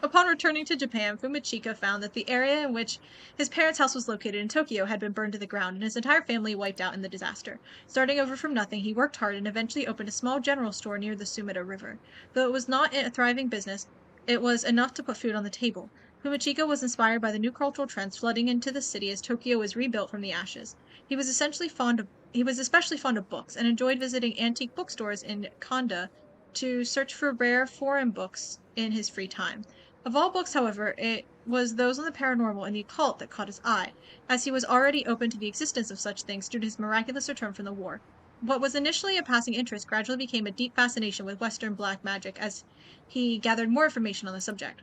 Upon returning to Japan, Fumachika found that the area in which his parents' house was located in Tokyo had been burned to the ground and his entire family wiped out in the disaster. Starting over from nothing, he worked hard and eventually opened a small general store near the Sumida River. Though it was not a thriving business, it was enough to put food on the table. Fumachika was inspired by the new cultural trends flooding into the city as Tokyo was rebuilt from the ashes. He was especially fond of books and enjoyed visiting antique bookstores in Kanda to search for rare foreign books in his free time. Of all books, however, it was those on the paranormal and the occult that caught his eye, as he was already open to the existence of such things due to his miraculous return from the war. What was initially a passing interest gradually became a deep fascination with Western black magic as he gathered more information on the subject.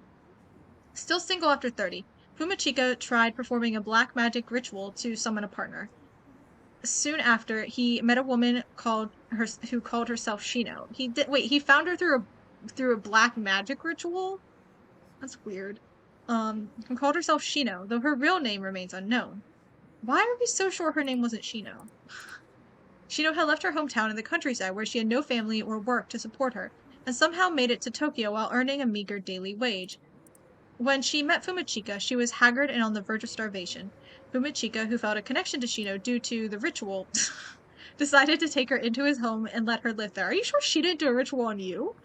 Still single after 30, Fumachika tried performing a black magic ritual to summon a partner. Soon after, he met a woman who called herself Shino. He found her through a black magic ritual? That's weird. Who called herself Shino, though her real name remains unknown. Why are we so sure her name wasn't Shino? Shino had left her hometown in the countryside where she had no family or work to support her, and somehow made it to Tokyo while earning a meager daily wage. When she met Fumachika, she was haggard and on the verge of starvation. Fumachika, who felt a connection to Shino due to the ritual, decided to take her into his home and let her live there. Are you sure she didn't do a ritual on you?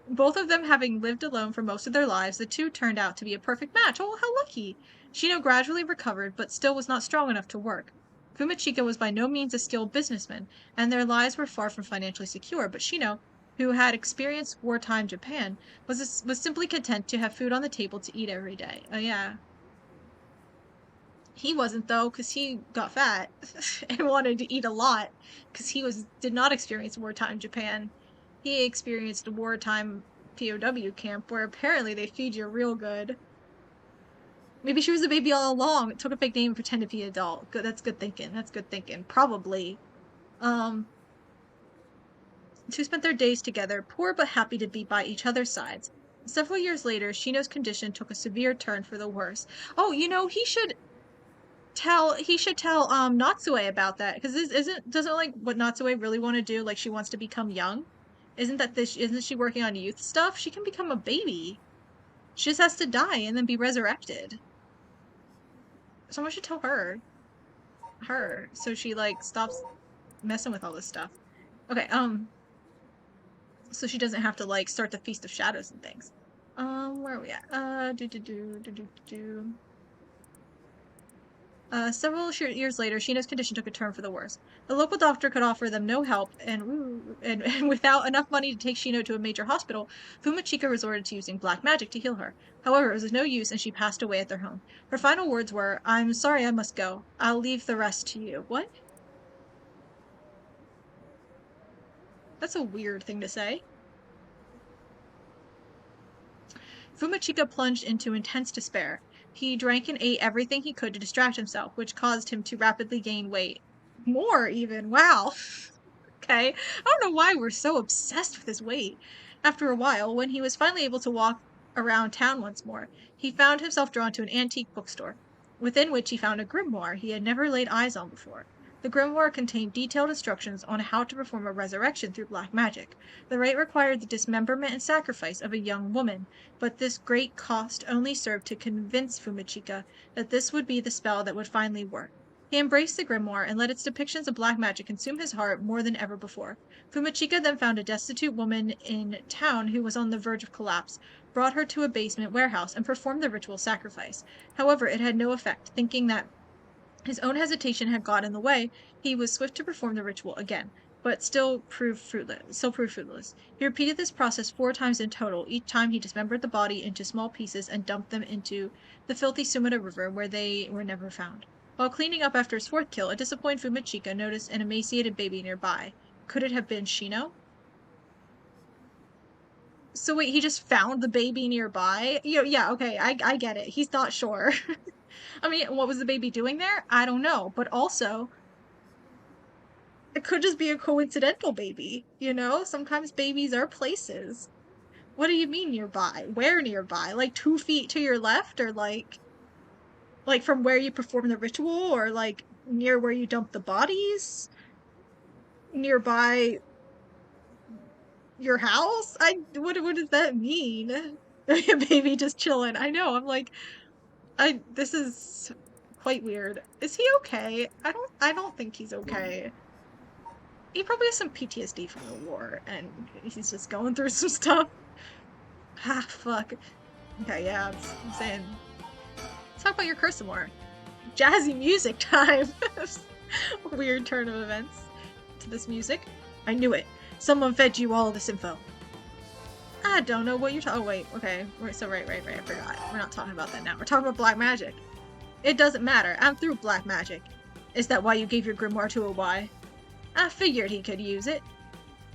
Both of them having lived alone for most of their lives, the two turned out to be a perfect match. Oh, how lucky! Shino gradually recovered, but still was not strong enough to work. Fumachika was by no means a skilled businessman, and their lives were far from financially secure, but Shino, who had experienced wartime Japan, was simply content to have food on the table to eat every day. Oh, yeah. He wasn't, though, because he got fat and wanted to eat a lot, because he did not experience wartime Japan. He experienced a wartime POW camp where apparently they feed you real good. Maybe she was a baby all along, took a fake name and pretended to be an adult. Good, that's good thinking. That's good thinking. Probably. Two spent their days together, poor but happy to be by each other's sides. Several years later, Shino's condition took a severe turn for the worse. Oh, he should tell Natsue about that, because doesn't like what Natsue really want to do, like she wants to become young? Isn't she working on youth stuff? She can become a baby. She just has to die and then be resurrected. Someone should tell her. So she, like, stops messing with all this stuff. Okay, so she doesn't have to, like, start the Feast of Shadows and things. Where are we at? Several years later, Sheena's condition took a turn for the worse. The local doctor could offer them no help, and without enough money to take Sheena to a major hospital, Fumachika resorted to using black magic to heal her. However, it was of no use, and she passed away at their home. Her final words were, "I'm sorry I must go. I'll leave the rest to you." What? That's a weird thing to say. Fumachika plunged into intense despair. He drank and ate everything he could to distract himself, which caused him to rapidly gain weight. More, even. Wow. Okay. I don't know why we're so obsessed with his weight. After a while, when he was finally able to walk around town once more, he found himself drawn to an antique bookstore, within which he found a grimoire he had never laid eyes on before. The grimoire contained detailed instructions on how to perform a resurrection through black magic. The rite required the dismemberment and sacrifice of a young woman, but this great cost only served to convince Fumachika that this would be the spell that would finally work. He embraced the grimoire and let its depictions of black magic consume his heart more than ever before. Fumachika then found a destitute woman in town who was on the verge of collapse, brought her to a basement warehouse, and performed the ritual sacrifice. However, it had no effect. Thinking that his own hesitation had got in the way, he was swift to perform the ritual again, but still proved fruitless. He repeated this process 4 times in total. Each time he dismembered the body into small pieces and dumped them into the filthy Sumida River, where they were never found. While cleaning up after his 4th kill, a disappointed Fumachika noticed an emaciated baby nearby. Could it have been Shino? So wait, he just found the baby nearby? Yeah, okay, I get it. He's not sure. I mean, what was the baby doing there? I don't know. But also, it could just be a coincidental baby, you know? Sometimes babies are places. What do you mean nearby? Where nearby? Like 2 feet to your left, or like from where you perform the ritual, or like near where you dump the bodies? Nearby your house? What does that mean? Baby just chilling. I know. I'm like, this is quite weird. Is he okay? I don't think he's okay. He probably has some PTSD from the war, and he's just going through some stuff. Ah, fuck. Okay, yeah, I'm saying. Let's talk about your curse some more. Jazzy music time! Weird turn of events to this music. I knew it. Someone fed you all this info. I don't know what you're talking. Oh, wait, okay. So, right, I forgot. We're not talking about that now. We're talking about black magic. It doesn't matter. I'm through black magic. Is that why you gave your grimoire to a Y? I figured he could use it.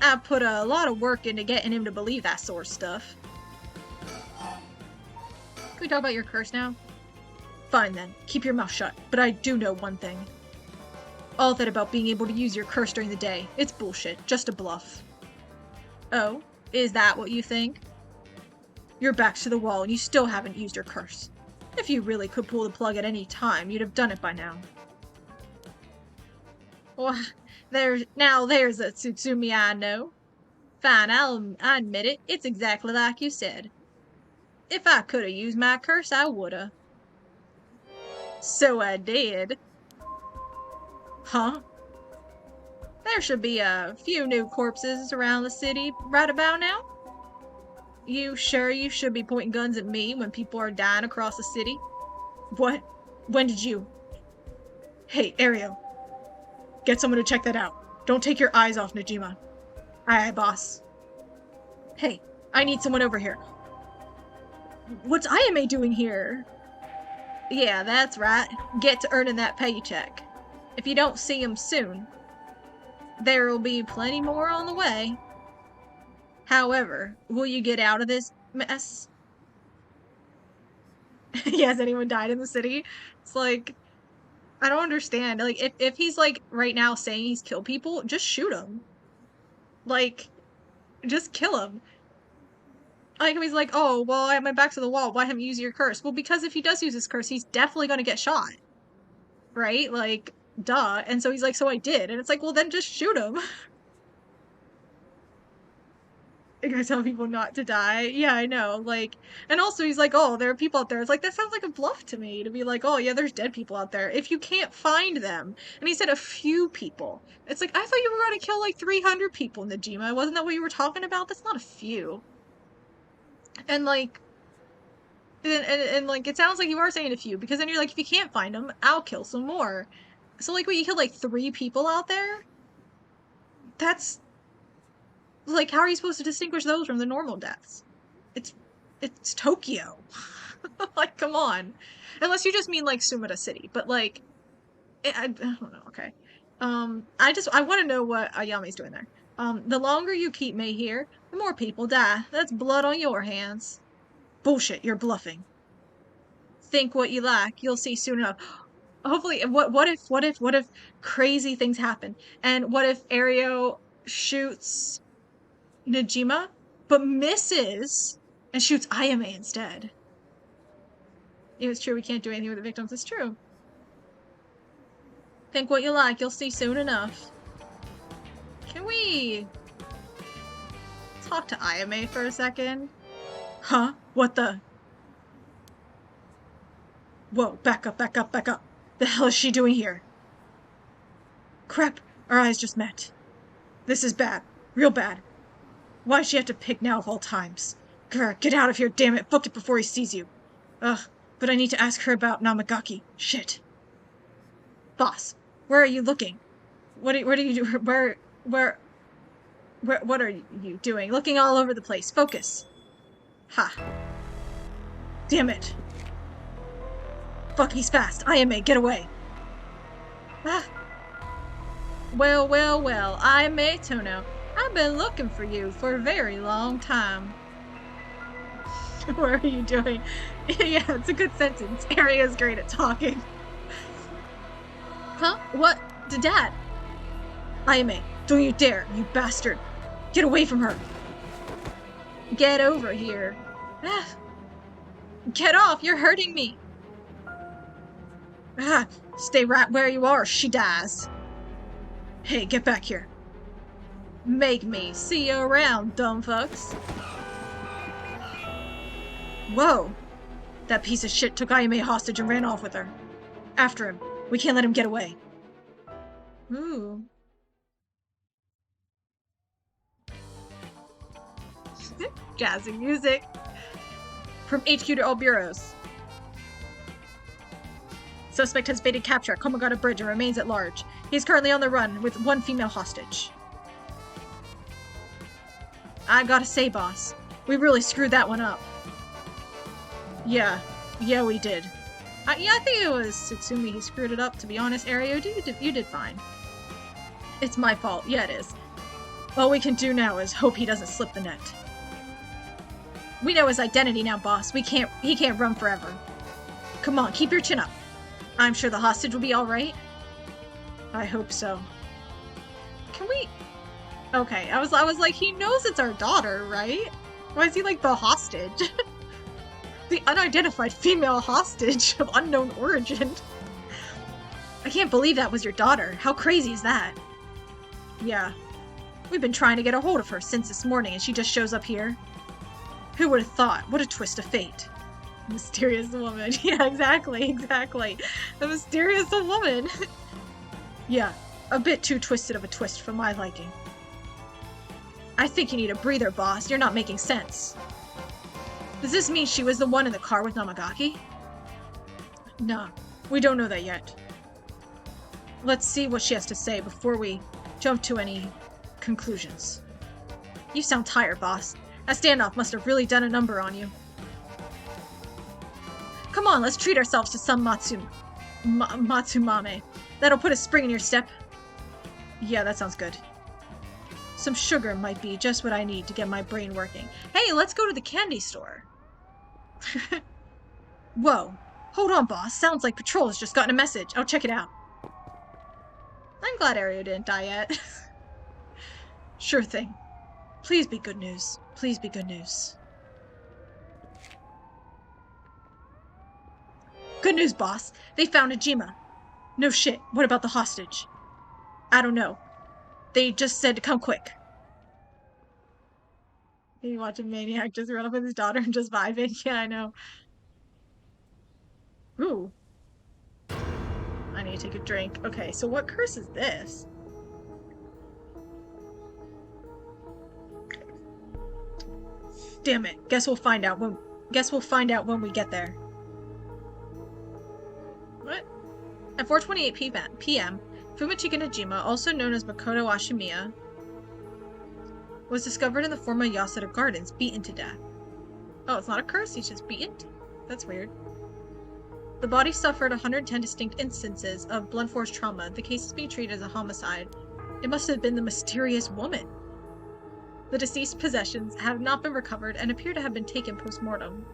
I put a lot of work into getting him to believe that sort of stuff. Can we talk about your curse now? Fine then, keep your mouth shut, but I do know one thing. All that about being able to use your curse during the day, it's bullshit, just a bluff. Oh, is that what you think? Your back's to the wall and you still haven't used your curse. If you really could pull the plug at any time, you'd have done it by now. Well, there's a Tsutsumi I know. Fine, I admit it, it's exactly like you said. If I could have used my curse, I woulda. So I did. Huh? There should be a few new corpses around the city right about now. You sure you should be pointing guns at me when people are dying across the city? What? When did you? Hey, Ariel. Get someone to check that out. Don't take your eyes off Najima. Aye, boss. Hey, I need someone over here. What's Ayame doing here? Yeah, that's right. Get to earning that paycheck. If you don't see him soon, there'll be plenty more on the way. However, will you get out of this mess? Yeah, has anyone died in the city? It's like, I don't understand. Like, if he's like right now saying he's killed people, just shoot him. Like, just kill him. Like, if he's like, oh, well, I went back to the wall, why haven't you used your curse? Well, because if he does use his curse, he's definitely gonna get shot. Right? Like, duh. And so he's like, so I did. And it's like, well, then just shoot him. You're gonna tell people not to die? Yeah, I know. Like, and also he's like, oh, there are people out there. It's like, that sounds like a bluff to me, to be like, oh, yeah, there's dead people out there. If you can't find them. And he said a few people. It's like, I thought you were going to kill like 300 people, Najima. Wasn't that what you were talking about? That's not a few. And like, and like, it sounds like you are saying a few, because then you're like, if you can't find them, I'll kill some more. So like, when you killed like 3 people out there? That's, like, how are you supposed to distinguish those from the normal deaths? It's Tokyo. Like, come on. Unless you just mean like Sumida City, but like, I don't know. Okay. I want to know what Ayame's doing there. The longer you keep me here, the more people die. That's blood on your hands. Bullshit. You're bluffing. Think what you like. You'll see soon enough. Hopefully, what if crazy things happen? And what if Ario shoots Najima, but misses and shoots Ayame instead? It's true, we can't do anything with the victims. It's true. Think what you like, you'll see soon enough. Can we talk to Ayame for a second? Huh? What the? Whoa, back up, back up, back up. The hell is she doing here? Crap, our eyes just met. This is bad. Real bad. Why'd she have to pick now of all times? Grr, get out of here, damn it. Book it before he sees you. Ugh, but I need to ask her about Namagaki. Shit. Boss, where are you looking? What do you do? What are you doing? Looking all over the place. Focus. Ha. Damn it. Fuck, he's fast. Ayame, get away. Ah. Well, well, well. Ayame Tono. I've been looking for you for a very long time. What are you doing? Yeah, it's a good sentence. Aria's great at talking. Huh? What? Dad? Ayame, don't you dare, you bastard. Get away from her. Get over here. Ah. Get off, you're hurting me. Ah, stay right where you are, she dies. Hey, get back here. Make me see you around, dumb fucks. Whoa. That piece of shit took Ayame hostage and ran off with her. After him. We can't let him get away. Ooh. Jazzy music. From HQ to all bureaus. Suspect has evaded capture at Komagata Bridge and remains at large. He is currently on the run with 1 female hostage. I gotta say, boss, we really screwed that one up. Yeah, we did. Yeah, I think it was Sutsumi who screwed it up, to be honest. Ario, you did fine. It's my fault. Yeah, it is. All we can do now is hope he doesn't slip the net. We know his identity now, boss. He can't run forever. Come on, keep your chin up. I'm sure the hostage will be alright. I hope so. Can we... Okay, I was like, he knows it's our daughter, right? Why is he like the hostage? The unidentified female hostage of unknown origin. I can't believe that was your daughter. How crazy is that? Yeah. We've been trying to get a hold of her since this morning and she just shows up here. Who would have thought? What a twist of fate. Mysterious woman. Yeah, exactly. The mysterious woman. Yeah, a bit too twisted of a twist for my liking. I think you need a breather, boss. You're not making sense. Does this mean she was the one in the car with Namagaki? No, we don't know that yet. Let's see what she has to say before we jump to any conclusions. You sound tired, boss. That standoff must have really done a number on you. Come on, let's treat ourselves to some Matsumame. That'll put a spring in your step. Yeah, that sounds good. Some sugar might be just what I need to get my brain working. Hey, let's go to the candy store. Whoa. Hold on, boss. Sounds like Patrol has just gotten a message. I'll check it out. I'm glad Ario didn't die yet. Sure thing. Please be good news. Please be good news. Good news, boss. They found Najima. No shit. What about the hostage? I don't know. They just said to come quick. You watch a maniac just run up with his daughter and just vibing. Yeah, I know. Ooh, I need to take a drink. Okay, so what curse is this? Damn it. Guess we'll find out when we get there. What? At 4:28 p.m., Fumichika Najima, also known as Makoto Ashimiya, was discovered in the former Yasuda Gardens, beaten to death. Oh, it's not a curse, he's just beaten? That's weird. The body suffered 110 distinct instances of blunt force trauma. The case is being treated as a homicide. It must have been the mysterious woman. The deceased possessions have not been recovered and appear to have been taken post-mortem.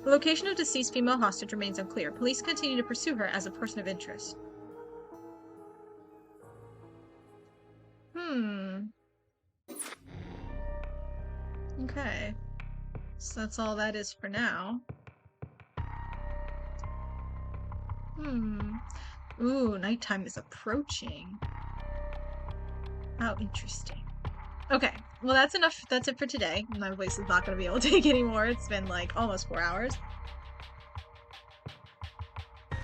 The location of deceased female hostage remains unclear. Police continue to pursue her as a person of interest. Okay. So that's all that is for now. Ooh, nighttime is approaching. How interesting. Okay, well that's enough. That's it for today. My voice is not going to be able to take anymore. It's been like almost 4 hours.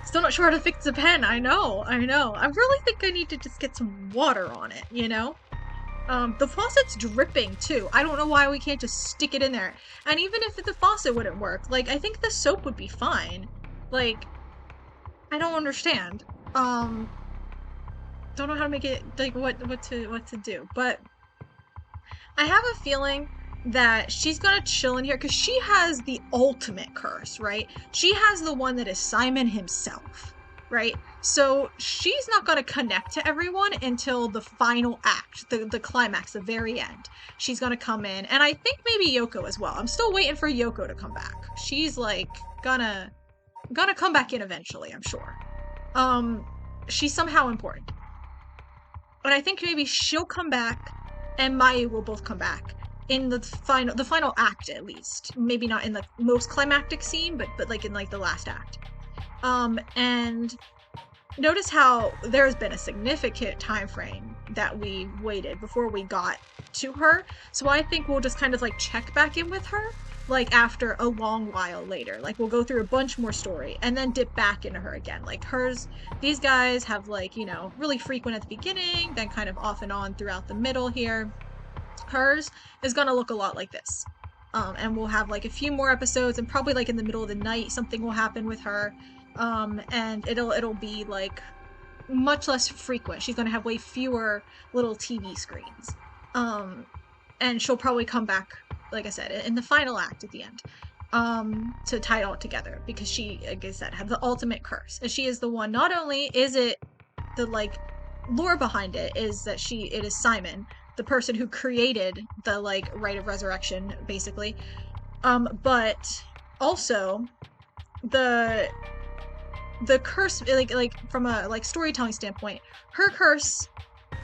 Still not sure how to fix the pen. I know. I really think I need to just get some water on it, you know? The faucet's dripping too. I don't know why we can't just stick it in there. And even if the faucet wouldn't work, like, I think the soap would be fine. Like, I don't understand. Don't know how to make it, like, what to do. But I have a feeling that she's gonna chill in here because she has the ultimate curse, right? She has the one that is Simon himself, right? So she's not gonna connect to everyone until the final act, the climax, the very end. She's gonna come in, and I think maybe Yoko as well. I'm still waiting for Yoko to come back. She's like gonna come back in eventually, I'm sure. She's somehow important. But I think maybe she'll come back and Mayu will both come back in the final act, at least. Maybe not in the most climactic scene, but like in like the last act. And notice how there's been a significant time frame that we waited before we got to her. So I think we'll just kind of like check back in with her like after a long while later. Like we'll go through a bunch more story and then dip back into her again. Like these guys have like, you know, really frequent at the beginning, then kind of off and on throughout the middle here. Hers is gonna look a lot like this. And we'll have like a few more episodes, and probably like in the middle of the night something will happen with her. And it'll be like much less frequent. She's gonna have way fewer little TV screens. And she'll probably come back, like I said, in the final act at the end, to tie it all together, because she, like I said, had the ultimate curse. And she is the one, not only is it the like lore behind it is that it is Simon, the person who created the like rite of resurrection, basically, but also the curse, like from a like storytelling standpoint, her curse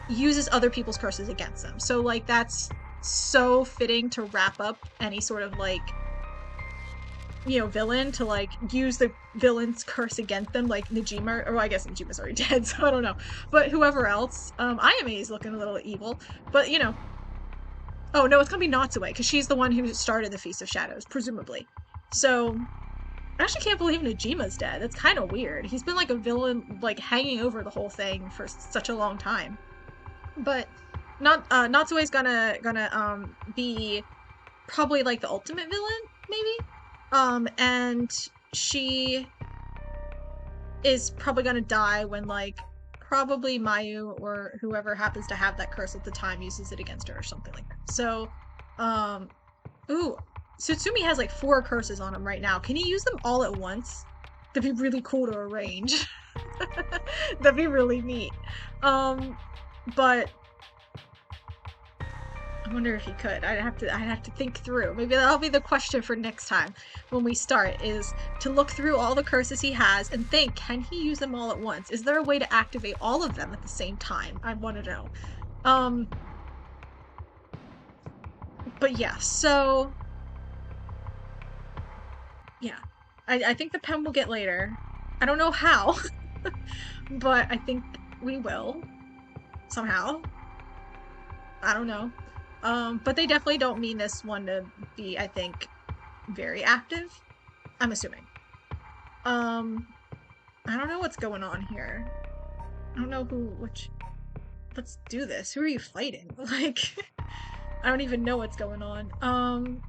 uses other people's curses against them. So like that's so fitting to wrap up any sort of like, you know, villain, to like use the villain's curse against them, like Najima, or well, I guess Najima's already dead, so I don't know, but whoever else. Ayame is looking a little evil, but you know. Oh no, it's gonna be Natsue, because she's the one who started the Feast of Shadows, presumably. So I actually can't believe Najima's dead. That's kind of weird. He's been like a villain, like hanging over the whole thing for such a long time. But Natsue's gonna be probably like the ultimate villain, maybe. And she is probably gonna die when like probably Mayu or whoever happens to have that curse at the time uses it against her or something like that. So, ooh, Tsutsumi has like 4 curses on him right now. Can he use them all at once? That'd be really cool to arrange. That'd be really neat. But I wonder if he could. I'd have to think through. Maybe that'll be the question for next time when we start, is to look through all the curses he has and think, can he use them all at once? Is there a way to activate all of them at the same time? I want to know. But yeah, so yeah. I think the pen will get later. I don't know how, but I think we will. Somehow. I don't know. But they definitely don't mean this one to be, I think, very active. I'm assuming. I don't know what's going on here. I don't know which. Let's do this. Who are you fighting? Like, I don't even know what's going on.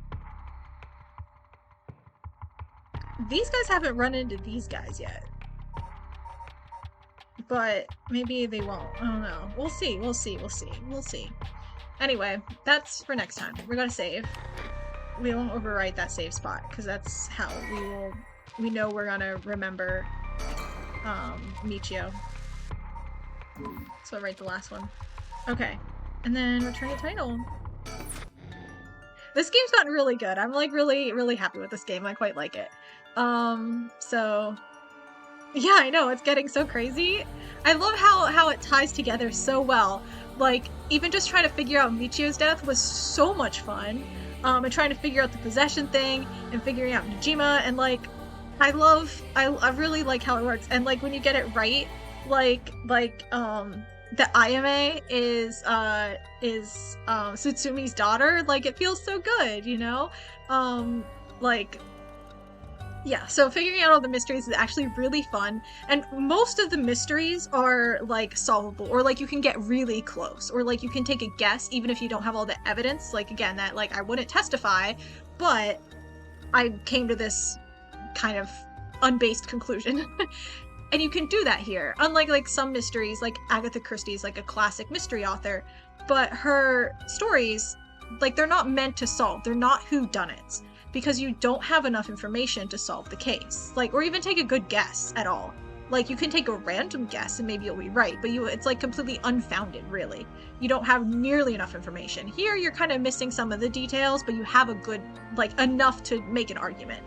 These guys haven't run into these guys yet. But maybe they won't. I don't know. We'll see. We'll see. We'll see. We'll see. Anyway, that's for next time. We're gonna save. We won't overwrite that save spot, because that's how we know we're gonna remember Michio. So I'll write the last one. Okay. And then return the title. This game's gotten really good. I'm like really, really happy with this game. I quite like it. So yeah, I know, it's getting so crazy. I love how it ties together so well. Like, even just trying to figure out Michio's death was so much fun. And trying to figure out the possession thing and figuring out Najima, and like I really like how it works. And like when you get it right, like the Ayame is Tsutsumi daughter, like it feels so good, you know? Like yeah, so figuring out all the mysteries is actually really fun, and most of the mysteries are like solvable, or like you can get really close, or like you can take a guess even if you don't have all the evidence. Like again, that like I wouldn't testify, but I came to this kind of unbased conclusion. And you can do that here, unlike like some mysteries, like Agatha Christie's like a classic mystery author, but her stories, like they're not meant to solve, they're not whodunits, because you don't have enough information to solve the case, like, or even take a good guess at all. Like you can take a random guess and maybe you'll be right, but it's like completely unfounded, really. You don't have nearly enough information. Here you're kind of missing some of the details, but you have a good, like enough to make an argument.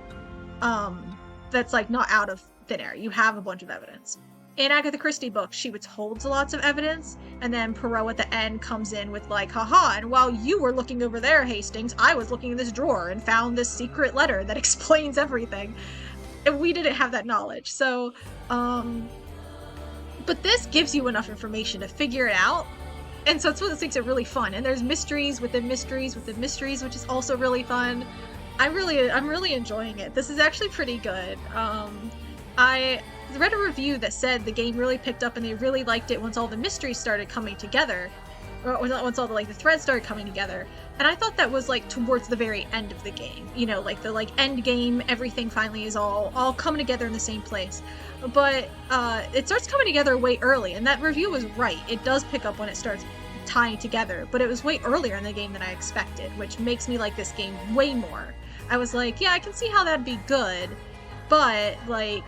That's like not out of thin air. You have a bunch of evidence. In Agatha Christie books, she withholds lots of evidence, and then Poirot at the end comes in with like, haha, and while you were looking over there, Hastings, I was looking in this drawer and found this secret letter that explains everything. And we didn't have that knowledge. So, but this gives you enough information to figure it out. And so it's what makes it really fun. And there's mysteries within mysteries within mysteries, which is also really fun. I'm really enjoying it. This is actually pretty good. I read a review that said the game really picked up and they really liked it once all the mysteries started coming together, or once all the like the threads started coming together. And I thought that was like towards the very end of the game, you know, like the like end game, everything finally is all coming together in the same place. But it starts coming together way early, and that review was right. It does pick up when it starts tying together, but it was way earlier in the game than I expected, which makes me like this game way more. I was like, yeah, I can see how that'd be good, but like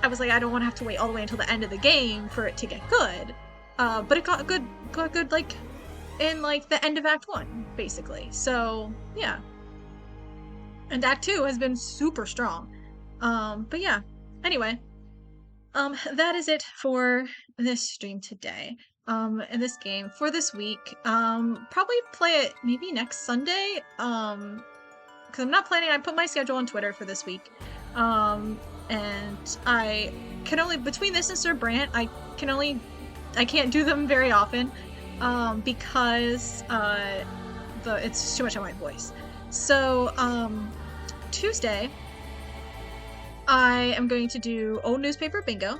I was like, I don't want to have to wait all the way until the end of the game for it to get good. But it got good like in like the end of Act 1, basically. So yeah. And Act 2 has been super strong. But yeah. Anyway. That is it for this stream today. And this game for this week. Probably play it maybe next Sunday. Because I'm not planning, I put my schedule on Twitter for this week. And I can only, between this and Sir Brant, I can't do them very often, because it's just too much on my voice. So Tuesday I am going to do old newspaper bingo,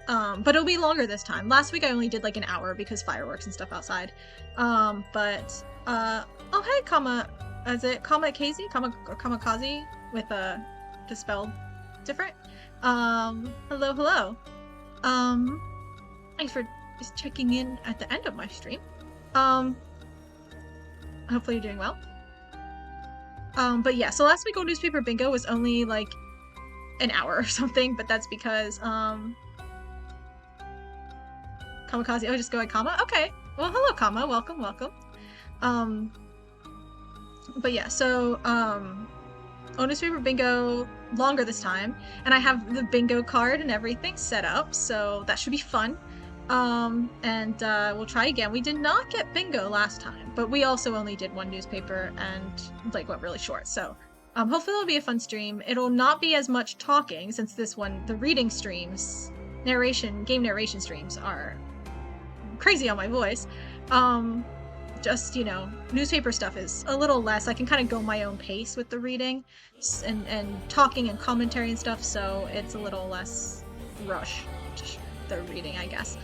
but it'll be longer this time. Last week I only did like an hour because fireworks and stuff outside. Oh hey, is it kamikaze with a spelled different? Hello. Thanks for just checking in at the end of my stream. Hopefully you're doing well. But yeah, so last week old newspaper bingo was only like an hour or something, but that's because kamikaze, oh, just go at Kama? Okay. Well, hello Kama, welcome. But yeah, so old newspaper bingo longer this time, and I have the bingo card and everything set up, so that should be fun. And we'll try again. We did not get bingo last time, but we also only did one newspaper and like went really short, so hopefully it'll be a fun stream. It'll not be as much talking, since this one, the reading streams, game narration streams are crazy on my voice. just, you know, newspaper stuff is a little less. I can kind of go my own pace with the reading and talking and commentary and stuff, so it's a little less rush, the reading, I guess.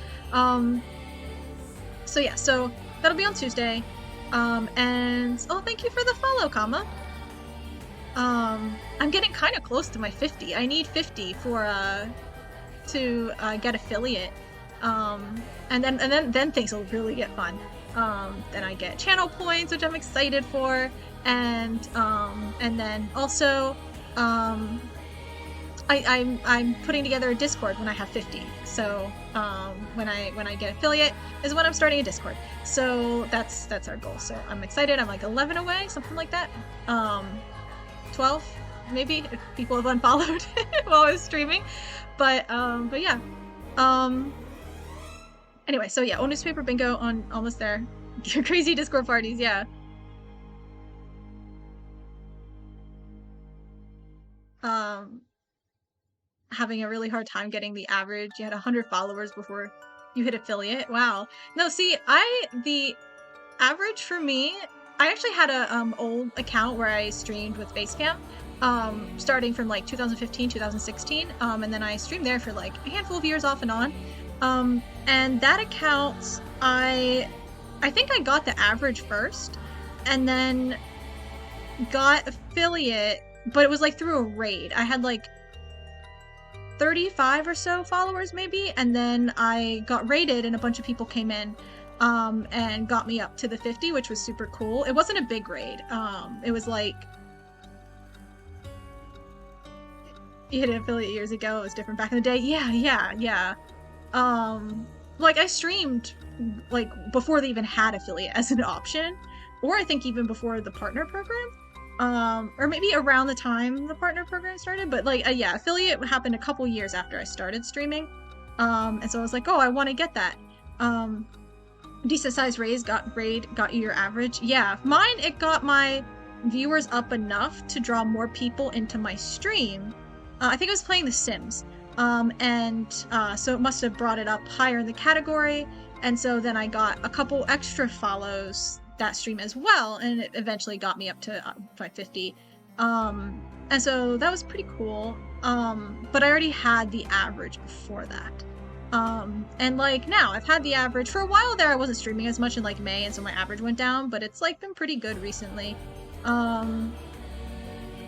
So yeah, so that'll be on Tuesday. And oh, thank you for the follow, comma. I'm getting kind of close to my 50. I need 50 for to get affiliate. And then things will really get fun. Then I get channel points, which I'm excited for, and then also I'm putting together a Discord when I have 50. So when I get affiliate is when I'm starting a Discord. So that's our goal. So I'm excited. I'm like 11 away, something like that. 12 maybe if people have unfollowed while I was streaming. But yeah. Anyway, so yeah, old newspaper bingo on almost there. Crazy Discord parties, yeah. Having a really hard time getting the average. You had 100 followers before you hit affiliate. Wow. No, see, the average for me, I actually had a old account where I streamed with Basecamp, starting from like 2015, 2016, and then I streamed there for like a handful of years off and on. And that account, I think I got the average first, and then got affiliate, but it was like through a raid. I had like 35 or so followers maybe, and then I got raided and a bunch of people came in and got me up to the 50, which was super cool. It wasn't a big raid. It was like, you hit an affiliate years ago, it was different back in the day. Yeah. Like I streamed like before they even had affiliate as an option, or I think even before the partner program, or maybe around the time the partner program started. But like yeah, affiliate happened a couple years after I started streaming, and so I was like, oh, I want to get that. Decent size raid got you your average. Yeah, mine, it got my viewers up enough to draw more people into my stream. I think I was playing The Sims. So it must have brought it up higher in the category, and so then I got a couple extra follows that stream as well, and it eventually got me up to 550. And so that was pretty cool. But I already had the average before that. And like now I've had the average for a while there. I wasn't streaming as much in like May, and so my average went down, but it's like been pretty good recently.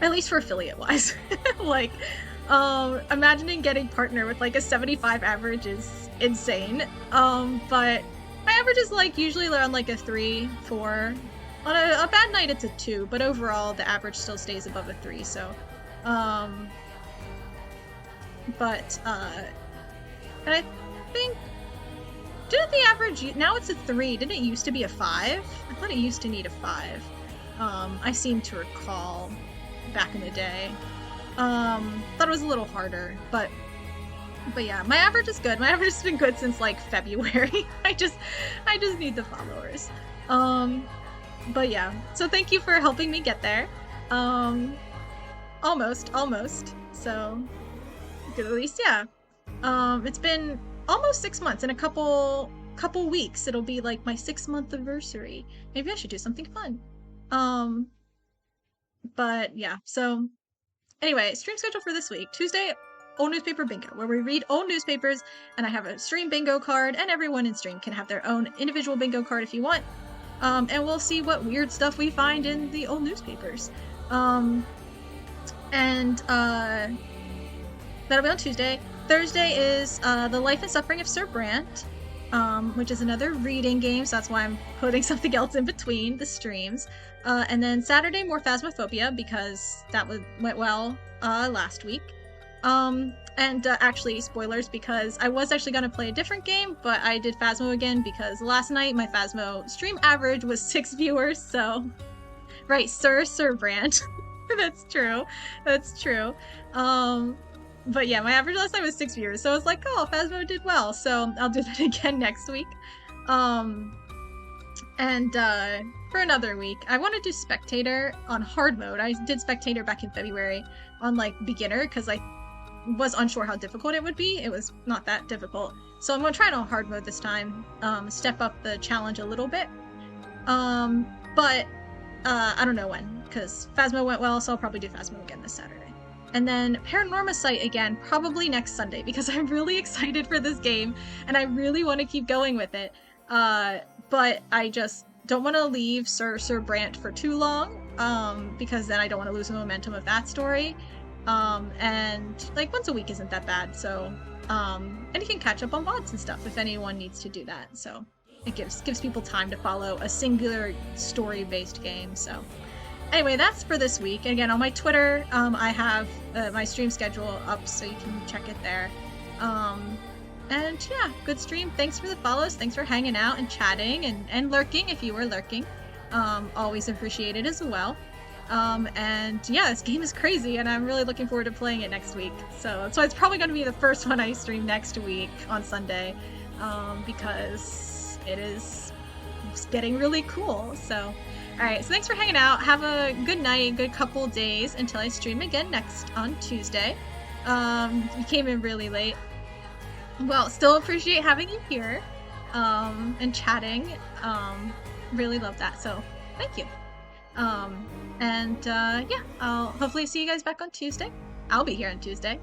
At least for affiliate wise. Like imagining getting partner with like a 75 average is insane. But my average is like usually around like a 3, 4. On a bad night it's a 2, but overall the average still stays above a 3. So, and I think, didn't the average, now it's a 3, didn't it used to be a 5? I thought it used to need a 5. I seem to recall back in the day. Thought it was a little harder, but yeah, my average is good. My average has been good since like February. I just need the followers. But yeah, so thank you for helping me get there. Almost. So good, at least, yeah. It's been almost 6 months. In a couple weeks, it'll be like my 6-month anniversary. Maybe I should do something fun. But yeah, so anyway, stream schedule for this week. Tuesday, old newspaper bingo, where we read old newspapers, and I have a stream bingo card, and everyone in stream can have their own individual bingo card if you want. And we'll see what weird stuff we find in the old newspapers. That'll be on Tuesday. Thursday is The Life and Suffering of Sir Brant, which is another reading game, so that's why I'm putting something else in between the streams. And then Saturday, more Phasmophobia, because that went well last week. Actually, spoilers, because I was actually going to play a different game, but I did Phasmo again, because last night my Phasmo stream average was 6 viewers, so... Right, Sir Brant. That's true. But yeah, my average last night was 6 viewers, so I was like, oh, Phasmo did well, so I'll do that again next week. For another week, I want to do Spectator on hard mode. I did Spectator back in February on, like, beginner, because I was unsure how difficult it would be. It was not that difficult. So I'm going to try it on hard mode this time, step up the challenge a little bit. But I don't know when, because Phasmo went well, so I'll probably do Phasmo again this Saturday. And then Paranormasight again, probably next Sunday, because I'm really excited for this game, and I really want to keep going with it. But I just don't want to leave Sir Brant for too long, because then I don't want to lose the momentum of that story. And like once a week isn't that bad, so and you can catch up on VODs and stuff if anyone needs to do that. So it gives people time to follow a singular story-based game. So anyway, that's for this week. And again, on my Twitter, I have my stream schedule up, so you can check it there. And yeah, good stream. Thanks for the follows. Thanks for hanging out and chatting and lurking if you were lurking. Always appreciated as well. And yeah, this game is crazy, and I'm really looking forward to playing it next week. So it's probably going to be the first one I stream next week on Sunday, because it's getting really cool. So, alright, so thanks for hanging out. Have a good night, good couple days until I stream again next on Tuesday. You came in really late. Well, still appreciate having you here, and chatting. Really love that, so thank you. Yeah, I'll hopefully see you guys back on Tuesday. I'll be here on Tuesday.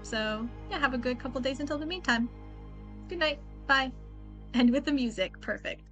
So yeah, have a good couple days until the meantime. Good night. Bye. And with the music, perfect.